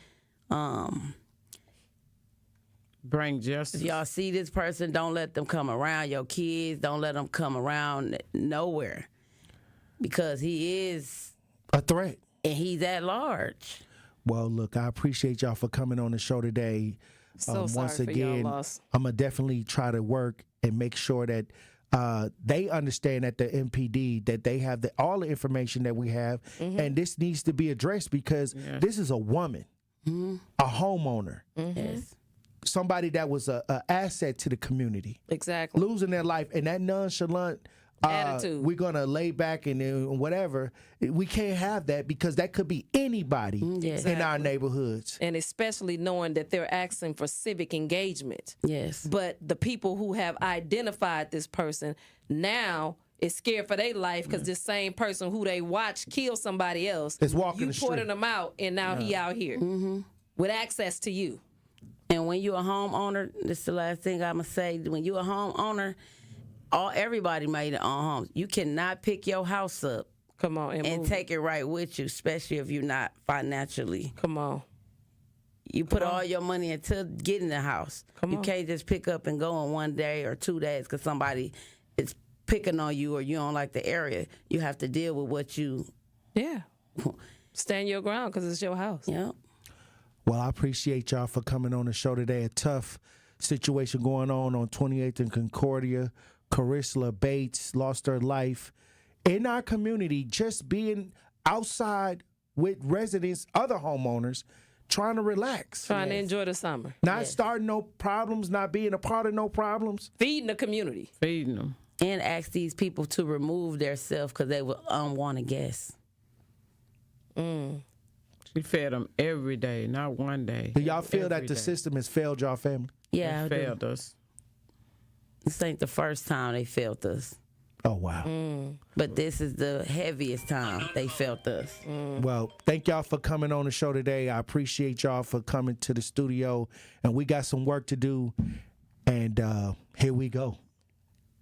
Bring justice. If y'all see this person, don't let them come around your kids. Don't let them come around nowhere. Because he is a threat. And he's at large. Well, look, I appreciate y'all for coming on the show today. So sorry once for again, y'all loss. I'm going to definitely try to work and make sure that they understand at the MPD that they have all the information that we have. And this needs to be addressed because this is a woman, a homeowner. Yes. Somebody that was an asset to the community. Exactly. Losing their life. And that nonchalant attitude. We're going to lay back and whatever. We can't have that because that could be anybody in our neighborhoods. And especially knowing that they're asking for civic engagement. Yes. But the people who have identified this person now is scared for their life because this same person who they watched kill somebody else. Is walking you the street. ported him out and now he out here with access to you. And when you're a homeowner, this is the last thing I'm going to say. When you're a homeowner, everybody made their own homes. You cannot pick your house up and take it right with you, especially if you're not financially. Come on. You put all your money into getting the house. You can't just pick up and go in 1 day or 2 days because somebody is picking on you or you don't like the area. You have to deal with what you... Yeah. Stand your ground because it's your house. Yeah. Well, I appreciate y'all for coming on the show today. A tough situation going on 28th and Concordia. Clarissa Bates lost her life in our community, just being outside with residents, other homeowners, trying to relax. Trying to enjoy the summer. Not starting no problems, not being a part of no problems. Feeding the community. Feeding them. And ask these people to remove themselves because they were unwanted guests. She fed them every day, not 1 day. Do y'all feel that the day. system has failed y'all family? Yeah, It failed us. This ain't the first time they failed us. Oh, wow. But this is the heaviest time they felt us. Well, thank y'all for coming on the show today. I appreciate y'all for coming to the studio. And we got some work to do. And here we go.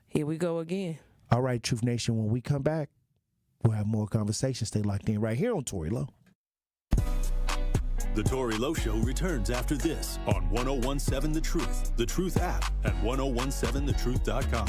Here we go again. All right, Truth Nation, when we come back, we'll have more conversations. Stay locked in right here on Tory Lowe. The Tory Lowe Show returns after this on 1017 The Truth app at 1017thetruth.com.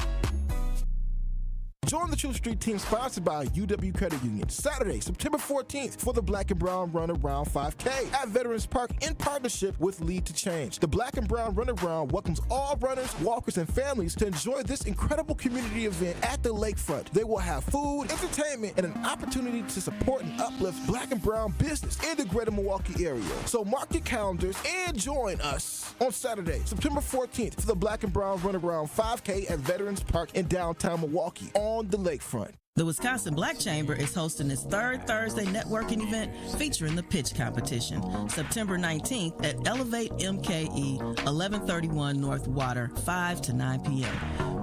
Join the Truth Street team sponsored by UW Credit Union Saturday, September 14th for the Black and Brown Run Around 5K at Veterans Park in partnership with Lead to Change. The Black and Brown Run Around welcomes all runners, walkers, and families to enjoy this incredible community event at the lakefront. They will have food, entertainment, and an opportunity to support and uplift Black and Brown business in the greater Milwaukee area. So mark your calendars and join us on Saturday, September 14th for the Black and Brown Run Around 5K at Veterans Park in downtown Milwaukee on the lakefront. The Wisconsin Black Chamber is hosting its third Thursday networking event featuring the pitch competition, September 19th at Elevate MKE, 1131 North Water, 5 to 9 p.m.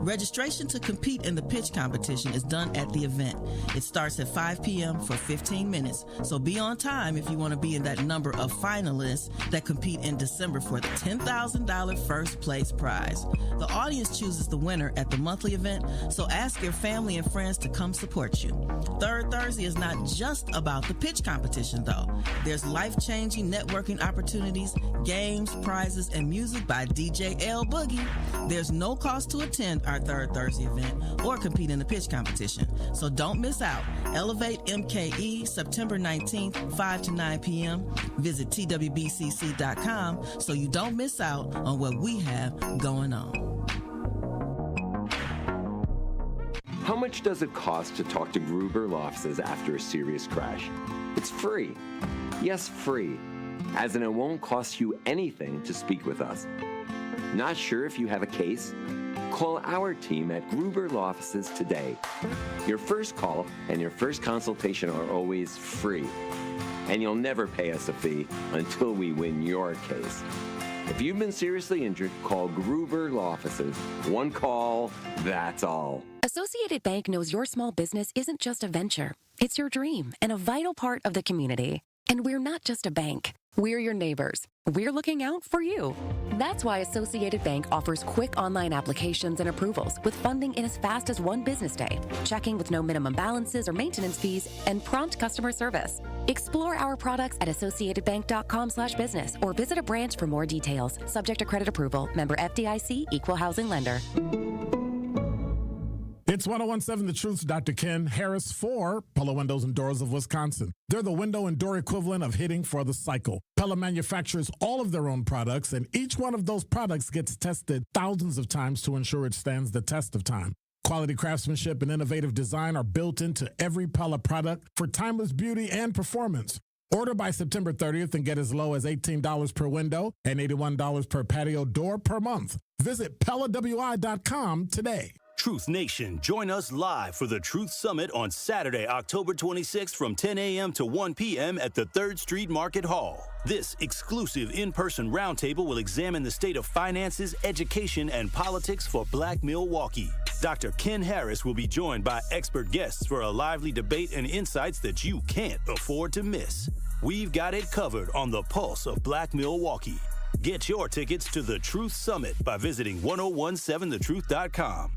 Registration to compete in the pitch competition is done at the event. It starts at 5 p.m. for 15 minutes, so be on time if you want to be in that number of finalists that compete in December for the $10,000 first place prize. The audience chooses the winner at the monthly event, so ask your family and friends to come support you. Third Thursday is not just about the pitch competition, though. There's life-changing networking opportunities, games, prizes, and music by DJ L Boogie. There's no cost to attend our Third Thursday event or compete in the pitch competition, so don't miss out. Elevate MKE, September 19th, 5 to 9 p.m. Visit twbcc.com so you don't miss out on what we have going on. How much does it cost to talk to Gruber Law Offices after a serious crash? It's free. Yes, free. As in, it won't cost you anything to speak with us. Not sure if you have a case? Call our team at Gruber Law Offices today. Your first call and your first consultation are always free. And you'll never pay us a fee until we win your case. If you've been seriously injured, call Gruber Law Offices. One call, that's all. Associated Bank knows your small business isn't just a venture. It's your dream and a vital part of the community. And we're not just a bank. We're your neighbors. We're looking out for you. That's why Associated Bank offers quick online applications and approvals with funding in as fast as one business day, checking with no minimum balances or maintenance fees, and prompt customer service. Explore our products at associatedbank.com/business or visit a branch for more details. Subject to credit approval. Member FDIC, Equal Housing Lender. It's 1017 The Truth's Dr. Ken Harris for Pella Windows and Doors of Wisconsin. They're the window and door equivalent of hitting for the cycle. Pella manufactures all of their own products, and each one of those products gets tested thousands of times to ensure it stands the test of time. Quality craftsmanship and innovative design are built into every Pella product for timeless beauty and performance. Order by September 30th and get as low as $18 per window and $81 per patio door per month. Visit PellaWI.com today. Truth Nation, join us live for the Truth Summit on Saturday, October 26th from 10 a.m. to 1 p.m. at the 3rd Street Market Hall. This exclusive in-person roundtable will examine the state of finances, education, and politics for Black Milwaukee. Dr. Ken Harris will be joined by expert guests for a lively debate and insights that you can't afford to miss. We've got it covered on the pulse of Black Milwaukee. Get your tickets to the Truth Summit by visiting 1017thetruth.com.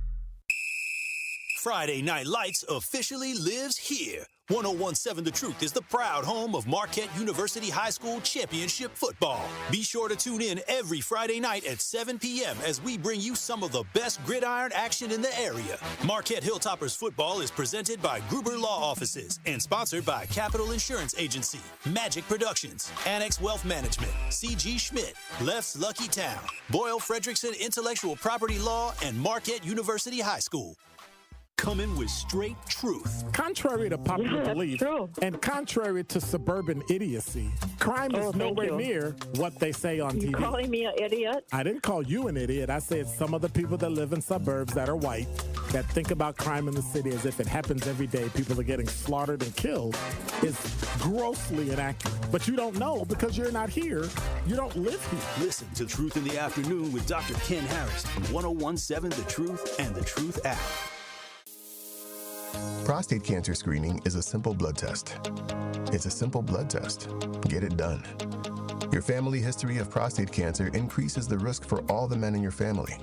Friday Night Lights officially lives here. 1017 The Truth is the proud home of Marquette University High School championship football. Be sure to tune in every Friday night at 7 p.m. as we bring you some of the best gridiron action in the area. Marquette Hilltoppers football is presented by Gruber Law Offices and sponsored by Capital Insurance Agency, Magic Productions, Annex Wealth Management, C.G. Schmidt, Left's Lucky Town, Boyle Frederickson Intellectual Property Law, and Marquette University High School. Coming with straight truth. Contrary to popular belief and contrary to suburban idiocy, crime is nowhere near what they say on TV. You calling me an idiot? I didn't call you an idiot. I said some of the people that live in suburbs that are white that think about crime in the city as if it happens every day, people are getting slaughtered and killed, is grossly inaccurate. But you don't know because you're not here. You don't live here. Listen to Truth in the Afternoon with Dr. Ken Harris on 1017 The Truth and The Truth app. Prostate cancer screening is a simple blood test. It's a simple blood test. Get it done. Your family history of prostate cancer increases the risk for all the men in your family.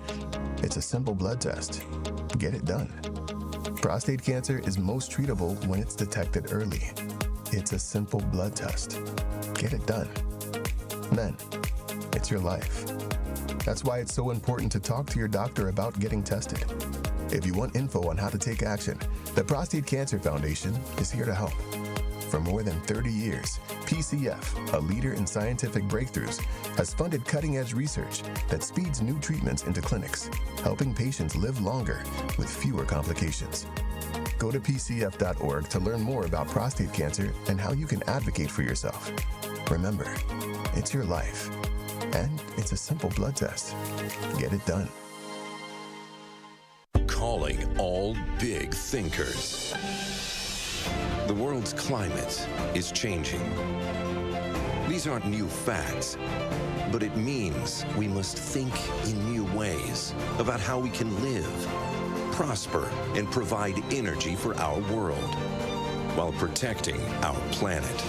It's a simple blood test. Get it done. Prostate cancer is most treatable when it's detected early. It's a simple blood test. Get it done. Men, it's your life. That's why it's so important to talk to your doctor about getting tested. If you want info on how to take action, the Prostate Cancer Foundation is here to help. For more than 30 years, PCF, a leader in scientific breakthroughs, has funded cutting-edge research that speeds new treatments into clinics, helping patients live longer with fewer complications. Go to pcf.org to learn more about prostate cancer and how you can advocate for yourself. Remember, it's your life, and it's a simple blood test. Get it done. calling all big thinkers. The world's climate is changing. These aren't new facts, but it means we must think in new ways about how we can live, prosper, and provide energy for our world while protecting our planet.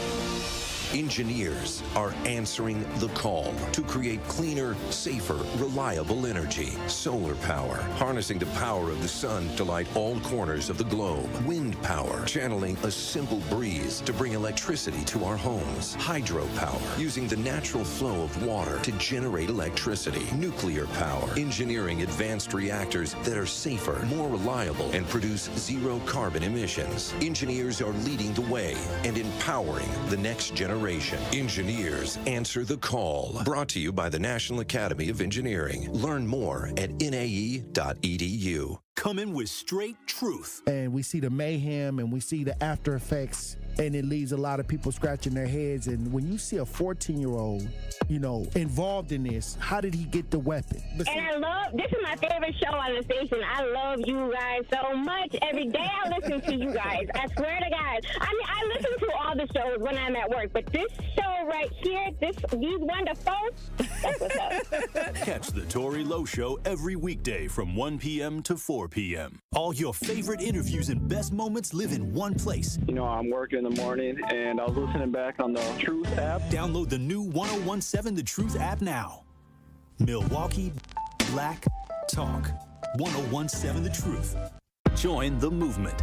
Engineers are answering the call to create cleaner, safer, reliable energy. Solar power, harnessing the power of the sun to light all corners of the globe. Wind power, channeling a simple breeze to bring electricity to our homes. Hydropower, using the natural flow of water to generate electricity. Nuclear power, engineering advanced reactors that are safer, more reliable, and produce zero carbon emissions. Engineers are leading the way and empowering the next generation. Engineers answer the call. Brought to you by the National Academy of Engineering. Learn more at nae.edu. Coming with straight truth. And we see the mayhem and we see the after effects, and it leaves a lot of people scratching their heads. And when you see a 14-year-old, involved in this, how did he get the weapon? And I love, this is my favorite show on the station. I love you guys so much. Every day I listen to you guys. I swear to God. I mean, I listen to all the shows when I'm at work, but this show right here, these wonderful, that's what's up. Catch the Tory Lowe Show every weekday from 1 p.m. to 4 p.m. All your favorite interviews and best moments live in one place. I'm working in the morning, and I was listening back on the Truth app. Download the new 1017 The Truth app now. Milwaukee Black Talk. 1017 The Truth. Join the movement.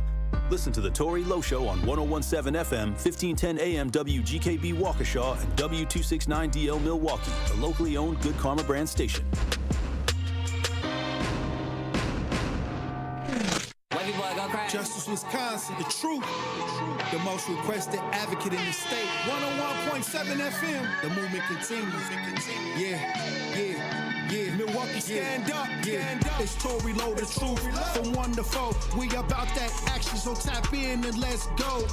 Listen to the Tory Lowe Show on 1017 FM, 1510 AM WGKB Waukesha and W269DL Milwaukee, the locally owned Good Karma brand station. Justice Wisconsin, the truth, the most requested advocate in the state. 101.7 FM, the movement continues. Yeah. Milwaukee, stand up. It's Tory Lowe, the truth. From 1 to 4, we about that action, so tap in and let's go.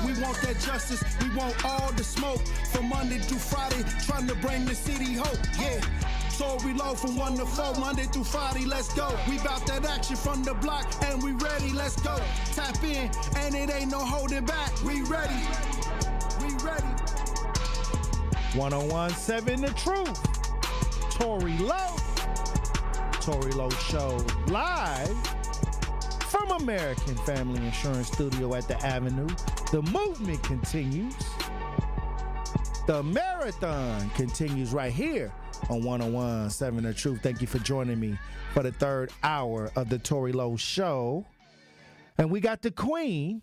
We want that justice, we want all the smoke. From Monday through Friday, trying to bring the city hope. Yeah. Tory Lowe from 1 to 4, Monday through Friday, let's go. We bout that action from the block, and we ready, let's go. Tap in, and it ain't no holding back. We ready. 1017 The Truth. Tory Lowe. Tory Lowe Show live from American Family Insurance Studio at the Avenue. The movement continues. The marathon continues right here on 1017 The Truth. Thank you for joining me for the third hour of the Tory Lowe Show. And we got the Queen,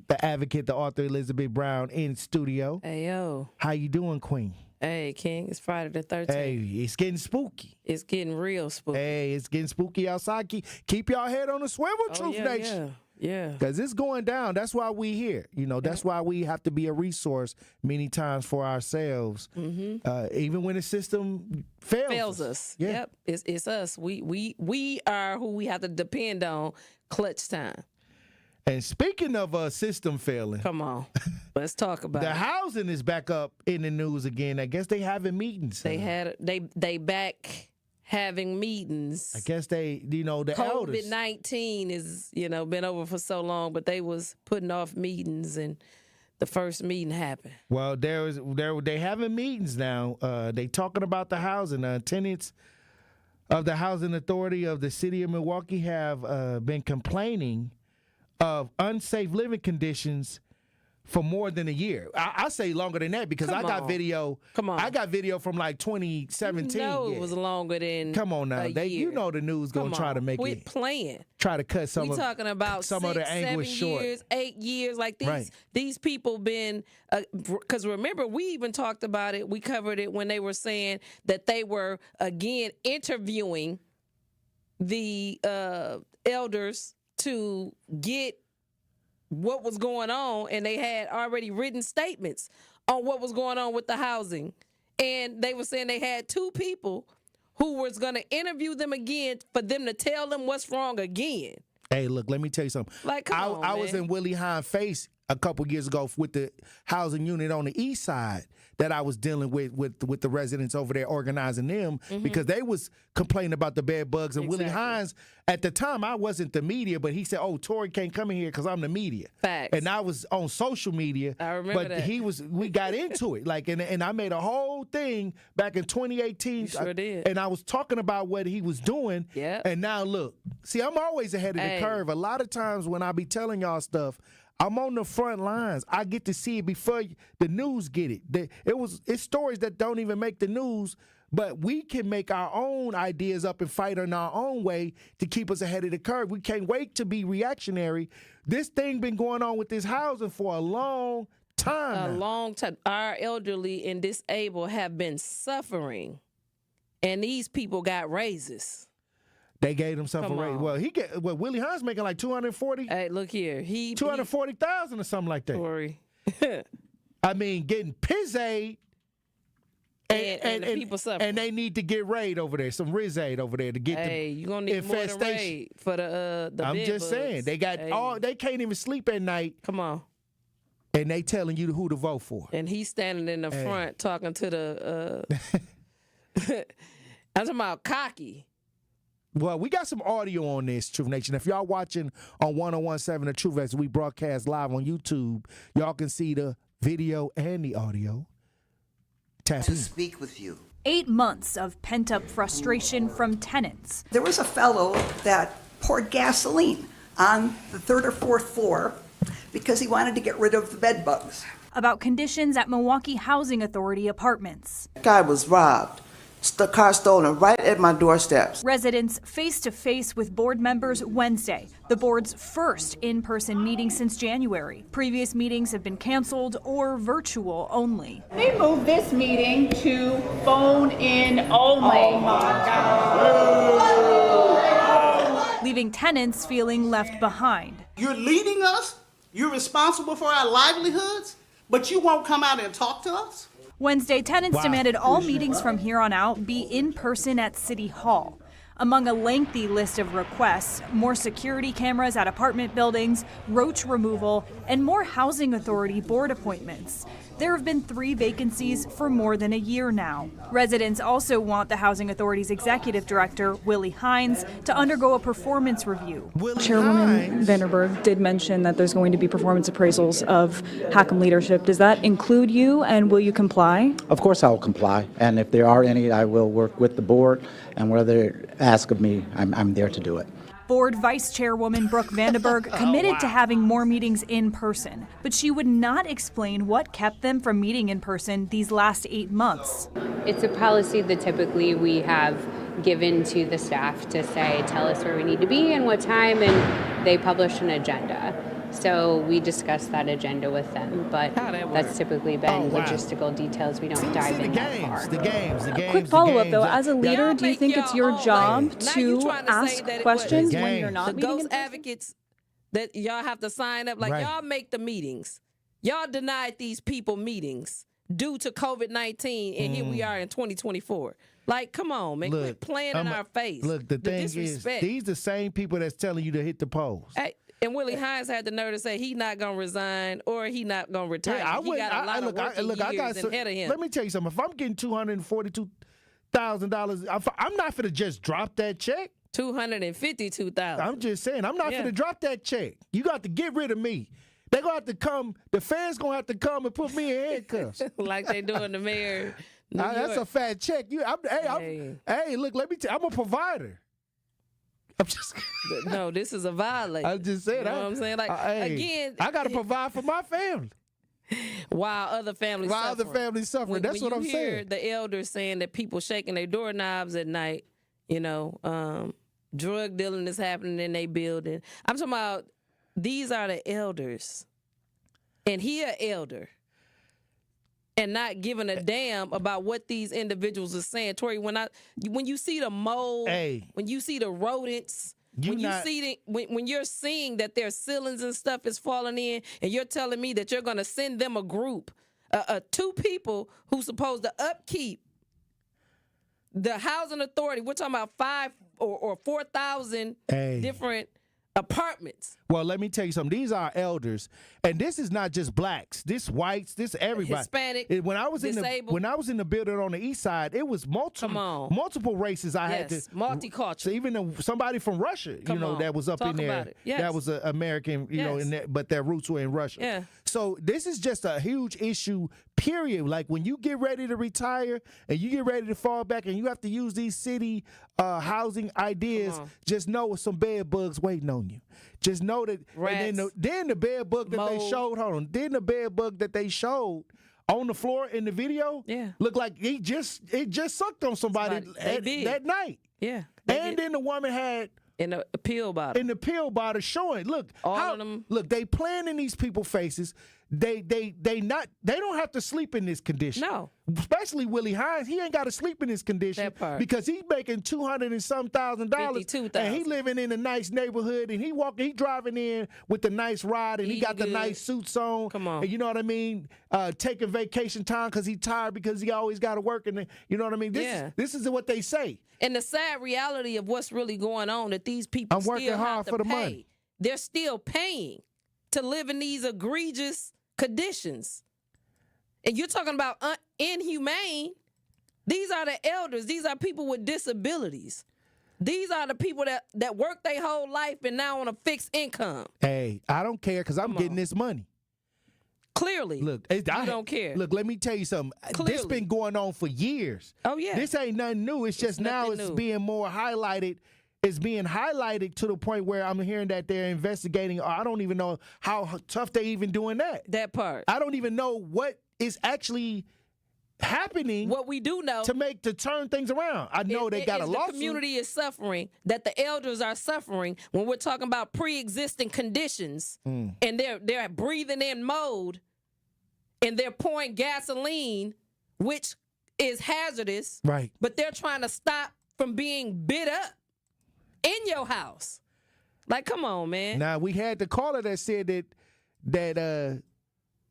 the advocate, the author Elizabeth Brown in studio. Hey, yo. How you doing, Queen? Hey, King. It's Friday the 13th. Hey, it's getting spooky. It's getting real spooky. Hey, it's getting spooky outside. Keep y'all head on the swivel, Truth Nation. Yeah. Because it's going down. That's why we here. That's why we have to be a resource many times for ourselves, even when the system fails us. Yeah. Yep, it's us. We are who we have to depend on clutch time. And speaking of a system failing, come on, let's talk about the it. housing is back up in the news again. I guess they having meetings. They back having meetings. I guess they, the elders. COVID-19 is, been over for so long, but they was putting off meetings, and the first meeting happened. Well, they having meetings now. They talking about the housing. Tenants of the Housing Authority of the City of Milwaukee have been complaining of unsafe living conditions for more than a year. I say longer than that because I got video. Come on, I got video from like 2017. It was longer than. Come on now, the news gonna try to make Quit it. Playing. Try to cut some. We talking about some 6, of the anguish 7 short. years, 8 years. Like these people been. Because remember, we even talked about it. We covered it when they were saying that they were again interviewing the elders to get what was going on, and they had already written statements on what was going on with the housing. And they were saying they had 2 people who was going to interview them again for them to tell them what's wrong again. Hey, look, let me tell you something. Like, come on, I was in Willie Hine Face a couple years ago with the housing unit on the east side that I was dealing with the residents over there, organizing them because they was complaining about the bed bugs. And Willie Hines, at the time, I wasn't the media, but he said, "Oh, Tory can't come in here because I'm the media." Facts. And I was on social media. I remember but that. we got into it. And I made a whole thing back in 2018. You sure did. And I was talking about what he was doing. Yeah. And now look, see, I'm always ahead of the curve. A lot of times when I be telling y'all stuff, I'm on the front lines. I get to see it before the news get it. It's stories that don't even make the news, but we can make our own ideas up and fight in our own way to keep us ahead of the curve. We can't wait to be reactionary. This thing been going on with this housing for a long time. Long time. Our elderly and disabled have been suffering, and these people got raises. They gave himself a raise. Well, Willie Hines making like 240. Hey, look here, 240,000 or something like that. Tory. I mean, getting piss aid. And the people suffering. And they need to get raid over there, some Riz aid over there to get the you're gonna need more than raid for the I'm bed just saying, they got they can't even sleep at night. Come on. And they telling you who to vote for. And he's standing in the front talking to the I'm talking about cocky. Well, we got some audio on this, Truth Nation. If y'all watching on 101.7 The Truth as we broadcast live on YouTube, y'all can see the video and the audio. To speak with you. 8 months of pent-up frustration from tenants. There was a fellow that poured gasoline on the 3rd or 4th floor because he wanted to get rid of the bed bugs. About conditions at Milwaukee Housing Authority apartments. That guy was robbed. The car stolen right at my doorsteps. Residents face-to-face with board members Wednesday, the board's first in-person meeting since January. Previous meetings have been canceled or virtual only. They moved this meeting to phone-in only. Oh my God. Leaving tenants feeling left behind. You're leading us, you're responsible for our livelihoods, but you won't come out and talk to us? Wednesday, tenants demanded all meetings from here on out be in person at City Hall. Among a lengthy list of requests, more security cameras at apartment buildings, roach removal, and more housing authority board appointments. There have been 3 vacancies for more than a year now. Residents also want the Housing Authority's executive director, Willie Hines, to undergo a performance review. Chairwoman Vanderberg did mention that there's going to be performance appraisals of HACM leadership. Does that include you, and will you comply? Of course I'll comply, and if there are any, I will work with the board, and whatever they ask of me, I'm there to do it. Board Vice Chairwoman Brooke Vanderberg committed to having more meetings in person, but she would not explain what kept them from meeting in person these last 8 months. It's a policy that typically we have given to the staff to say, tell us where we need to be and what time, and they publish an agenda. So we discuss that agenda with them, but that's typically been logistical details. We don't dive in that far. The games. Quick follow-up, though. As a leader, do you think it's your job to ask questions when you're not meeting in person? The ghost advocates that y'all have to sign up, y'all make the meetings. Y'all denied these people meetings due to COVID-19, and here we are in 2024. Like, come on, man. Quit playing in our face. Look, the thing is, these the same people that's telling you to hit the polls. Hey, and Willie Hines had the nerve to say he's not going to resign or he's not going to retire. Yeah, he got a lot of working years ahead of him. Let me tell you something. If I'm getting $242,000, I'm not finna just drop that check. $252,000. I'm just saying, I'm not finna drop that check. You got to get rid of me. They're going to have to come, the fans going to have to come and put me in handcuffs. Like they doing the mayor. That's a fat check. Hey, look, let me tell you, I'm a provider. I'm just no, this is a violation. I'm just saying. You know what I'm saying? Like again, I got to provide for my family. While other families suffering. That's what I'm saying. When you hear the elders saying that people shaking their doorknobs at night, drug dealing is happening in their building. I'm talking about these are the elders, and he an elder. And not giving a damn about what these individuals are saying. Tory, when you see the mold, when you see the rodents, when you're seeing that their ceilings and stuff is falling in, and you're telling me that you're going to send them a group, 2 people who's supposed to upkeep the housing authority. We're talking about 5 or 4,000 different apartments. Well, let me tell you something. These are elders, and this is not just blacks. This whites. This everybody. Hispanic. When I was disabled. when I was in the building on the east side, it was multiple races. I had to multicultural. So even somebody from Russia, that was up in there. That was an American, but their roots were in Russia. Yeah. So this is just a huge issue. Period. Like when you get ready to retire and you get ready to fall back, and you have to use these city housing ideas, just know some bed bugs waiting on you. Just know that. Rats, and then the bed bug that they showed. Hold on. Then the bed bug that they showed on the floor in the video. Yeah. Looked like it just sucked on somebody that night. Yeah. And then the woman had. In the pill bottle. In the pill bottle showing. Look, all of them. Look, they playing in these people's faces. They don't have to sleep in this condition. No. Especially Willie Hines. He ain't got to sleep in this condition. That part. Because he's making $200,000 and some $52,000. And he living in a nice neighborhood, and he driving in with the nice ride, and he got the nice suits on. Come on. And you know what I mean? Taking vacation time because he tired because he always got to work. And you know what I mean? This is what they say. And the sad reality of what's really going on, that these people I'm working still hard have to for the pay. money. They're still paying to live in these egregious conditions. And you're talking about inhumane. These are the elders. These are people with disabilities. These are the people that work their whole life and now on a fixed income. Hey, I don't care because I'm getting this money. Clearly. Look, I don't care. Look, let me tell you something. Clearly. This been going on for years. Oh, yeah. This ain't nothing new. It's just now it's being more highlighted. It's being highlighted to the point where I'm hearing that they're investigating. Or I don't even know how tough they even doing that. That part. I don't even know what is actually happening. What we do know to turn things around. I know they got a lawsuit. The community is suffering, that the elders are suffering when we're talking about pre-existing conditions, and they're breathing in mold, and they're pouring gasoline, which is hazardous. Right. But they're trying to stop from being bit up in your house. Like, come on, man. Now, we had the caller that said that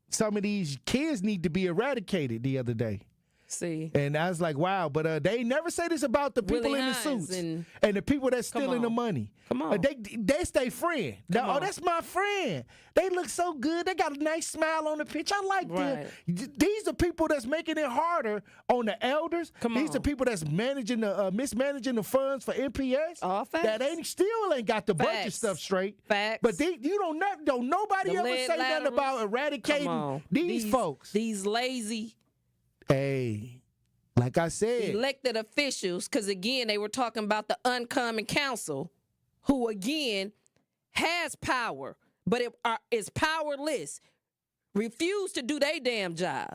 some of these kids need to be eradicated the other day. See. And I was like, wow, but they never say this about the people in the suits and the people that's stealing the money. Come on. They stay friend. That's my friend. They look so good. They got a nice smile on the pitch. I like them. These are people that's making it harder on the elders. These are people that's mismanaging the funds for MPS. All facts. That still ain't got the budget stuff straight. Facts. But don't nobody ever say nothing about eradicating these folks. These lazy. Hey, like I said, elected officials, because again, they were talking about the uncommon council, who again has power, but is powerless, refuse to do their damn job.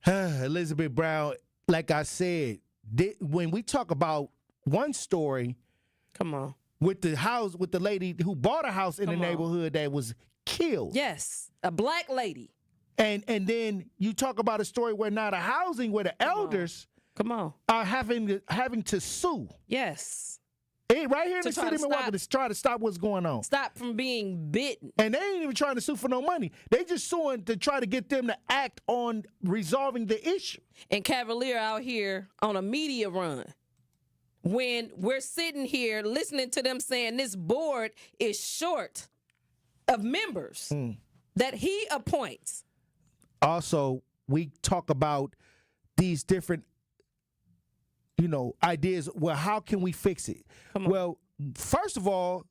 Elizabeth Brown, like I said, when we talk about one story, come on, with the lady who bought a house in the neighborhood that was killed. Yes, a black lady. And then you talk about a story where now the housing, where the elders are having to sue. Yes. Right here in the city of Milwaukee to try to stop what's going on. Stop from being bitten. And they ain't even trying to sue for no money. They just suing to try to get them to act on resolving the issue. And Cavalier out here on a media run, when we're sitting here listening to them saying this board is short of members that he appoints. Also, we talk about these different, ideas. Well, how can we fix it? Well, first of all,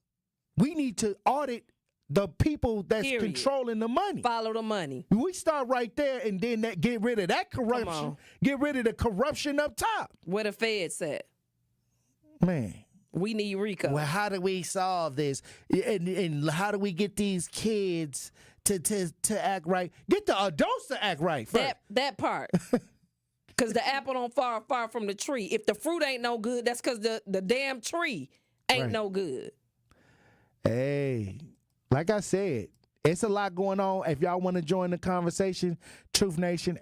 we need to audit the people that's controlling the money. Follow the money. We start right there, and then get rid of that corruption. Get rid of the corruption up top. Where the feds at? Man. We need RICO. Well, how do we solve this? And how do we get these kids to act right? Get the adults to act right first. That part. Because the apple don't fall far from the tree. If the fruit ain't no good, that's because the damn tree ain't no good. Hey, like I said, it's a lot going on. If y'all want to join the conversation, Truth Nation,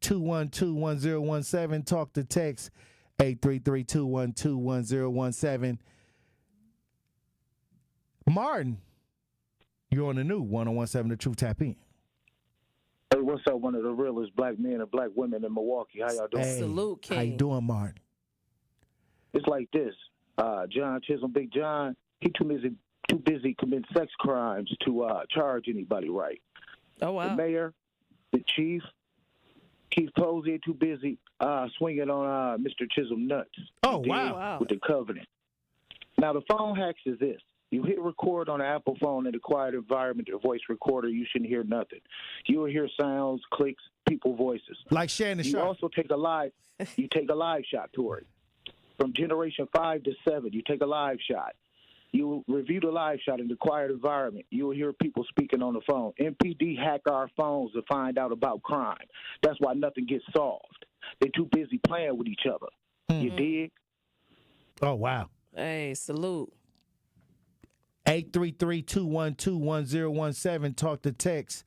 833-212-1017. Talk to text 833-212-1017. Martin, you're on the new 1017 The Truth. Tap in. Hey, what's up, one of the realest black men and black women in Milwaukee? How y'all doing? Hey, salute, King. How you doing, Martin? It's like this. John Chisholm, Big John, He too busy committing sex crimes to charge anybody right. Oh, wow. The mayor, the chief, Keith Posey, too busy swinging on Mr. Chisholm nuts. Oh, wow. With the covenant. Now, the phone hacks is this. You hit record on an Apple phone in a quiet environment, a voice recorder, you shouldn't hear nothing. You will hear sounds, clicks, people voices. Like Shannon You Sharp. also take a live shot, Tory. From generation 5 to 7, you take a live shot. You review the live shot in the quiet environment. You will hear people speaking on the phone. MPD hack our phones to find out about crime. That's why nothing gets solved. They're too busy playing with each other. You dig? Oh, wow. Hey, salute. 833-212-1017. Talk to text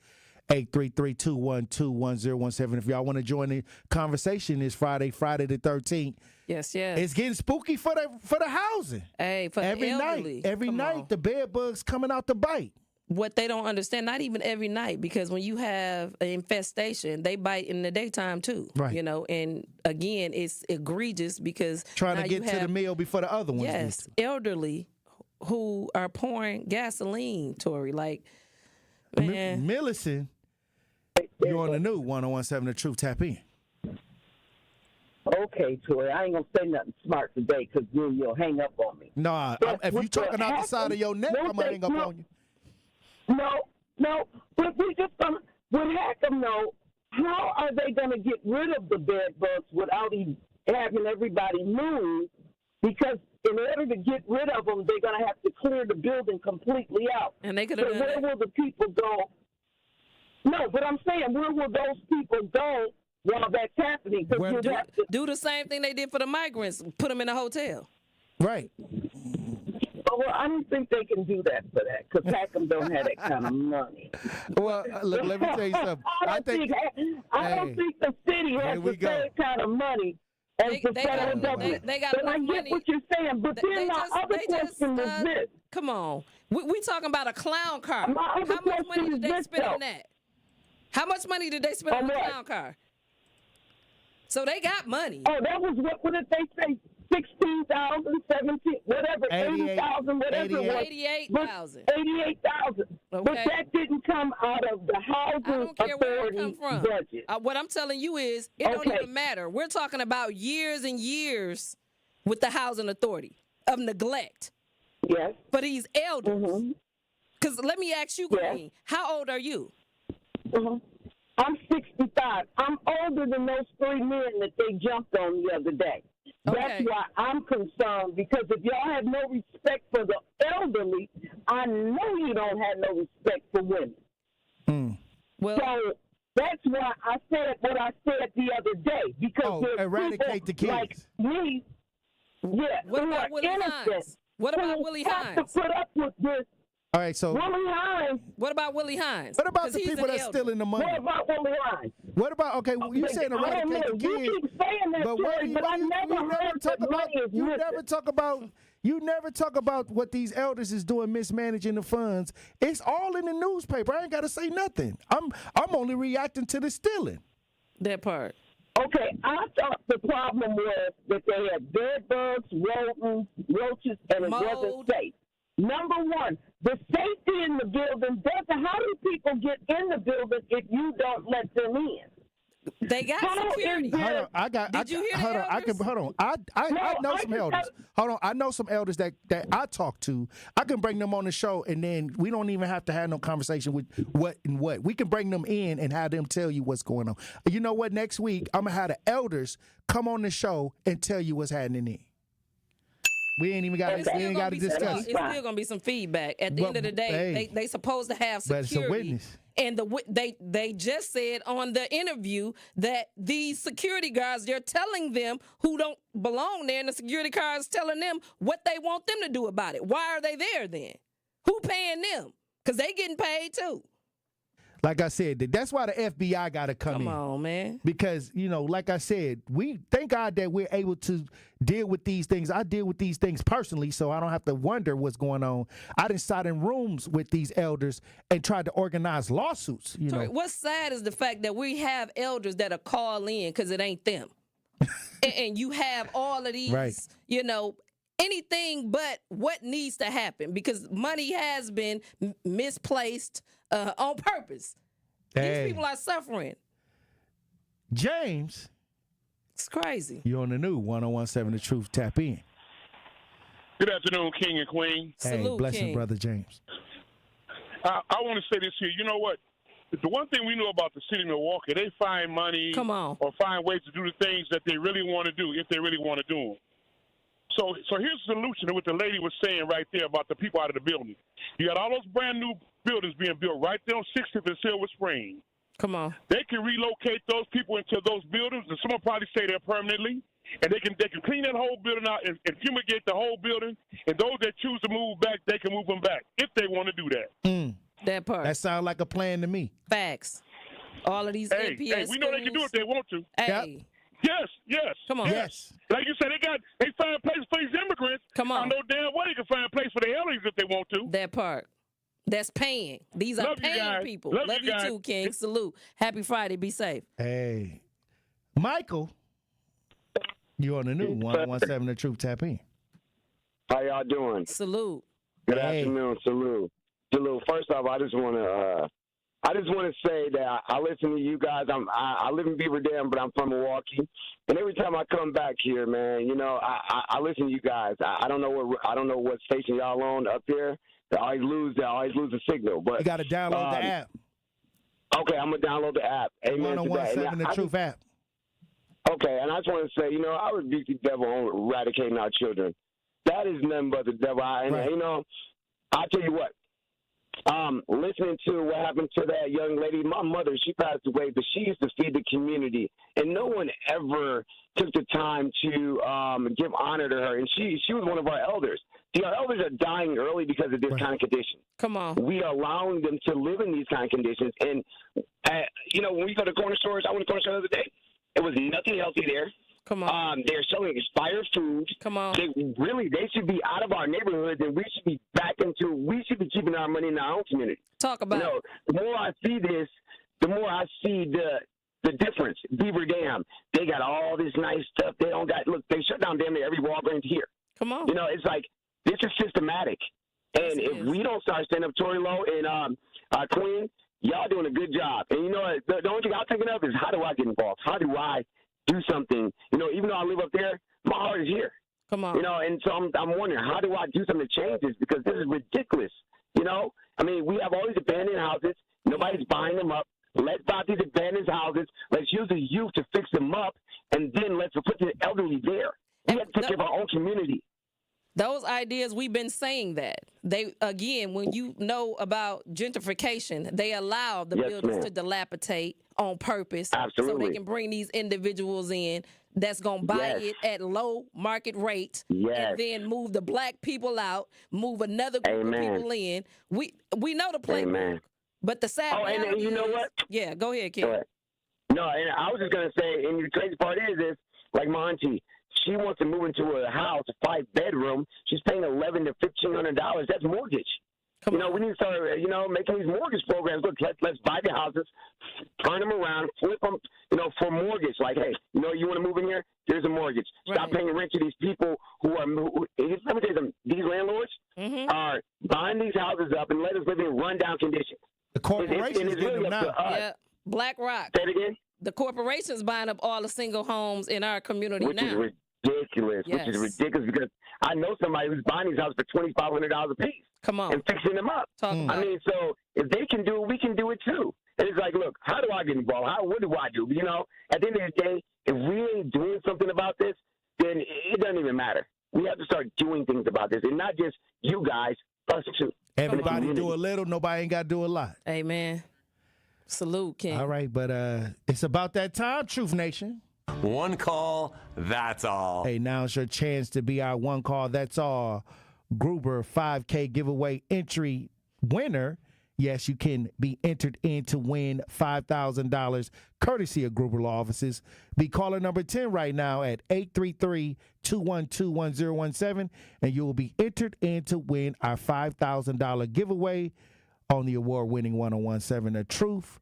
833-212-1017. If y'all want to join the conversation, it's Friday the 13th. Yes. It's getting spooky for the housing. Hey, for every the elderly. night. Every night, the bed bugs coming out the bite. What they don't understand, not even every night, because when you have an infestation, they bite in the daytime too. Right. You know, and again, it's egregious because trying to get to the meal before the other ones. Yes, elderly who are pouring gasoline, Tory. Like, man. Millicent, you're on the new 101.7 The Truth. Tap in. Okay, Tory, I ain't going to say nothing smart today because you'll hang up on me. Nah, if you talking out the side of your neck, I'm going to hang up on you. No, but we just going to, with Hackham, though, how are they going to get rid of the bed bugs without having everybody move? Because in order to get rid of them, they're going to have to clear the building completely out. And they could have done where will the people go? No, but I'm saying, where will those people go while that's happening? Do the same thing they did for the migrants. Put them in a hotel. Right. Well, I don't think they can do that for that because Hackham don't have that kind of money. Well, look, let me tell you something. I don't think the city has the same kind of money as the federal government. They got I get what you're saying, but then my other question is this. Come on. We talking about a clown car. How much money did they spend on that? How much money did they spend on the clown car? So they got money. Oh, that was what did they say? 16,000, 17, whatever, 80,000, whatever. 88,000. 88,000. Okay. But that didn't come out of the housing authority budget. What I'm telling you is, it don't even matter. We're talking about years and years with the housing authority of neglect. Yes. For these elders. Because let me ask you, Queen, how old are you? I'm 65. I'm older than those 3 men that they jumped on the other day. That's why I'm concerned, because if y'all have no respect for the elderly, I know you don't have no respect for women. Well, so that's why I said what I said the other day, because there's eradicate the people kids. like me, What about Willie Hines? What about Willie Hines? To put up with this. All right, so Willie Hines. What about Willie Hines? What about the people that's stealing the money? What about Willie Hines? What about you saying eradicate the kids? You keep saying that, but I never heard that money is you never talk about what these elders is doing, mismanaging the funds. It's all in the newspaper. I ain't got to say nothing. I'm only reacting to the stealing. That part. Okay, I thought the problem was that they had bed bugs, rodents, roaches, and it wasn't safe. Number one, the safety in the building doesn't. How do people get in the building if you don't let them in? They got security. Did you hear the elders? Hold on. I know some elders. Hold on. I know some elders that I talk to. I can bring them on the show, and then we don't even have to have no conversation with what and what. We can bring them in and have them tell you what's going on. You know what? Next week, I'm going to have the elders come on the show and tell you what's happening in. We ain't even got to discuss. It's still going to be some feedback. At the end of the day, they supposed to have security. But it's a witness. And they just said on the interview that these security guards, they're telling them who don't belong there, and the security guards telling them what they want them to do about it. Why are they there then? Who paying them? Because they getting paid too. Like I said, that's why the FBI got to come in. Come on, man. Because, like I said, we thank God that we're able to deal with these things. I deal with these things personally, so I don't have to wonder what's going on. I done sat in rooms with these elders and tried to organize lawsuits. Sorry, what's sad is the fact that we have elders that are call in because it ain't them. and you have all of these, anything but what needs to happen, because money has been misplaced on purpose. Hey. These people are suffering. James. It's crazy. You're on the new 101.7 The Truth. Tap in. Good afternoon, King and Queen. Hey, Salute, blessing, King. Brother James. I want to say this here. You know what? The one thing we know about the city of Milwaukee, they find money or find ways to do the things that they really want to do if they really want to do them. So here's the solution to what the lady was saying right there about the people out of the building. You got all those brand new buildings being built right there on 60th and Silver Spring. Come on. They can relocate those people into those buildings, and someone probably stay there permanently. And they can clean that whole building out and fumigate the whole building. And those that choose to move back, they can move them back if they want to do that. That part. That sounds like a plan to me. Facts. All of these Hey, NPS we know they can do it if they want to. Hey. Yes. Come on. Yes. Like you said, they find places for these immigrants. Come on. I know damn well they can find a place for the aliens if they want to. That part. That's paying. These are Love you paying guys. people. Love Love you you guys. too, King. Salute. Happy Friday. Be safe. Hey. Michael. You're on the new 101.7 The Truth. Tap in. How y'all doing? Salute. Good afternoon. Salute. First off, I just want to say that I listen to you guys. I live in Beaver Dam, but I'm from Milwaukee, and every time I come back here, man, you know, I listen to you guys. I don't know what station y'all on up there. I always lose the signal. But You got to download the app. Okay, I'm gonna download the app. Amen to that. 101.7 The Truth app. Okay, and I just want to say, you know, I rebuke the devil on eradicating our children. That is nothing but the devil. You know, I'll tell you what. Listening to what happened to that young lady, my mother, she passed away, but she used to feed the community, and no one ever took the time to give honor to her. And she was one of our elders. See, our elders are dying early because of this kind of condition. Come on. We are allowing them to live in these kind of conditions. And, you know, when we go to corner stores, I went to corner store the other day, it was nothing healthy there. Come on. They're selling expired food. Come on. They should be out of our neighborhoods, and we should be we should be keeping our money in our own community. Talk about it. The more I see this, the more I see the difference. Beaver Dam, they got all this nice stuff. They don't got, look, they shut down damn near every Walgreens here. Come on. You know, it's like, this is systematic. And if we don't start standing up, Tory, Lowe, and Queen, y'all doing a good job. And you know, the only thing I'm thinking of is, how do I get involved? How do I do something? You know, even though I live up there, my heart is here. Come on. You know, and so I'm wondering, how do I do something to change this? Because this is ridiculous. You know, I mean, we have all these abandoned houses. Nobody's buying them up. Let's buy these abandoned houses. Let's use the youth to fix them up, and then let's put the elderly there. We have to take care of our own community. Those ideas, we've been saying that. They, again, when you know about gentrification, they allow the buildings to dilapidate on purpose. Absolutely. So they can bring these individuals in that's going to buy it at low market rate and then move the black people out, move another group of people in. We know the playbook. But the sad and you know what? Yeah, go ahead, Kim. No, and I was just going to say, and the crazy part is like my auntie, she wants to move into a house, a 5-bedroom. She's paying $1,100 to $1,500. That's mortgage. We need to start, making these mortgage programs. Look, let's buy the houses, turn them around, flip them, for mortgage. Like, hey, you want to move in here? Here's a mortgage. Stop paying rent to these people who are. Let me tell you something. These landlords are buying these houses up and let us live in rundown conditions. The corporations really up to us. Yeah, BlackRock. Say it again. The corporations buying up all the single homes in our community Which now. Is ridiculous. Yes. Which is ridiculous because I know somebody who's buying these houses for $2,500 a piece. Come on. And fixing them up. Talk about I mean, so if they can do it, we can do it too. And it's like, look, how do I get involved? What do I do? At the end of the day, if we ain't doing something about this, then it doesn't even matter. We have to start doing things about this, and not just you guys, us too. Everybody do a little, nobody ain't got to do a lot. Amen. Salute, King. All right, but it's about that time, Truth Nation. One call, that's all. Hey, now it's your chance to be our one call, that's all Gruber 5K giveaway entry winner. Yes, you can be entered in to win $5,000 courtesy of Gruber Law Offices. Be caller number 10 right now at 833-212-1017, and you will be entered in to win our $5,000 giveaway on the award-winning 101.7 The Truth.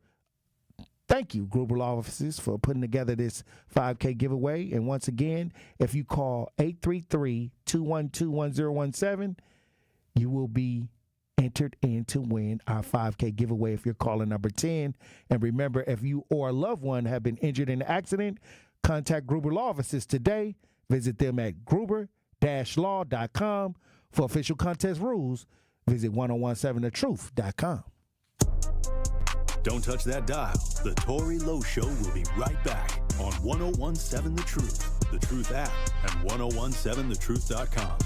Thank you, Gruber Law Offices, for putting together this 5K giveaway. And once again, if you call 833-212-1017, you will be entered in to win our 5K giveaway if you're calling number 10. And remember, if you or a loved one have been injured in an accident, contact Gruber Law Offices today. Visit them at gruber-law.com. For official contest rules, visit 1017thetruth.com. Don't touch that dial. The Tory Lowe Show will be right back on 1017 The Truth, The Truth app, and 1017thetruth.com.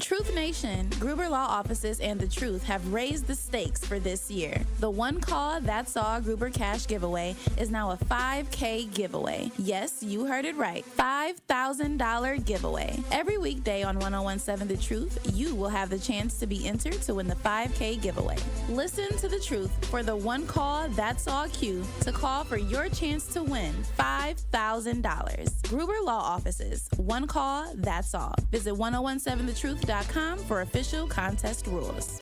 Truth Nation, Gruber Law Offices and The Truth have raised the stakes for this year. The One Call That's All Gruber Cash giveaway is now a 5K giveaway. Yes, you heard it right. $5,000 giveaway. Every weekday on 1017 The Truth, you will have the chance to be entered to win the 5K giveaway. Listen to The Truth for the One Call That's All cue to call for your chance to win $5,000. Gruber Law Offices, One Call That's All. Visit 1017thetruth.com for official contest rules.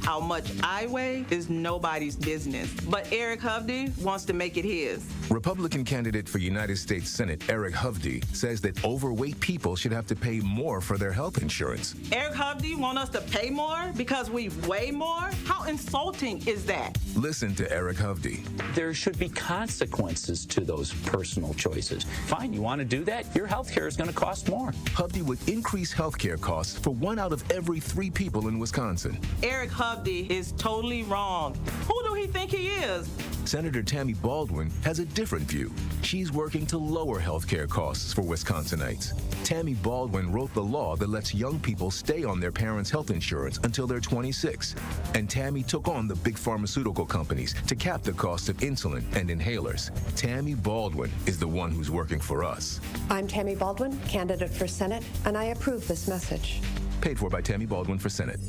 How much I weigh is nobody's business, but Eric Hovde wants to make it his. Republican candidate for United States Senate Eric Hovde says that overweight people should have to pay more for their health insurance. Eric Hovde want us to pay more because we weigh more? How insulting is that? Listen to Eric Hovde. There should be consequences to those personal choices. Fine, you want to do that? Your health care is going to cost more. Hovde would increase health care costs for 1 out of every 3 people in Wisconsin. Eric Hovde is totally wrong. Who do he think he is? Senator Tammy Baldwin has a different view. She's working to lower health care costs for Wisconsinites. Tammy Baldwin wrote the law that lets young people stay on their parents' health insurance until they're 26. And Tammy took on the big pharmaceutical companies to cap the cost of insulin and inhalers. Tammy Baldwin is the one who's working for us. I'm Tammy Baldwin, candidate for Senate, and I approve this message. Paid for by Tammy Baldwin for Senate.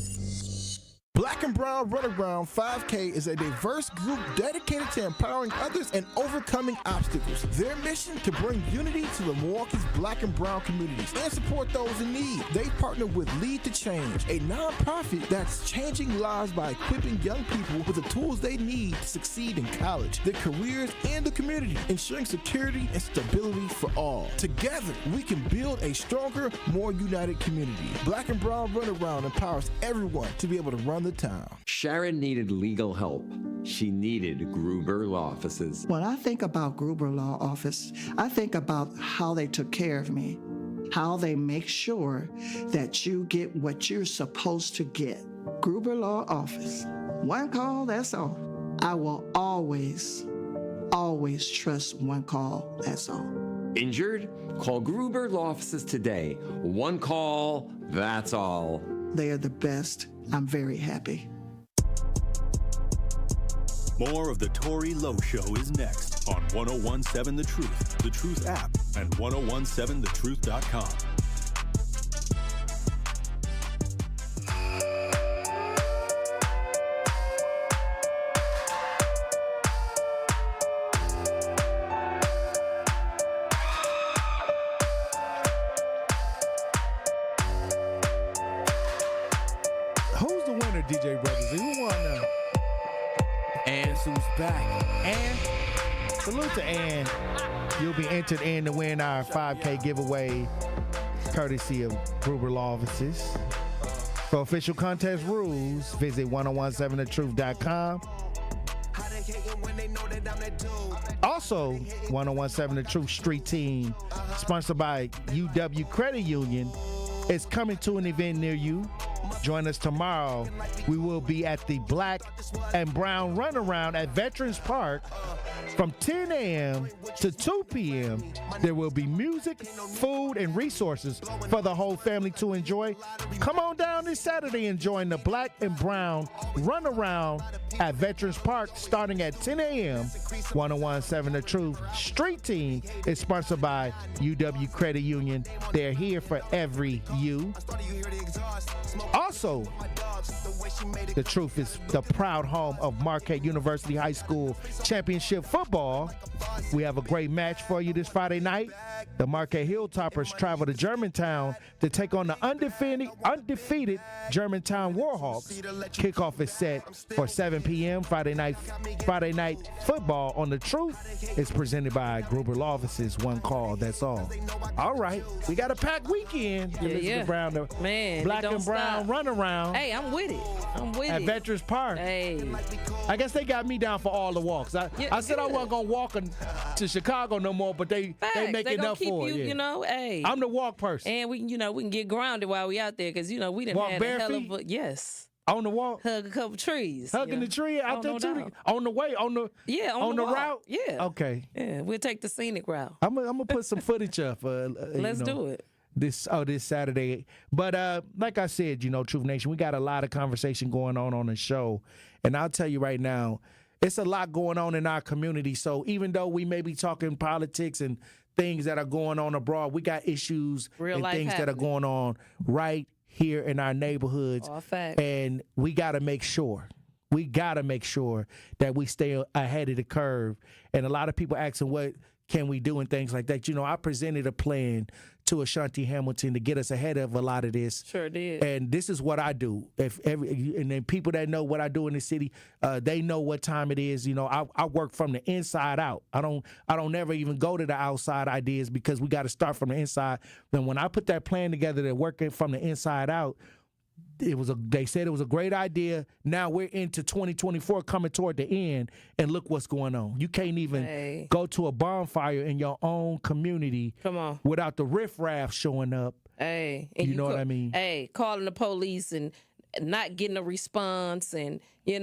Black and Brown Runaround 5K is a diverse group dedicated to empowering others and overcoming obstacles. Their mission to bring unity to the Milwaukee's Black and Brown communities and support those in need. They partner with Lead to Change, a nonprofit that's changing lives by equipping young people with the tools they need to succeed in college, their careers, and the community, ensuring security and stability for all. Together, we can build a stronger, more united community. Black and Brown Runaround empowers everyone to be able to run the town. Sharon needed legal help. She needed Gruber Law Offices. When I think about Gruber Law Office, I think about how they took care of me, how they make sure that you get what you're supposed to get. Gruber Law Office. One call, that's all. I will always trust one call, that's all. Injured? Call Gruber Law Offices today. One call, that's all. They are the best. I'm very happy. More of the Tory Lowe Show is next on 1017 The Truth, The Truth app, and 1017thetruth.com. DJ Brothers, who won now? And who's back? And salute to Ann. You'll be entered in to win our 5K giveaway, courtesy of Gruber Law Offices. For official contest rules, visit 1017thetruth.com. Also, 1017 The Truth Street Team, sponsored by UW Credit Union, is coming to an event near you. Join us tomorrow. We will be at the Black and Brown Runaround at Veterans Park from 10 a.m. to 2 p.m. There will be music, food, and resources for the whole family to enjoy. Come on down this Saturday and join the Black and Brown Runaround at Veterans Park starting at 10 a.m. 1017 The Truth Street Team is sponsored by UW Credit Union. They're here for every you. Also, The Truth is the proud home of Marquette University High School Championship football. football, we have a great match for you this Friday night. The Marquette Hilltoppers travel to Germantown to take on the undefeated Germantown Warhawks. Kickoff is set for 7 p.m. Friday night football on The Truth is presented by Gruber Law Offices. One call, that's all. All right, we got a packed weekend. Elizabeth Brown, the black and brown runaround. Hey, I'm with it. At Veterans Park. Hey, I guess they got me down for all the walks. I said I wasn't gonna walk to Chicago no more, but they make enough for it. You know, hey, I'm the walk person, and we can get grounded while we out there because we didn't have a hell of a on the walk, hug a couple trees, hugging the tree out there too. On the way, on the route. Yeah, okay. Yeah, we'll take the scenic route. I'm gonna put some footage up. Let's do it. This Saturday. But like I said, Truth Nation, we got a lot of conversation going on the show. And I'll tell you right now, it's a lot going on in our community. So even though we may be talking politics and things that are going on abroad, we got issues and things that are going on right here in our neighborhoods. All fact. And we got to make sure. We got to make sure that we stay ahead of the curve. And a lot of people asking what can we do and things like that. I presented a plan to Ashanti Hamilton to get us ahead of a lot of this. Sure did. And this is what I do. And then people that know what I do in the city, they know what time it is. I work from the inside out. I don't never even go to the outside ideas because we got to start from the inside. Then when I put that plan together, they're working from the inside out. They said it was a great idea. Now we're into 2024 coming toward the end, and look what's going on. You can't even go to a bonfire in your own community without the riffraff showing up. Hey, and you know what I mean? Hey, calling the police and not getting a response, and you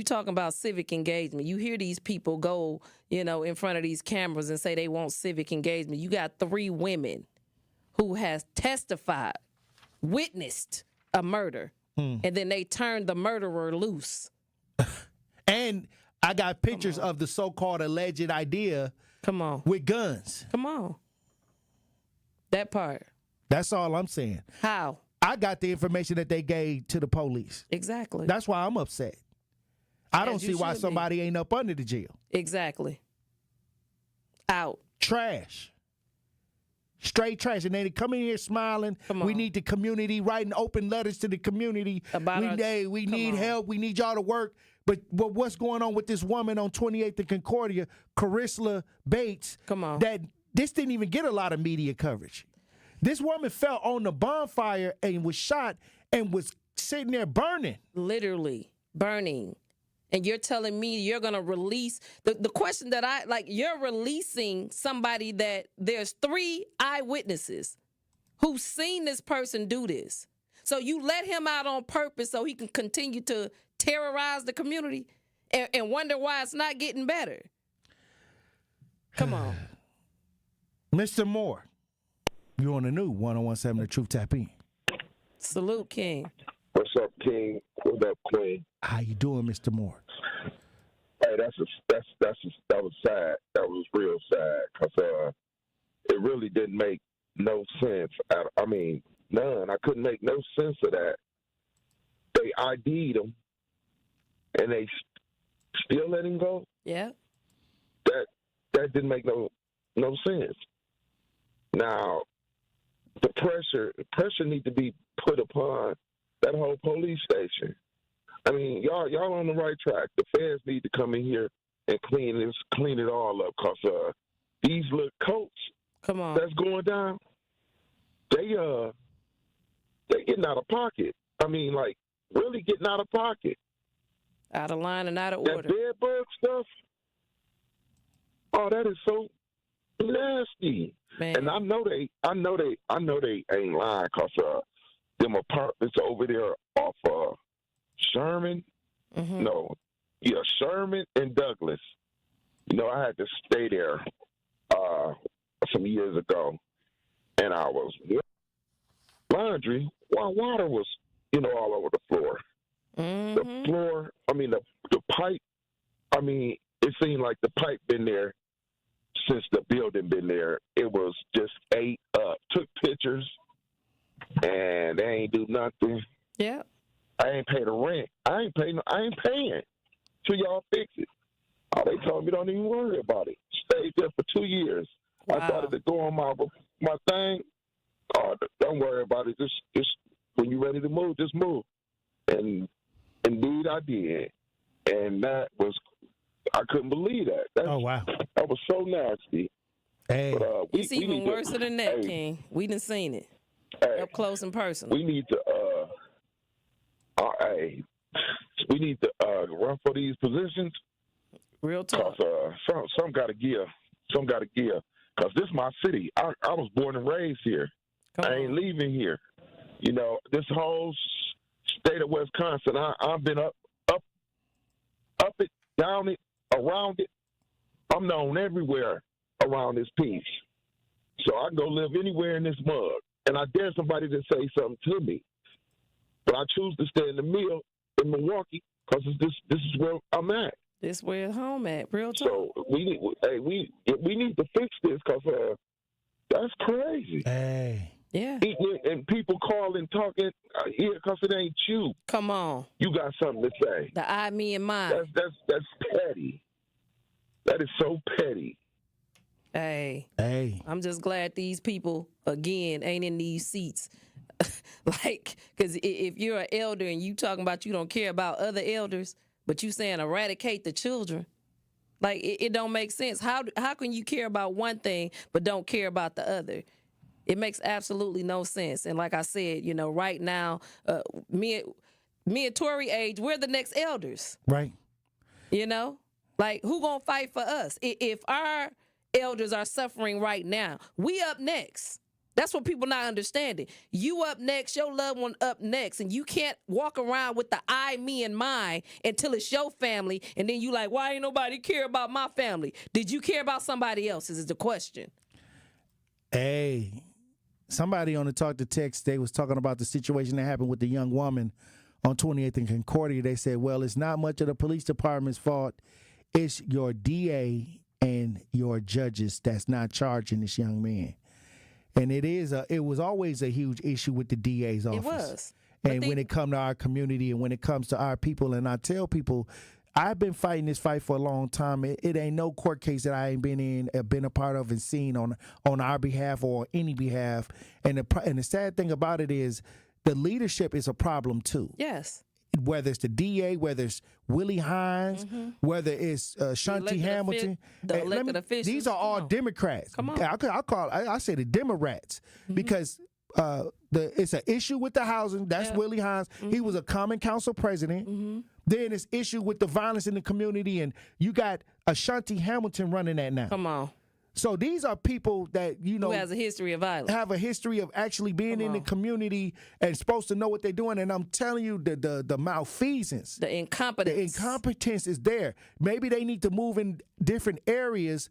talking about civic engagement. You hear these people go, in front of these cameras and say they want civic engagement. You got 3 women who has testified, witnessed a murder, and then they turned the murderer loose. And I got pictures of the so-called alleged idea with guns. Come on. That part. That's all I'm saying. How? I got the information that they gave to the police. Exactly. That's why I'm upset. I don't see why somebody ain't up under the jail. Exactly. Out. Trash. Straight trash. And they come in here smiling. We need the community, writing open letters to the community. We need help. We need y'all to work. But what's going on with this woman on 28th and Concordia, Clarissa Bates? That this didn't even get a lot of media coverage. This woman fell on the bonfire and was shot and was sitting there burning. Literally burning. And you're telling me you're going to release the question that you're releasing somebody that there's 3 eyewitnesses who've seen this person do this. So you let him out on purpose so he can continue to terrorize the community and wonder why it's not getting better. Come on. Mr. Moore, you're on the new 101.7 The Truth Tap In. Salute, King. What's up, King? What up, Queen? How you doing, Mr. Moore? Hey, that was sad. That was real sad because it really didn't make no sense. None. I couldn't make no sense of that. They ID'd him, and they still let him go. Yeah. That didn't make no sense. Now, the pressure need to be put upon that whole police station. Y'all on the right track. The feds need to come in here and clean it all up because these little coats that's going down, they getting out of pocket. Really getting out of pocket. Out of line and out of that order. That bed bug stuff, that is so nasty. Man. And I know they ain't lying because them apartments over there off Sherman. Mm-hmm. Sherman and Douglas. I had to stay there some years ago, and I was laundry while water was all over the floor. Mm-hmm. The floor, the pipe. It seemed like the pipe been there since the building been there. It was just ate up. Took pictures, and they ain't do nothing. Yeah. I ain't pay the rent. I ain't paying. till y'all fix it. Oh, they told me don't even worry about it. Stayed there for 2 years. Wow. I started to go on my thing. Oh, don't worry about it. Just when you're ready to move, just move. And indeed, I did. And I couldn't believe that. Oh, wow. That was so nasty. Hey. But, it's even worse than that, King. We done seen it up close and personal. We need to, we need to run for these positions. Real talk. Cause some got to give. Some got to give. Cause this is my city. I was born and raised here. I ain't leaving here. You know, this whole state of Wisconsin. I've been up it, down it, around it. I'm known everywhere around this piece. So I can go live anywhere in this mug. And I dare somebody to say something to me. But I choose to stay in the mill in Milwaukee because this is where I'm at. This where home at. Real talk. So we need to fix this because that's crazy. Hey. Yeah. And people calling, talking, because it ain't you. Come on. You got something to say. The I, me, and mine. That's petty. That is so petty. Hey. I'm just glad these people, again, ain't in these seats. Like, because if you're an elder and you talking about you don't care about other elders, but you saying eradicate the children, like, it don't make sense. How can you care about one thing but don't care about the other? It makes absolutely no sense. And like I said, you know, right now, me and Tory age, we're the next elders. Right. You know? Like, who gonna fight for us? If our elders are suffering right now, we up next. That's what people not understanding. You up next, your loved one up next, and you can't walk around with the I, me, and mine until it's your family, and then you like, why ain't nobody care about my family? Did you care about somebody else's is the question. Hey, somebody on the Talk to Text, they was talking about the situation that happened with the young woman on 28th and Concordia. They said, well, it's not much of the police department's fault. It's your DA and your judges that's not charging this young man. And it was always a huge issue with the DA's office. It was. And when it comes to our community and when it comes to our people, and I tell people, I've been fighting this fight for a long time. It ain't no court case that I ain't been a part of and seen on our behalf or any behalf. And the sad thing about it is the leadership is a problem too. Yes. Whether it's the DA, whether it's Willie Hines, whether it's Shanti Hamilton, the elected officials. These are all Democrats. Come on. I say the Democrats because it's an issue with the housing. That's Willie Hines. He was a common council president. Then it's issue with the violence in the community, and you got Shanti Hamilton running that now. Come on. So these are people that, you know, who has a history of violence, have a history of actually being in the community and supposed to know what they're doing. And I'm telling you, the malfeasance, the incompetence is there. Maybe they need to move in different areas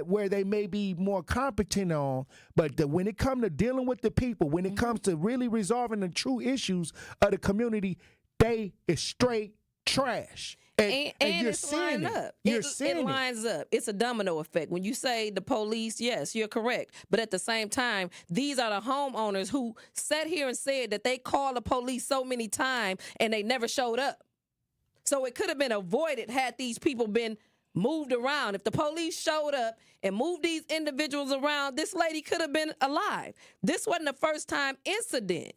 where they may be more competent on. But when it comes to dealing with the people, when it comes to really resolving the true issues of the community, they is straight trash. And you're it's seeing lined it. up. You're It seeing lines up. It's a domino effect. When you say the police, yes, you're correct. But at the same time, these are the homeowners who sat here and said that they called the police so many times and they never showed up. So it could have been avoided had these people been moved around. If the police showed up and moved these individuals around, this lady could have been alive. This wasn't the first time incident.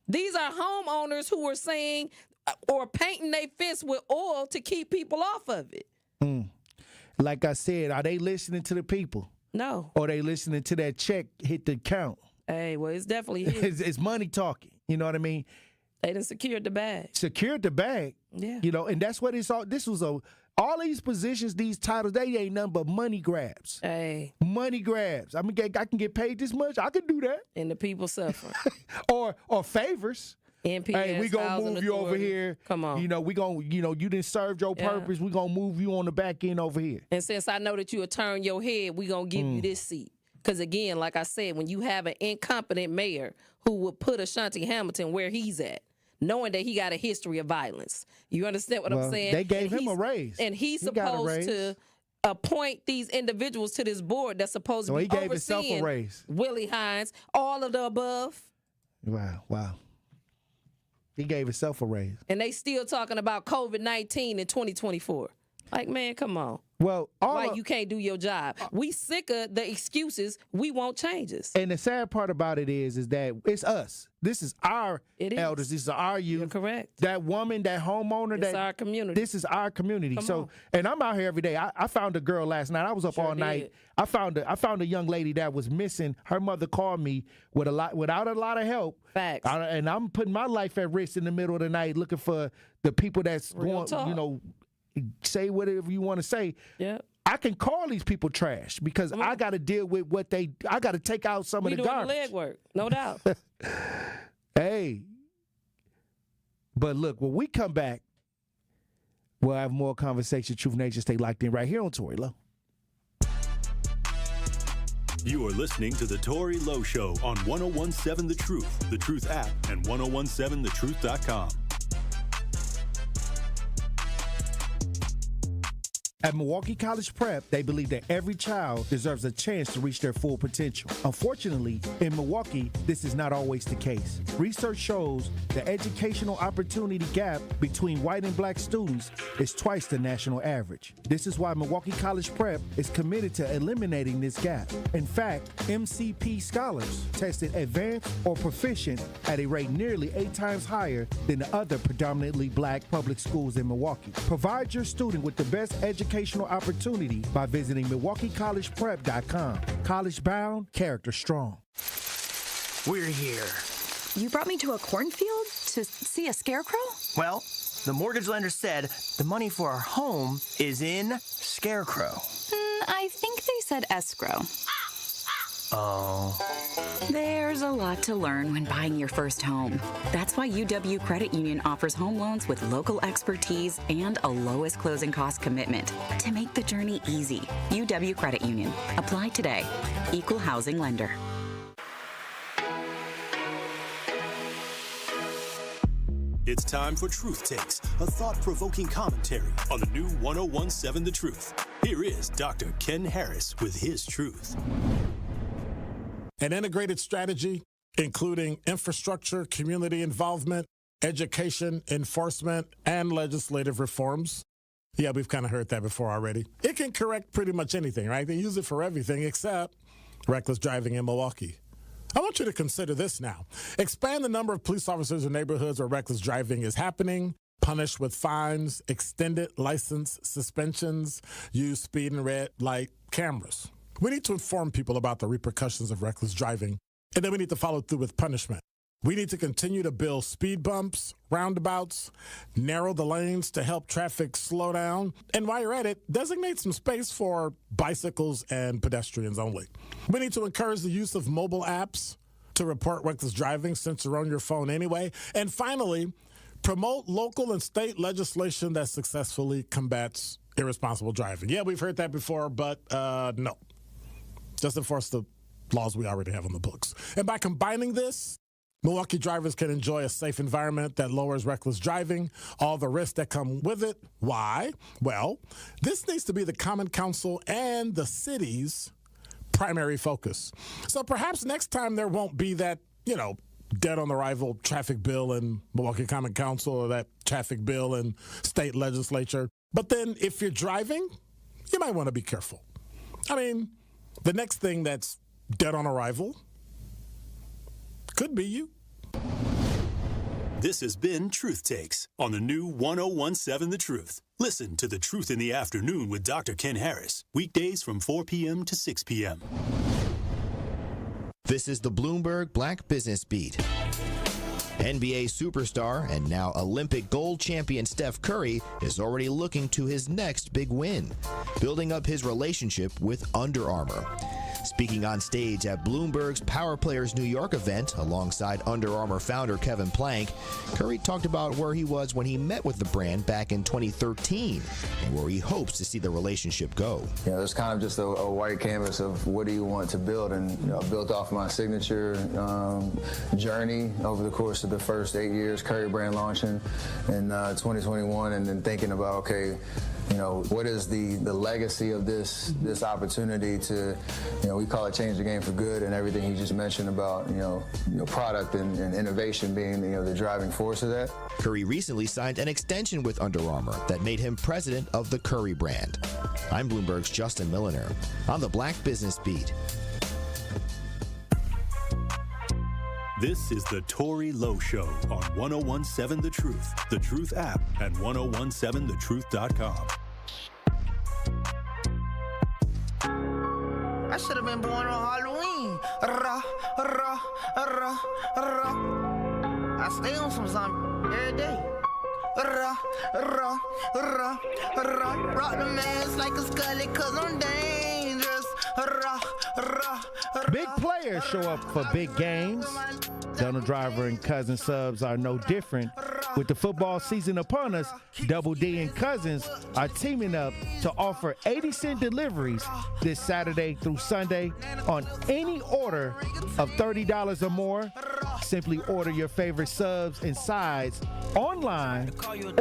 These are homeowners who were saying or painting their fence with oil to keep people off of it. Like I said, are they listening to the people? No. Or they listening to that check hit the count? Hey, well, it's definitely it's money talking. You know what I mean? They done secured the bag. Secured the bag. Yeah. You know, and that's what it's all. This was all these positions, these titles, they ain't nothing but money grabs. Hey. Money grabs. I mean, I can get paid this much. I can do that. And the people suffer. or favors. NPS, hey, we gonna move you over here. Come on. You know, you didn't serve your purpose. We gonna move you on the back end over here. And since I know that you will turn your head, we gonna give you this seat. Because again, like I said, when you have an incompetent mayor who would put Ashanti Hamilton where he's at, knowing that he got a history of violence, you understand what I'm saying? They gave him a raise, and he's supposed to appoint these individuals to this board that's supposed to be gave himself a raise. Willie Hines, all of the above. Wow. He gave himself a raise. And they still talking about COVID-19 in 2024. Like, man, come on. Well, why you can't do your job? We sick of the excuses. We want changes. And the sad part about it is that it's us. This is our elders. This is our youth. You're correct. That woman, that homeowner. It's our community. This is our community. And I'm out here every day. I found a girl last night. I was up all night. I found a young lady that was missing. Her mother called me without a lot of help. Facts. And I'm putting my life at risk in the middle of the night looking for the people that's Real going, talk. Say whatever you want to say. Yeah. I can call these people trash because I got to deal with I got to take out some of the garbage. We doing the legwork, no doubt. Hey. But look, when we come back, we'll have more conversation. Truth Nation, stay locked in right here on Tory Lowe. You are listening to the Tory Lowe Show on 1017 The Truth app, and 1017thetruth.com. At Milwaukee College Prep, they believe that every child deserves a chance to reach their full potential. Unfortunately, in Milwaukee, this is not always the case. Research shows the educational opportunity gap between white and black students is twice the national average. This is why Milwaukee College Prep is committed to eliminating this gap. In fact, MCP scholars tested advanced or proficient at a rate nearly 8 times higher than the other predominantly black public schools in Milwaukee. Provide your student with the best educational opportunity by visiting MilwaukeeCollegePrep.com. College bound, character strong. We're here. You brought me to a cornfield to see a scarecrow? Well, the mortgage lender said the money for our home is in scarecrow. I think they said escrow. Oh. There's a lot to learn when buying your first home. That's why UW Credit Union offers home loans with local expertise and a lowest closing cost commitment to make the journey easy. UW Credit Union. Apply today. Equal housing lender. It's time for Truth Takes, a thought-provoking commentary on the new 1017 The Truth. Here is Dr. Ken Harris with his truth. An integrated strategy, including infrastructure, community involvement, education, enforcement, and legislative reforms. Yeah, we've kind of heard that before already. It can correct pretty much anything, right? They use it for everything except reckless driving in Milwaukee. I want you to consider this now. Expand the number of police officers in neighborhoods where reckless driving is happening, punish with fines, extended license suspensions, use speed and red light cameras. We need to inform people about the repercussions of reckless driving, and then we need to follow through with punishment. We need to continue to build speed bumps, roundabouts, narrow the lanes to help traffic slow down, and while you're at it, designate some space for bicycles and pedestrians only. We need to encourage the use of mobile apps to report reckless driving since you're on your phone anyway. And finally, promote local and state legislation that successfully combats irresponsible driving. Yeah, we've heard that before, but no. Just enforce the laws we already have on the books. And by combining this, Milwaukee drivers can enjoy a safe environment that lowers reckless driving, all the risks that come with it. Why? Well, this needs to be the Common Council and the city's primary focus. So perhaps next time there won't be that, dead on arrival traffic bill in Milwaukee Common Council or that traffic bill in state legislature. But then if you're driving, you might want to be careful. I mean, the next thing that's dead on arrival could be you. This has been Truth Takes on the new 1017 The Truth. Listen to The Truth in the Afternoon with Dr. Ken Harris, weekdays from 4 p.m. to 6 p.m. This is the Bloomberg Black Business Beat. NBA superstar and now Olympic gold champion Steph Curry is already looking to his next big win, building up his relationship with Under Armour. Speaking on stage at Bloomberg's Power Players New York event alongside Under Armour founder Kevin Plank, Curry talked about where he was when he met with the brand back in 2013 and where he hopes to see the relationship go. It's kind of just a white canvas of what do you want to build, and built off my signature journey over the course of the first 8 years, Curry brand launching in 2021, and then thinking about, okay, what is the legacy of this opportunity to, we call it change the game for good, and everything he just mentioned about, product and innovation being, the driving force of that. Curry recently signed an extension with Under Armour that made him president of the Curry brand. I'm Bloomberg's Justin Milliner on the Black Business Beat. This is the Tory Lowe Show on 1017 The Truth app, and 1017thetruth.com. I should have been born on Halloween. I stay on some zombie every day. Rock the mask like a scully, cause I'm dangerous. Big players show up for big games. Donald Driver and Cousin Subs are no different. With the football season upon us, Double D and Cousins are teaming up to offer 80-cent deliveries this Saturday through Sunday on any order of $30 or more. Simply order your favorite subs and sides online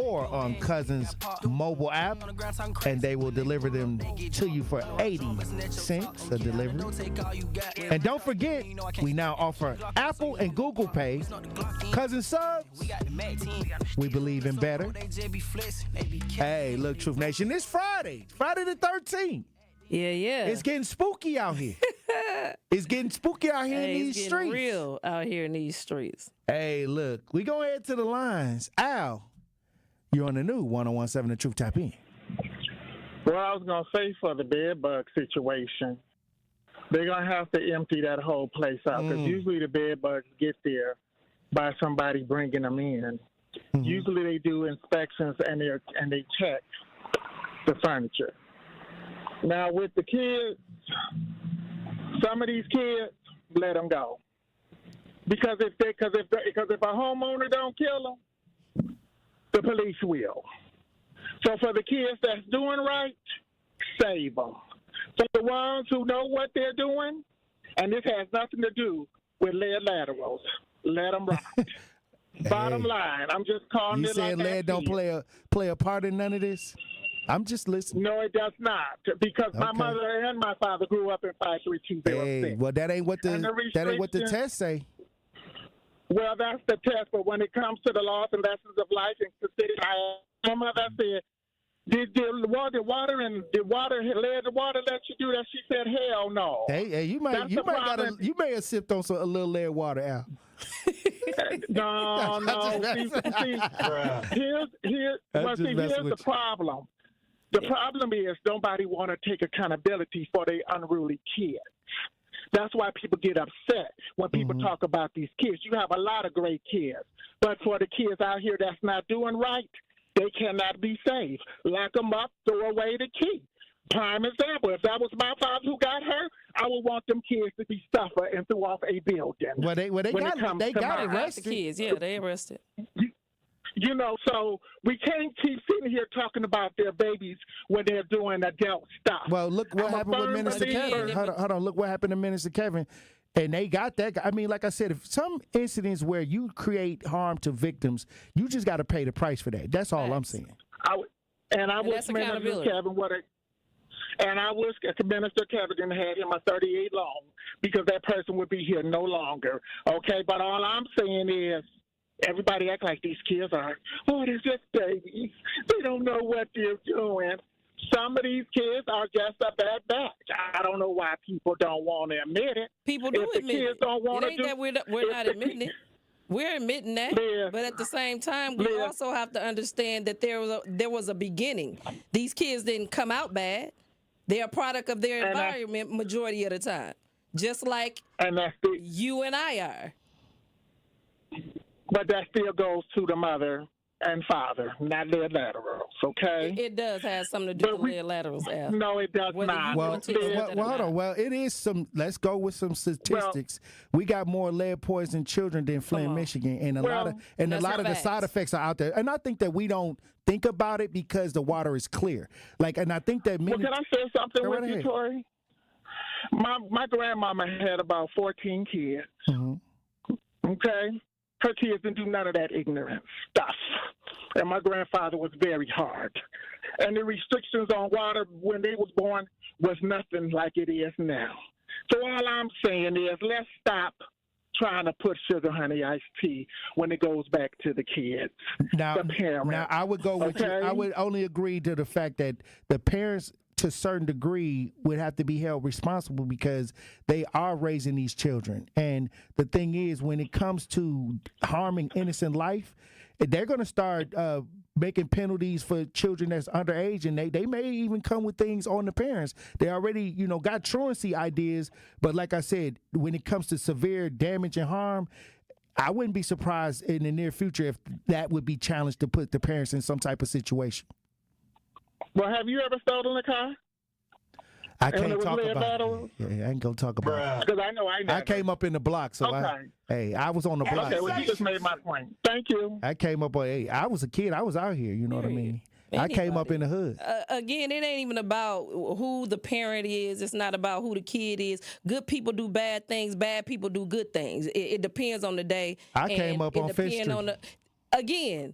or on Cousins' mobile app, and they will deliver them to you for 80 cents a delivery. And don't forget, we now offer Apple and Google Pay. Cousin Subs, we believe in better. Hey, look, Truth Nation, it's Friday the 13th. Yeah. It's getting spooky out here. It's getting spooky out here in these it's streets. getting real out here in these streets. Hey, look, we gonna head to the lines. Al, you're on the new 1017 The Truth. Tap in. Well, I was gonna say for the bed bug situation, they're gonna have to empty that whole place out because usually the bed bugs get there by somebody bringing them in. Usually they do inspections and they check the furniture. Now with the kids, some of these kids, let them go. Because if a homeowner don't kill them, the police will. So for the kids that's doing right, save them. For the ones who know what they're doing, and this has nothing to do with lead laterals, let them ride. Bottom line, I'm just calling You it saying like lead don't play a part in none of this? I'm just listening. No, it does not, because my mother and my father grew up in 53206. Well, that ain't what the test say. Well, that's the test, but when it comes to the laws and lessons of life and consider, my mother said, did the water let you do that? She said, hell no. Hey, you may have sipped on a little lead water, Al. No. Here's the problem. The problem is nobody want to take accountability for their unruly kids. That's why people get upset when people talk about these kids. You have a lot of great kids, but for the kids out here that's not doing right, they cannot be saved. Lock them up, throw away the key. Prime example, if that was my father who got hurt, I would want them kids to be suffer and threw off a building. Well, they got arrested. The kids, yeah, they arrested. You know, so we can't keep sitting here talking about their babies when they're doing adult stuff. Well, look what happened with Minister Kevin. Hold on. Look what happened to Minister Kevin. And they got that. I mean, like I said, if some incidents where you create harm to victims, you just got to pay the price for that. That's all I'm saying. I wish Minister Kevin didn't have him a 38 long, because that person would be here no longer. Okay, but all I'm saying is, everybody act like these kids are, they're just babies. They don't know what they're doing. Some of these kids are just a bad batch. I don't know why people don't want to admit it. People do admit it. Kids don't want it ain't that we're not admitting it. We're admitting that, but at the same time, we also have to understand that there was a beginning. These kids didn't come out bad. They're a product of their environment majority of the time, just like you and I are. But that still goes to the mother and father, not lead laterals, okay? It does have something to do with lead laterals, Al. No, it does not. Well, hold on. Well, it is some. Let's go with some statistics. We got more lead poisoned children than Flint, Michigan, and a lot of the side effects are out there. And I think that we don't think about it because the water is clear. And I think that can I say something with you, Tory? My grandmama had about 14 kids. Okay. Her kids didn't do none of that ignorant stuff. and my grandfather was very hard. And the restrictions on water when they was born was nothing like it is now. So all I'm saying is let's stop trying to put sugar honey iced tea when it goes back to the kids, the parents. Now, I would go with you. I would only agree to the fact that the parents, to a certain degree, would have to be held responsible because they are raising these children. And the thing is, when it comes to harming innocent life, they're going to start making penalties for children that's underage, and they may even come with things on the parents. They already, got truancy ideas, but like I said, when it comes to severe damage and harm, I wouldn't be surprised in the near future if that would be challenged to put the parents in some type of situation. Well, have you ever stolen a car? I can't talk about it. Yeah, I ain't gonna talk about it. Because I know I never. I came up in the block, so I was on the block. Okay, well, you just made my point. Thank you. I came up on, I was a kid. I was out here, you know what I mean? I came up in the hood. Again, it ain't even about who the parent is. It's not about who the kid is. Good people do bad things. Bad people do good things. It depends on the day. I came up on Fifth Street. Again,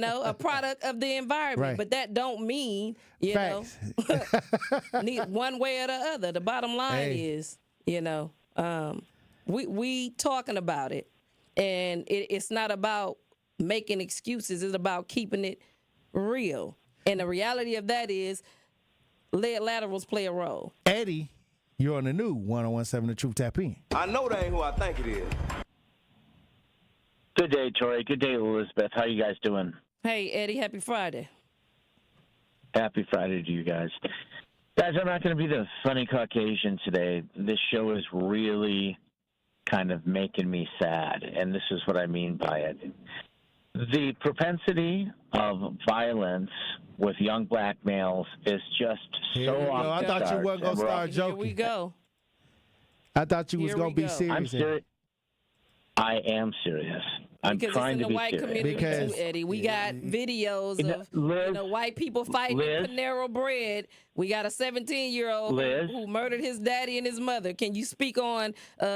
a product of the environment. Right. But that don't mean, one way or the other. The bottom line is, we talking about it, and it's not about making excuses. It's about keeping it real. And the reality of that is lead laterals play a role. Eddie, you're on the new 101.7 The Truth. Tap in. I know that ain't who I think it is. Good day, Tory. Good day, Elizabeth. How you guys doing? Hey, Eddie. Happy Friday. Happy Friday to you guys. Guys, I'm not going to be the funny Caucasian today. This show is really kind of making me sad, and this is what I mean by it. The propensity of violence with young black males is just so off the charts. I thought you weren't going to start joking. Here we go. I thought you was going to be serious. I'm serious. I am serious. I'm trying to be serious. Because it's in the white community too, Eddie. We got videos of white people fighting Panera Bread. We got a 17-year-old who murdered his daddy and his mother. Can you speak on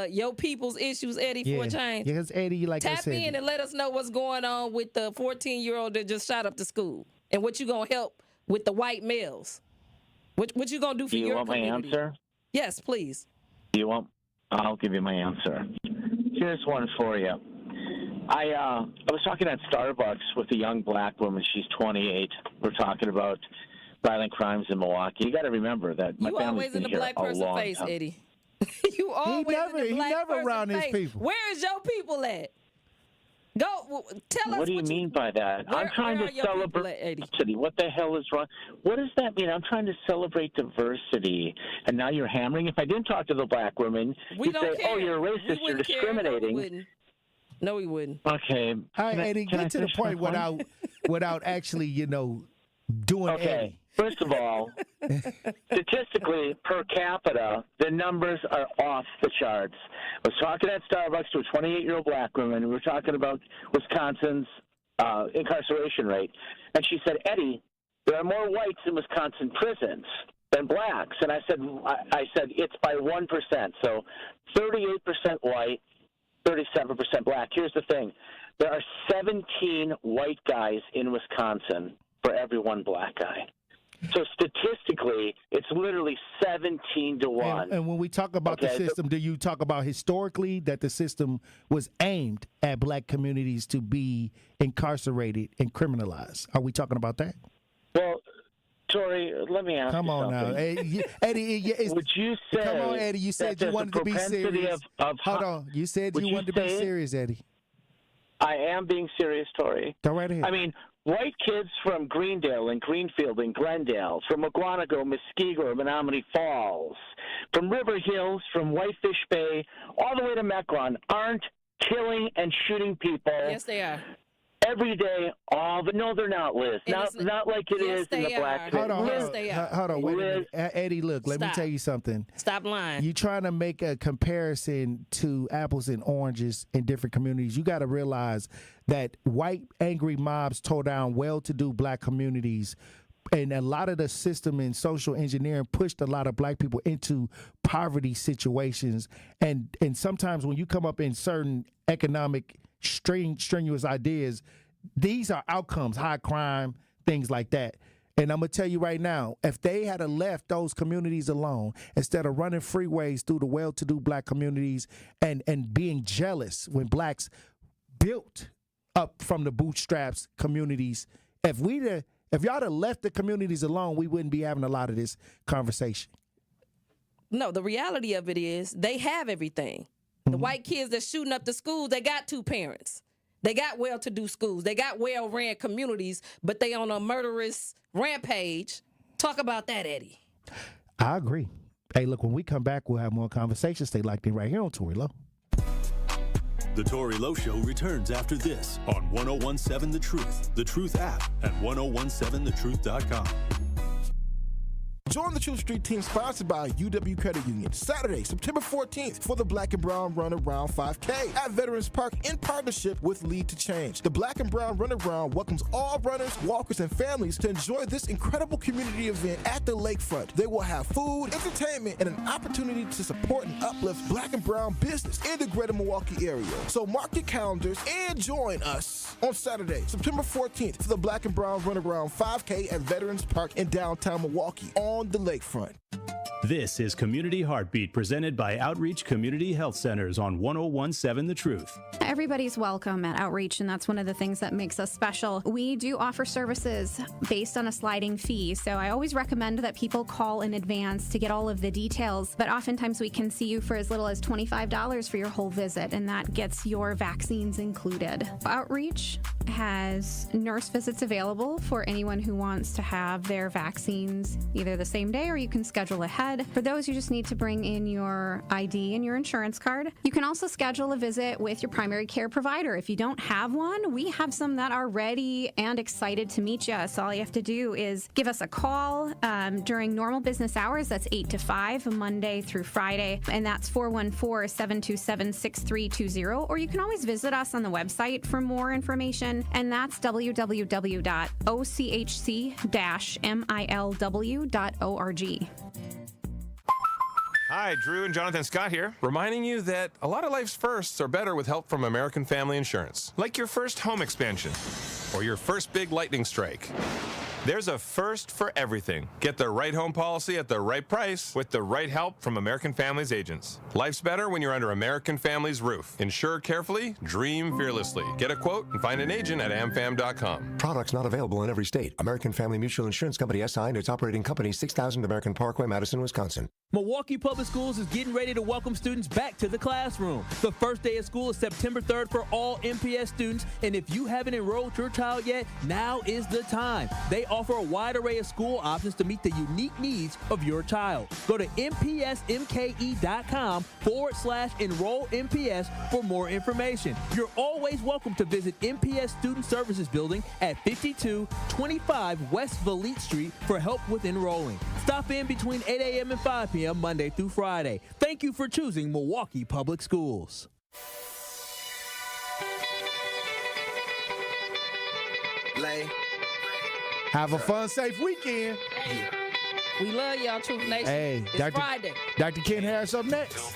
your people's issues, Eddie, for a change? Yes, Eddie, like I said. Tap in and let us know what's going on with the 14-year-old that just shot up the school, and what you gonna help with the white males. What you gonna do for your community? Do you want my answer? Yes, please. I'll give you my answer. Here's one for you. I was talking at Starbucks with a young black woman. She's 28. We're talking about violent crimes in Milwaukee. You got to remember that my family's been here a long time. You always in the black person face, Eddie. You always in the black person around face. His people. Where is your people at? Go tell us. What do you mean by that? I'm trying to celebrate diversity. What the hell is wrong? What does that mean? I'm trying to celebrate diversity, and now you're hammering. If I didn't talk to the black woman, you'd say, "Oh, you're racist. You're discriminating." No, he wouldn't. Okay. All right, Eddie, get to the point without actually, doing Okay. Eddie. First of all, statistically, per capita, the numbers are off the charts. I was talking at Starbucks to a 28-year-old black woman. We were talking about Wisconsin's incarceration rate. And she said, Eddie, there are more whites in Wisconsin prisons than blacks. And I said it's by 1%. So 38% white, 37% black. Here's the thing. There are 17 white guys in Wisconsin for every one black guy. So statistically, it's literally 17 to 1. And when we talk about the system, do you talk about historically that the system was aimed at black communities to be incarcerated and criminalized? Are we talking about that? Well, Tory, let me ask you something. Come on now. Eddie, would you say... Come on, Eddie. You said you wanted to be serious. Hold on. You said you wanted to be serious, Eddie. I am being serious, Tory. Go right ahead. I mean, white kids from Greendale and Greenfield and Glendale, from Mugwanago, Muskego, Menominee Falls, from River Hills, from Whitefish Bay, all the way to Mequon, aren't killing and shooting people. Yes, they are. Every day, no, they're not, Liz. Not like it is in the black community. Hold on, wait a minute. Eddie, look, let me tell you something. Stop lying. You're trying to make a comparison to apples and oranges in different communities. You got to realize that white angry mobs tore down well-to-do black communities, and a lot of the system and social engineering pushed a lot of black people into poverty situations. And sometimes when you come up in certain economic strenuous ideas, these are outcomes, high crime, things like that. And I'm going to tell you right now, if they had left those communities alone, instead of running freeways through the well-to-do black communities and being jealous when blacks built up from the bootstraps communities, if y'all had left the communities alone, we wouldn't be having a lot of this conversation. No, the reality of it is they have everything. The white kids that's shooting up the schools, they got two parents. They got well-to-do schools. They got well-ran communities, but they on a murderous rampage. Talk about that, Eddie. I agree. Hey, look, when we come back, we'll have more conversations. Stay locked in right here on Tory Lowe. The Tory Lowe Show returns after this on 1017 The Truth app and 1017thetruth.com. Join the Truth Street team sponsored by UW Credit Union Saturday, September 14th for the Black and Brown Run Around 5K at Veterans Park in partnership with Lead to Change. The Black and Brown Run Around welcomes all runners, walkers, and families to enjoy this incredible community event at the lakefront. They will have food, entertainment, and an opportunity to support and uplift Black and Brown business in the greater Milwaukee area. So mark your calendars and join us on Saturday, September 14th for the Black and Brown Run Around 5K at Veterans Park in downtown Milwaukee on the lakefront. This is Community Heartbeat, presented by Outreach Community Health Centers on 1017 The Truth. Everybody's welcome at Outreach, and that's one of the things that makes us special. We do offer services based on a sliding fee, so I always recommend that people call in advance to get all of the details, but oftentimes we can see you for as little as $25 for your whole visit, and that gets your vaccines included. Outreach has nurse visits available for anyone who wants to have their vaccines either the same day or you can schedule ahead. For those, you just need to bring in your ID and your insurance card. You can also schedule a visit with your primary care provider. If you don't have one, we have some that are ready and excited to meet you. So all you have to do is give us a call during normal business hours. That's 8 to 5, Monday through Friday. And that's 414-727-6320. Or you can always visit us on the website for more information. And that's www.ochc-milw.org. Hi, Drew and Jonathan Scott here, reminding you that a lot of life's firsts are better with help from American Family Insurance. Like your first home expansion or your first big lightning strike. There's a first for everything. Get the right home policy at the right price with the right help from American Family's agents. Life's better when you're under American Family's roof. Insure carefully, dream fearlessly. Get a quote and find an agent at amfam.com. Products not available in every state. American Family Mutual Insurance Company SI and its operating company, 6000 American Parkway, Madison, Wisconsin. Milwaukee Public Schools is getting ready to welcome students back to the classroom. The first day of school is September 3rd for all MPS students, and if you haven't enrolled your child yet, now is the time. They offer a wide array of school options to meet the unique needs of your child. Go to mpsmke.com/enrollmps for more information. You're always welcome to visit MPS Student Services Building at 5225 West Valete Street for help with enrolling. Stop in between 8 a.m. and 5 p.m. Monday through Friday. Thank you for choosing Milwaukee Public Schools. Have a fun, safe weekend. We love y'all, Truth Nation. Hey, it's Friday. Dr. Ken Harris up next.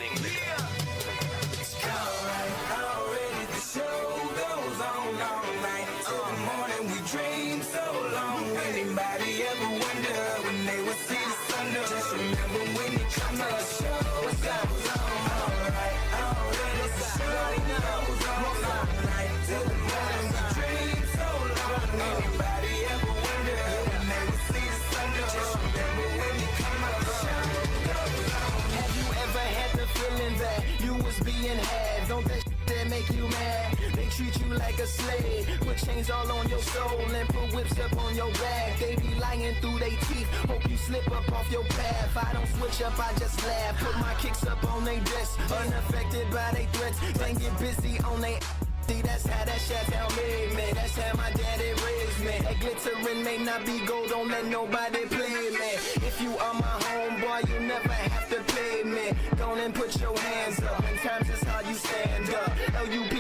Don't that that make you mad? They treat you like a slave. Put chains all on your soul and put whips up on your back. They be lying through they teeth. Hope you slip up off your path. I don't switch up, I just laugh. Put my kicks up on they desk, unaffected by they threats. They get busy on they. See, that's how that Chateau made me. That's how my daddy raised me. That glittering may not be gold, don't let nobody play me. If you are my homeboy, you never have to pay me. Go and put your hands up. In times is how you stand up. LUP